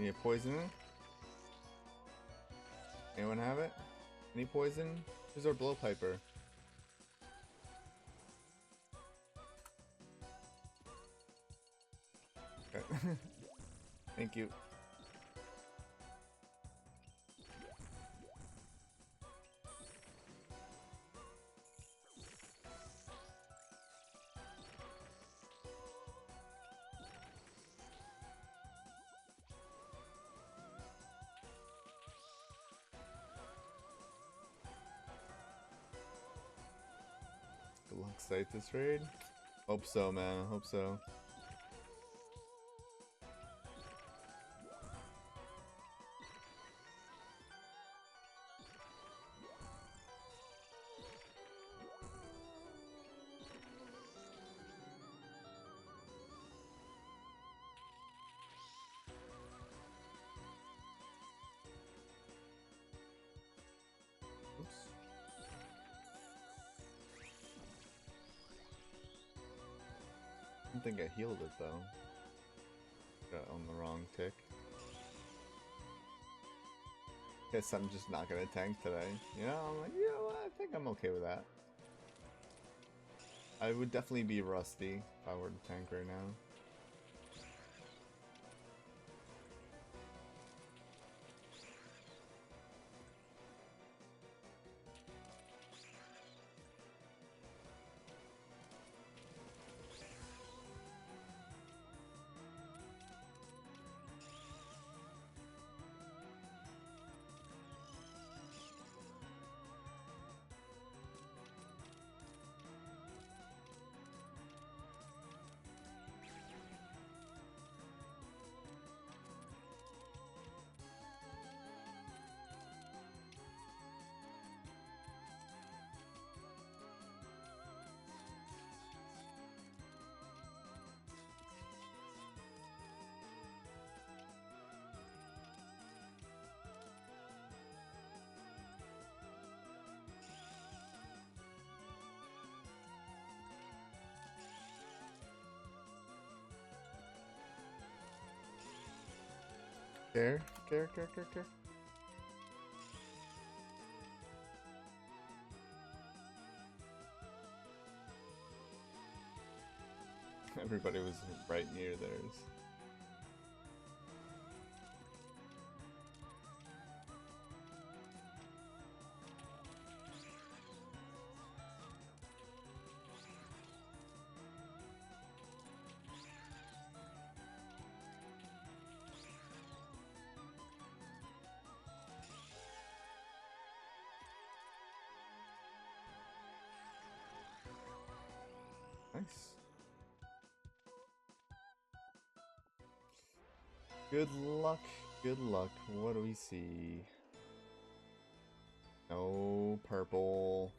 Need a poison? Anyone have it? Any poison? Who's our blowpiper? Okay. Thank you. Good luck, save this raid. Hope so, man. Hope so. Oops. I don't think I healed it though. Got on the wrong tick. Guess I'm just not gonna tank today. You know, I'm like, you know what? I think I'm okay with that. I would definitely be rusty if I were to tank right now. Care. Everybody was right near theirs. Nice. Good luck. Good luck. What do we see? No purple.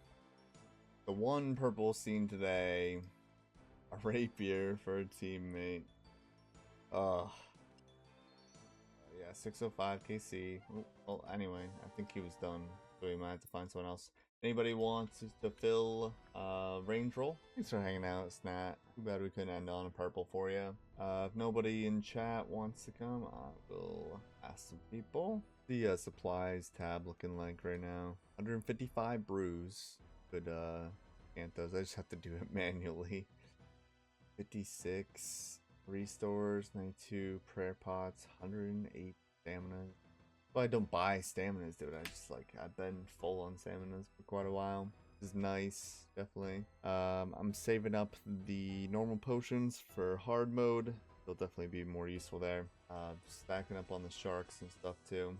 The one purple seen today. A rapier for a teammate. Ugh. Yeah, 605 KC. Well, anyway, I think he was done. So we might have to find someone else. Anybody wants to fill range roll? Thanks for hanging out, Snat. Too bad we couldn't end on a purple for you. If nobody in chat wants to come, I will ask some people. The supplies tab looking like right now. 155 brews. Could can't those. I just have to do it manually. 56 restores, 92 prayer pots, 108 stamina. Well, I don't buy staminas, dude. I've been full on staminas for quite a while. This is nice, definitely. I'm saving up the normal potions for hard mode. They'll definitely be more useful there. Stacking up on the sharks and stuff too.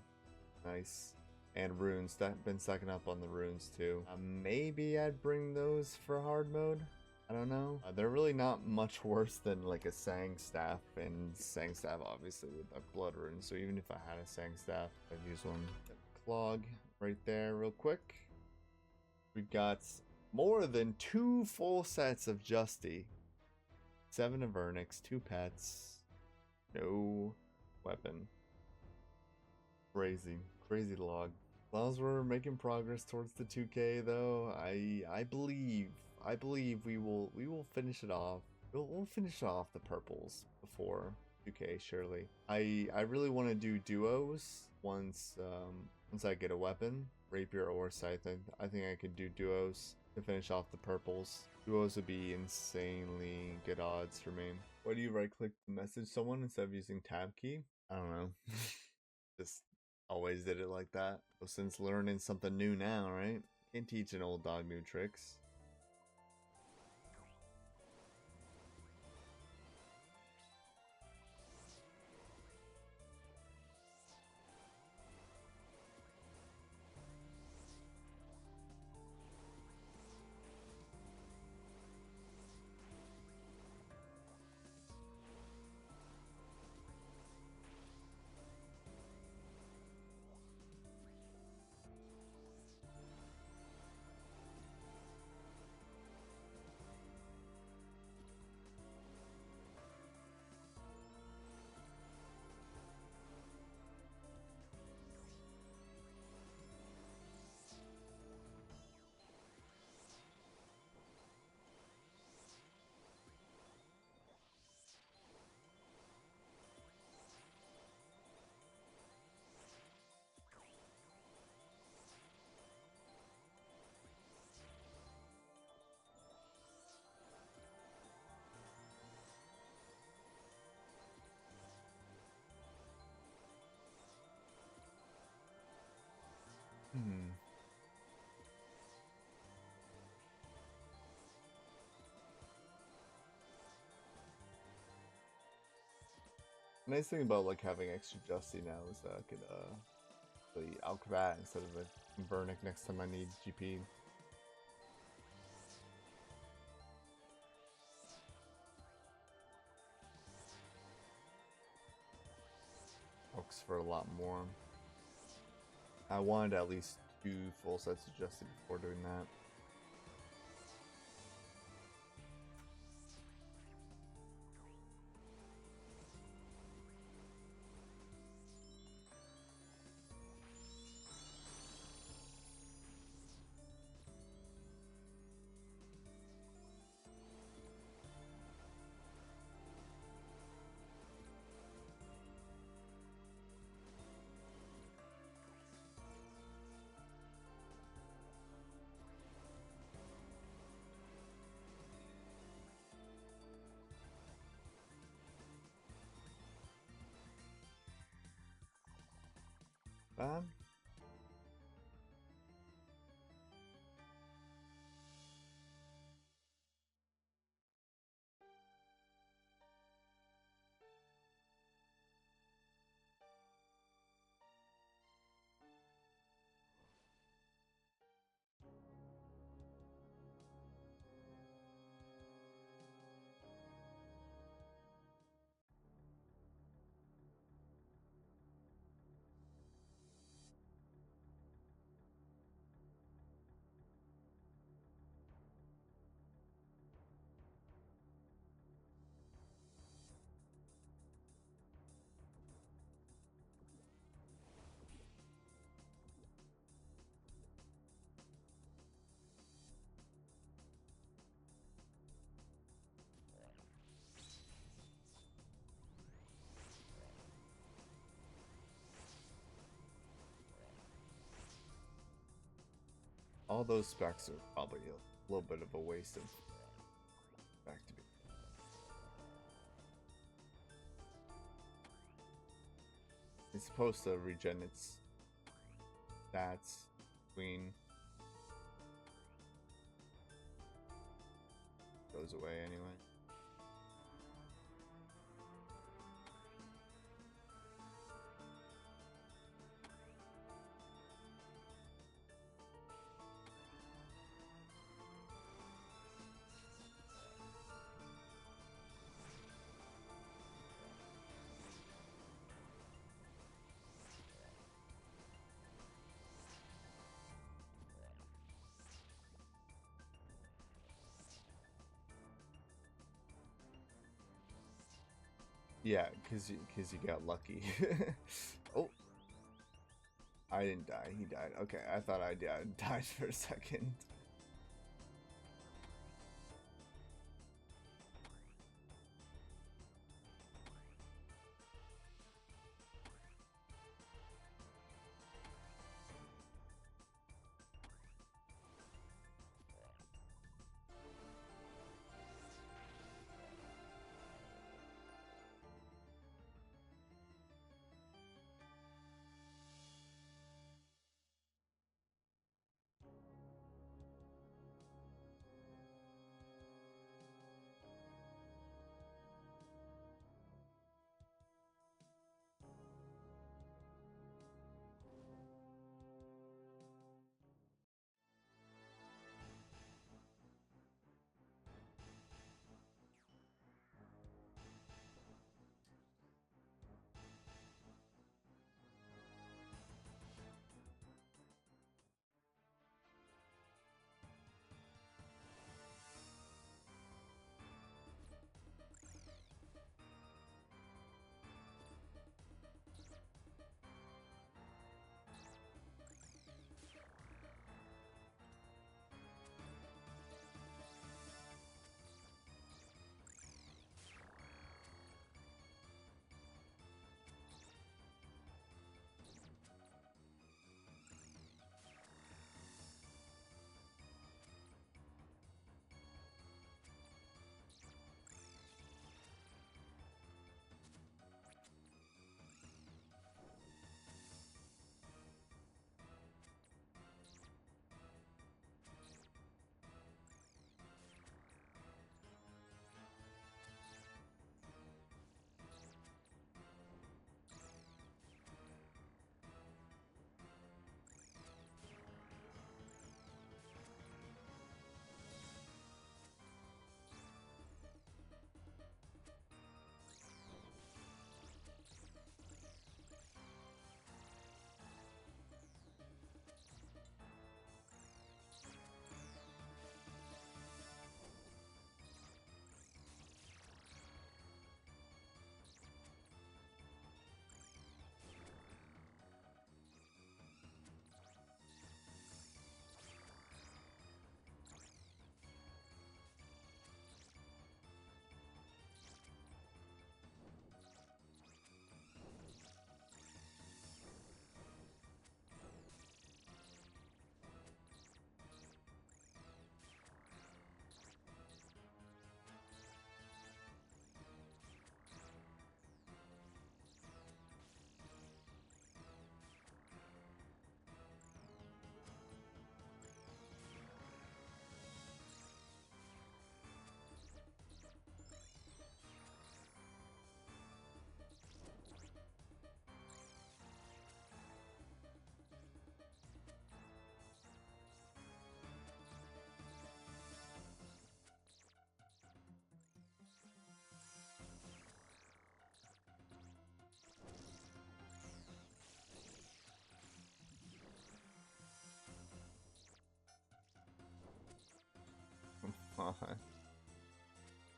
Nice. And runes. Been stacking up on the runes too. Maybe I'd bring those for hard mode. I don't know. They're really not much worse than like a Sang Staff, and Sang Staff obviously with a blood rune. So even if I had a Sang Staff, I'd use one. Clog right there real quick. We got more than 2 full sets of Justy. 7 of Vernix, 2 pets, no weapon. Crazy log. As long as we're making progress towards the 2K though, I believe we will finish it off. We'll finish off the purples before 2K surely. I really want to do duos once I get a weapon, rapier or scythe. I think I could do duos to finish off the purples. Duos would be insanely good odds for me. Why do you right click to message someone instead of using tab key? I don't know. Just always did it like that. Well, since learning something new now, right? Can't teach an old dog new tricks. Hmm. Nice thing about like having extra Justy now is that I could play Alcbat instead of a Vernic next time I need GP. Works for a lot more. I wanted at least 2 full sets of Justy before doing that. Um, all those specs are probably a little bit of a waste of back to be. It's supposed to regen its stats between goes away anyway. Yeah, cause you got lucky. Oh, I didn't die. He died. Okay, I thought I died for a second.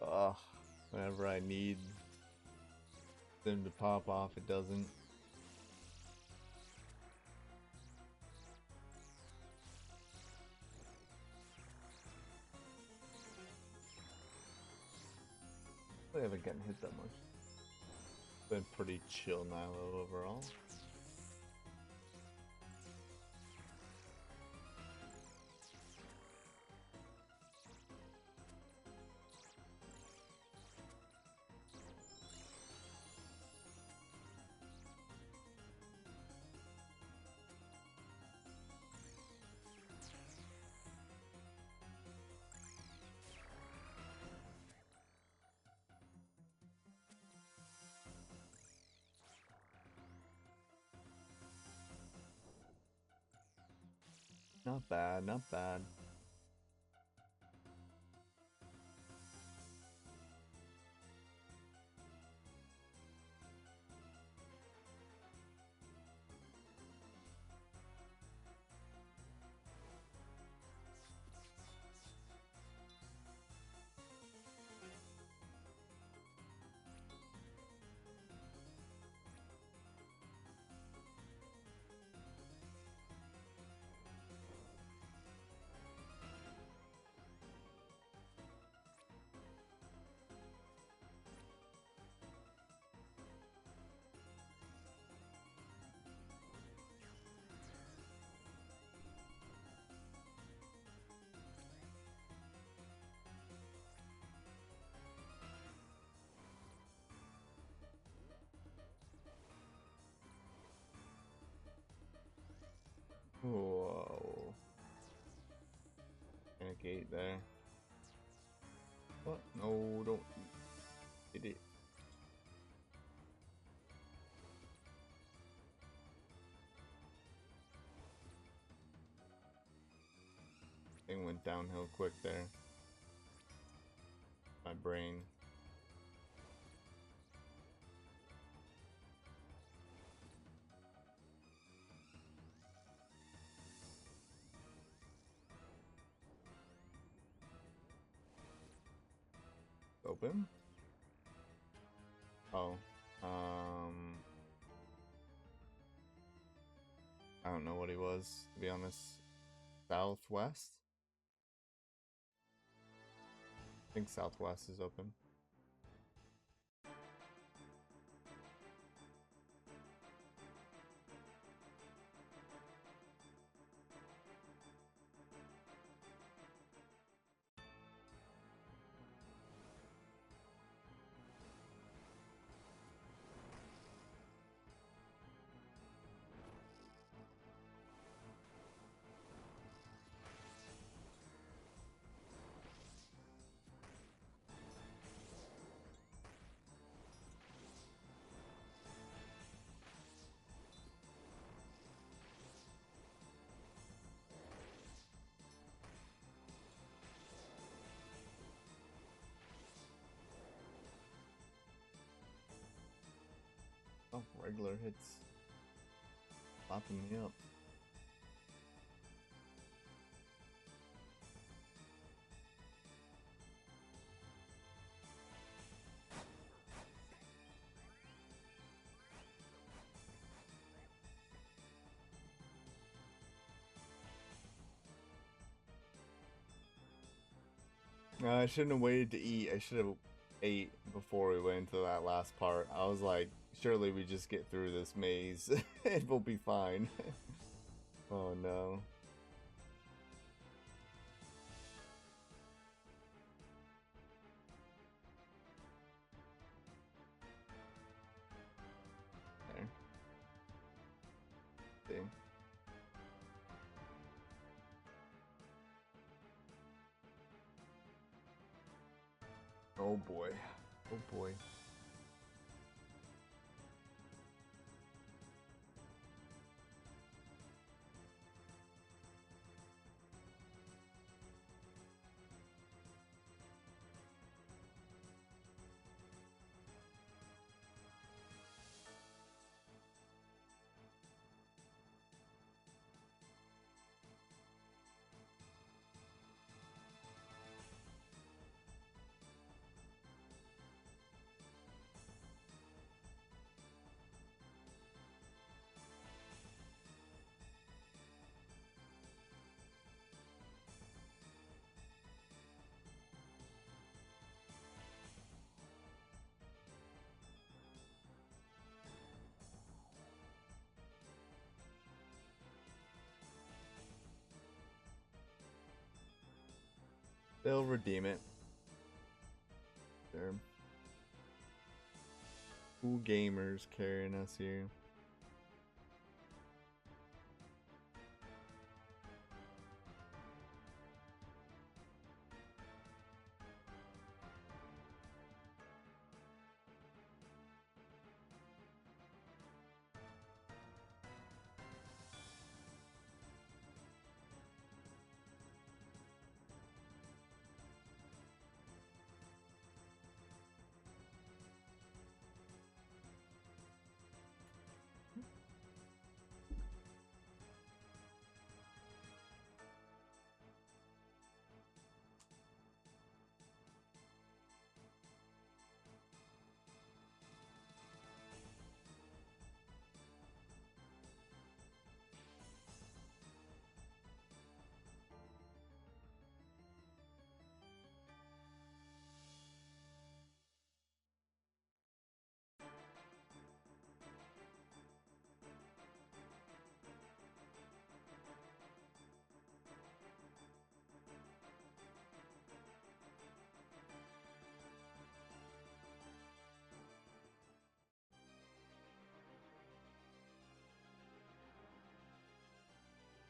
Ugh. Whenever I need them to pop off, it doesn't. I haven't gotten hit that much. Been pretty chill now overall. Not bad, not bad. Whoa. And a gate there. What? No, don't hit it. Thing went downhill quick there. My brain. Open? Oh. I don't know what he was, to be honest. Southwest? I think Southwest is open. Oh, regular hits. Popping me up. I shouldn't have waited to eat. I should have ate before we went into that last part. I was like, surely we just get through this maze and we'll be fine. Oh no. There. See. Oh boy. Oh boy. They'll redeem it. They're cool gamers carrying us here.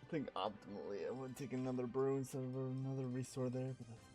I think optimally I would take another brew instead of another restore there, but that's...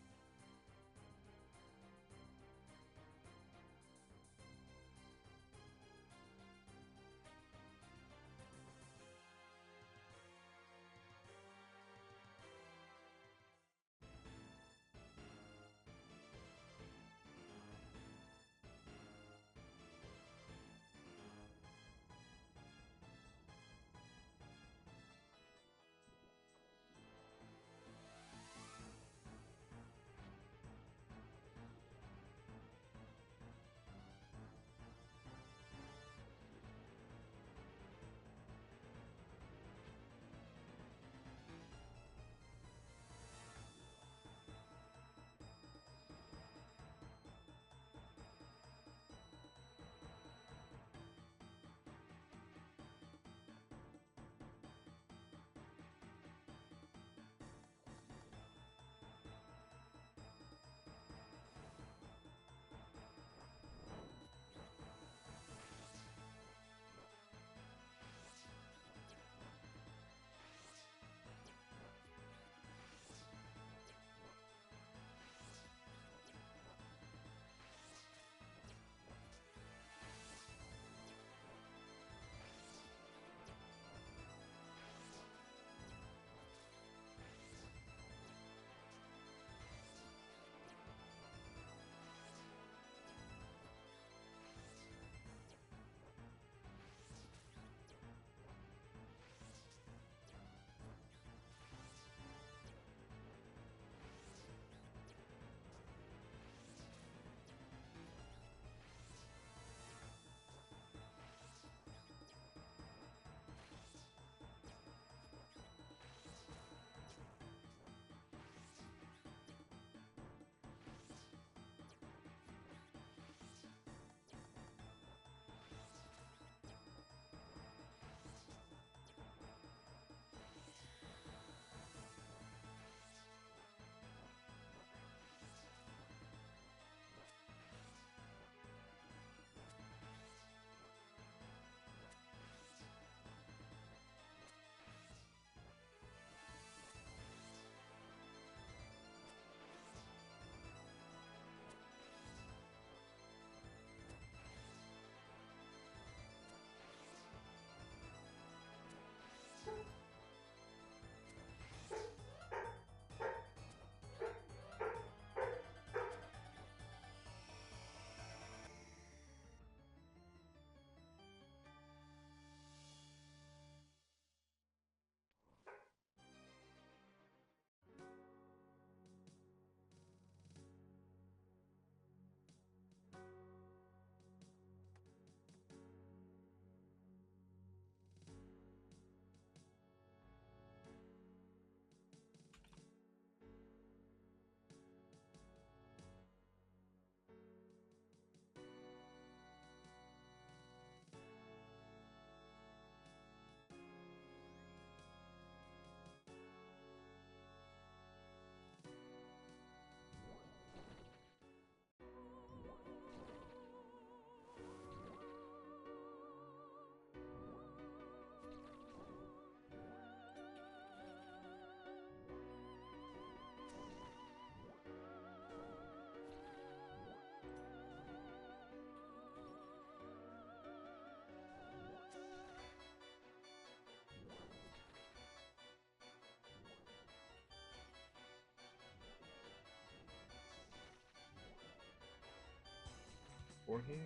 Or here.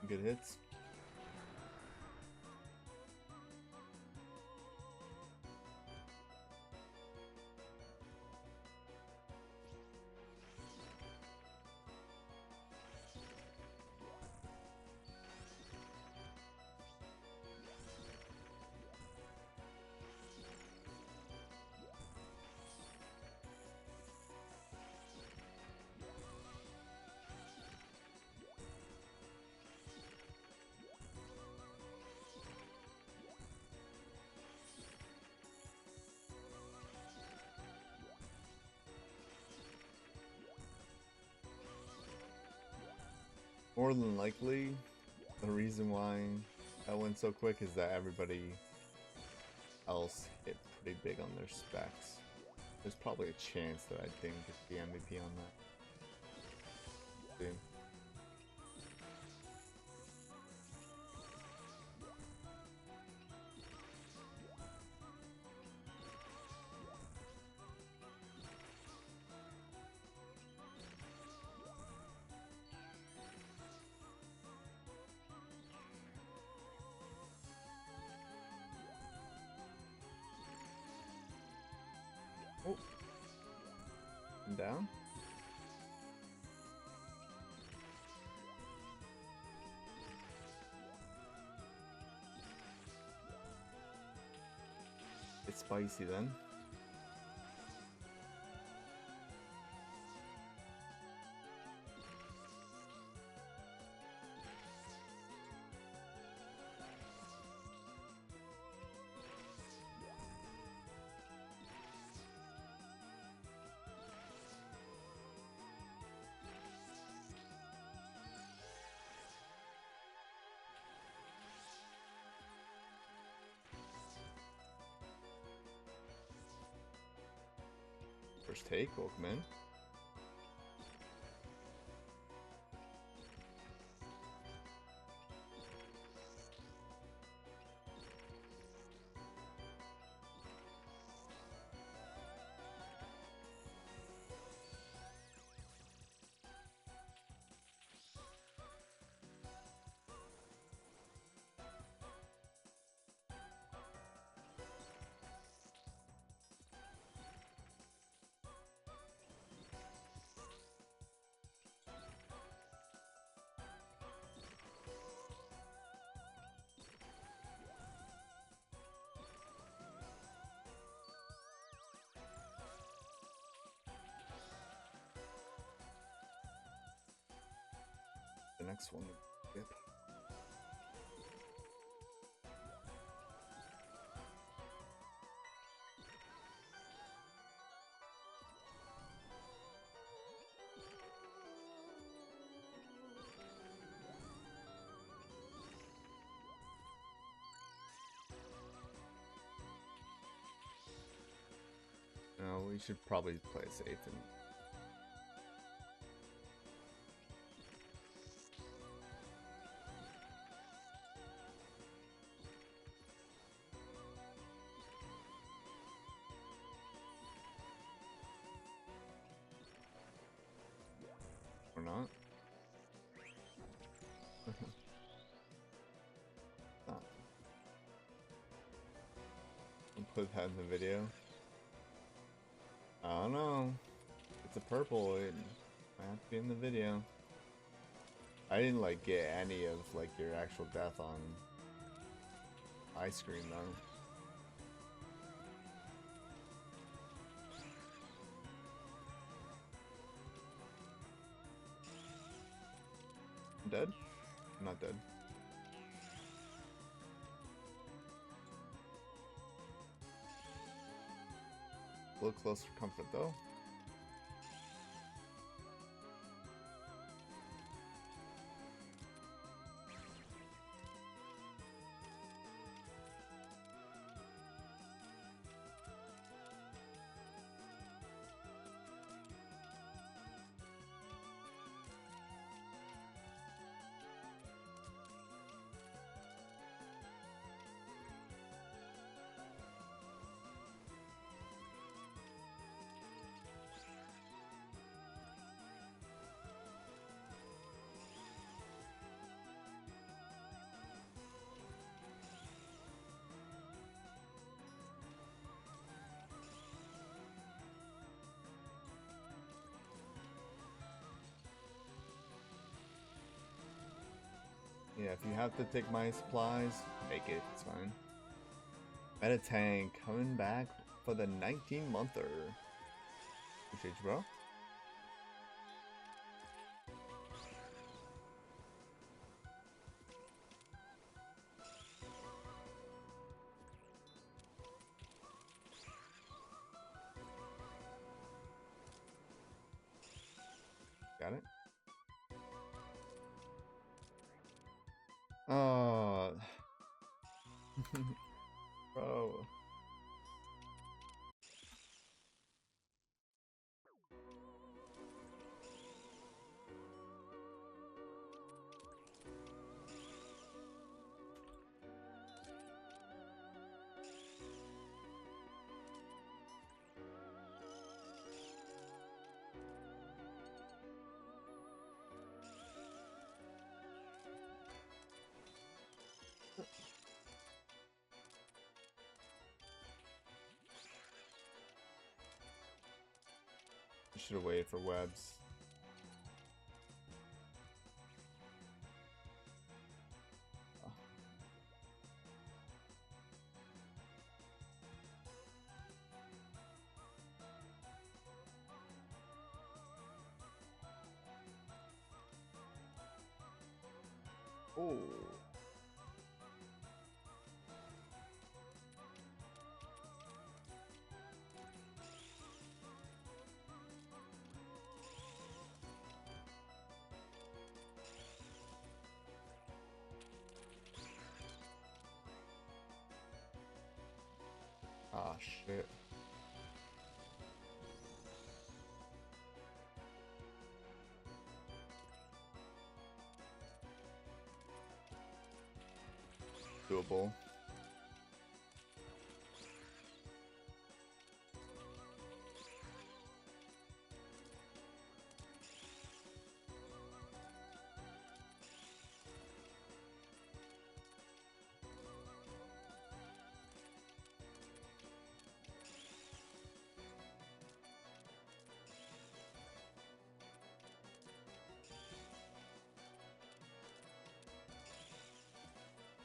Good hits. More than likely, the reason why that went so quick is that everybody else hit pretty big on their specs. There's probably a chance that I didn't get the MVP on that. See? Oh. And down. It's spicy then. First take, welcome in. The next one, yep. No, we should probably play it safe and or not. Not. I'll put that in the video. I don't know. It's a purple. It might have to be in the video. I didn't like get any of like your actual death on my screen though. I'm dead? I'm not dead. A little close for comfort though. Yeah, if you have to take my supplies, make it. It's fine. Meta tank coming back for the 19-monther. Appreciate you, bro. Got it. Oh, bro. Should have waited for webs. Oh. Ah, shit. Doable.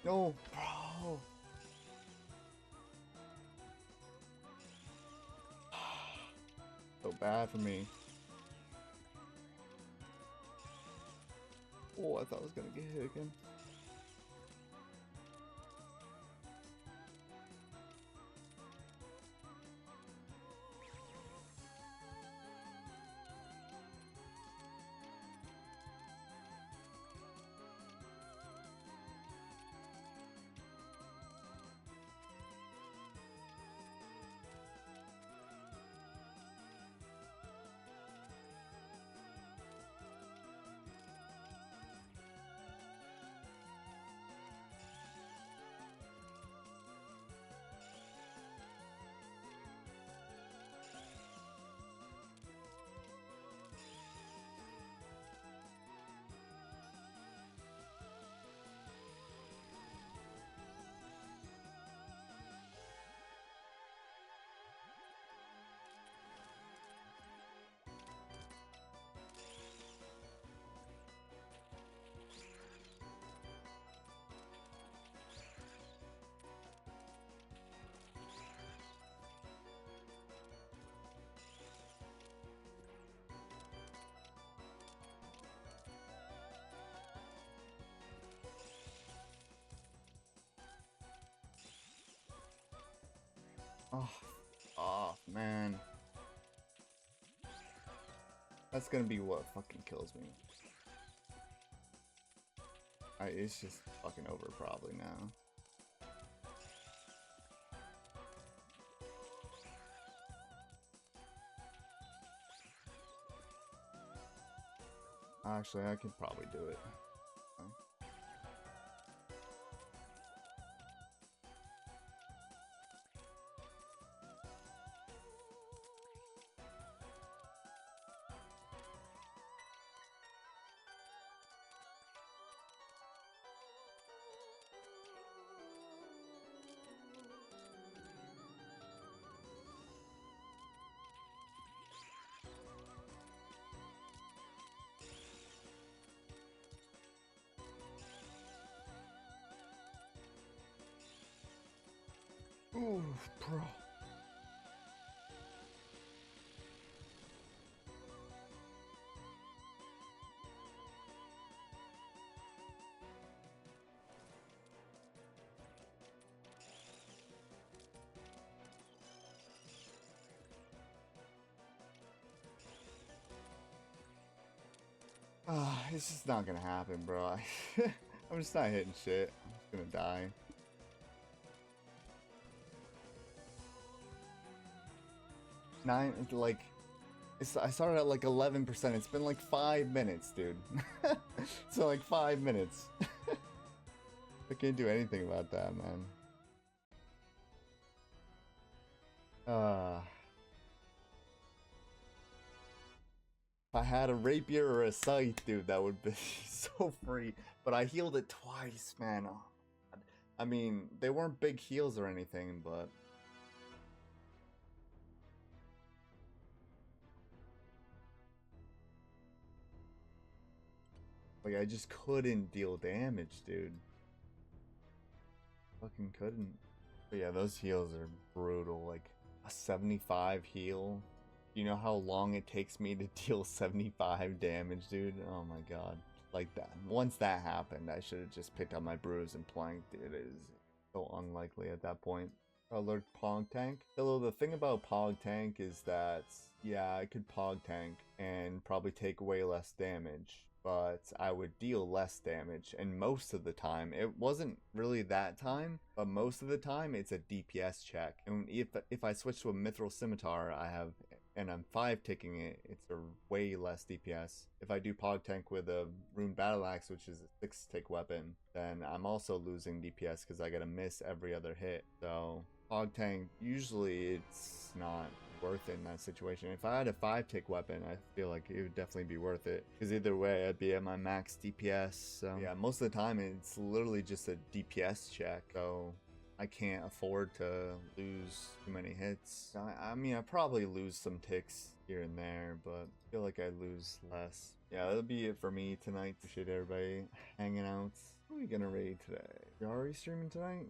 No, bro. So bad for me. Oh, I thought I was gonna get hit again. Oh, oh man. That's gonna be what fucking kills me. It's just fucking over probably now. Actually, I could probably do it. Ooh, bro. It's just not gonna happen, bro. I'm just not hitting shit. I'm just gonna die. I started at like 11%. It's been like 5 minutes, dude. So like 5 minutes. I can't do anything about that, man. If I had a rapier or a scythe, dude, that would be so free. But I healed it twice, man. Oh, God. I mean, they weren't big heals or anything, but like I just couldn't deal damage, dude. Fucking couldn't. But yeah, those heals are brutal. Like a 75 heal. You know how long it takes me to deal 75 damage, dude? Oh my god. Like that. Once that happened, I should have just picked up my brews and planked. It is so unlikely at that point. Alert Pog Tank. Hello, the thing about Pog Tank is that, yeah, I could Pog Tank and probably take way less damage, but I would deal less damage, and most of the time, it wasn't really that time, but most of the time, it's a DPS check. And if I switch to a Mithril Scimitar, and I'm 5-ticking it, it's a way less DPS. If I do Pog Tank with a Rune Battle Axe, which is a 6-tick weapon, then I'm also losing DPS because I gotta miss every other hit. So Pog Tank, usually it's not worth it in that situation. If I had a 5-tick weapon, I feel like it would definitely be worth it. Because either way, I'd be at my max DPS. So yeah, most of the time, it's literally just a DPS check. So I can't afford to lose too many hits. I mean, I probably lose some ticks here and there, but I feel like I lose less. Yeah, that'll be it for me tonight. Appreciate everybody hanging out. Who are we gonna raid today? Yari streaming tonight?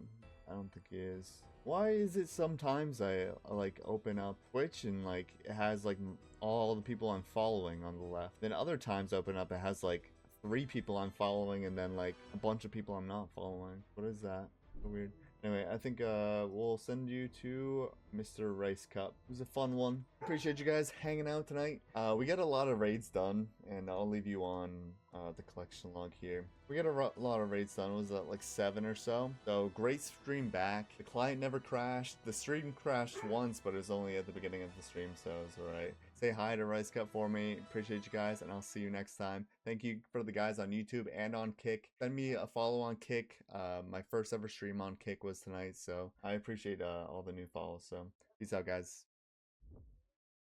I don't think he is. Why is it sometimes I like open up Twitch and like it has like all the people I'm following on the left, then other times I open up it has like 3 people I'm following and then like a bunch of people I'm not following. What is that? So weird. Anyway, I think we'll send you to Mr. Rice Cup. It was a fun one. Appreciate you guys hanging out tonight. We got a lot of raids done, and I'll leave you on the collection log here. We got a lot of raids done. Was that like 7 or so? So great stream back. The client never crashed. The stream crashed once, but it was only at the beginning of the stream, so it was alright. Say hi to Rice Cup for me. Appreciate you guys, and I'll see you next time. Thank you for the guys on YouTube and on Kick. Send me a follow on Kick. My first ever stream on Kick was tonight, so I appreciate all the new follows. So peace out, guys.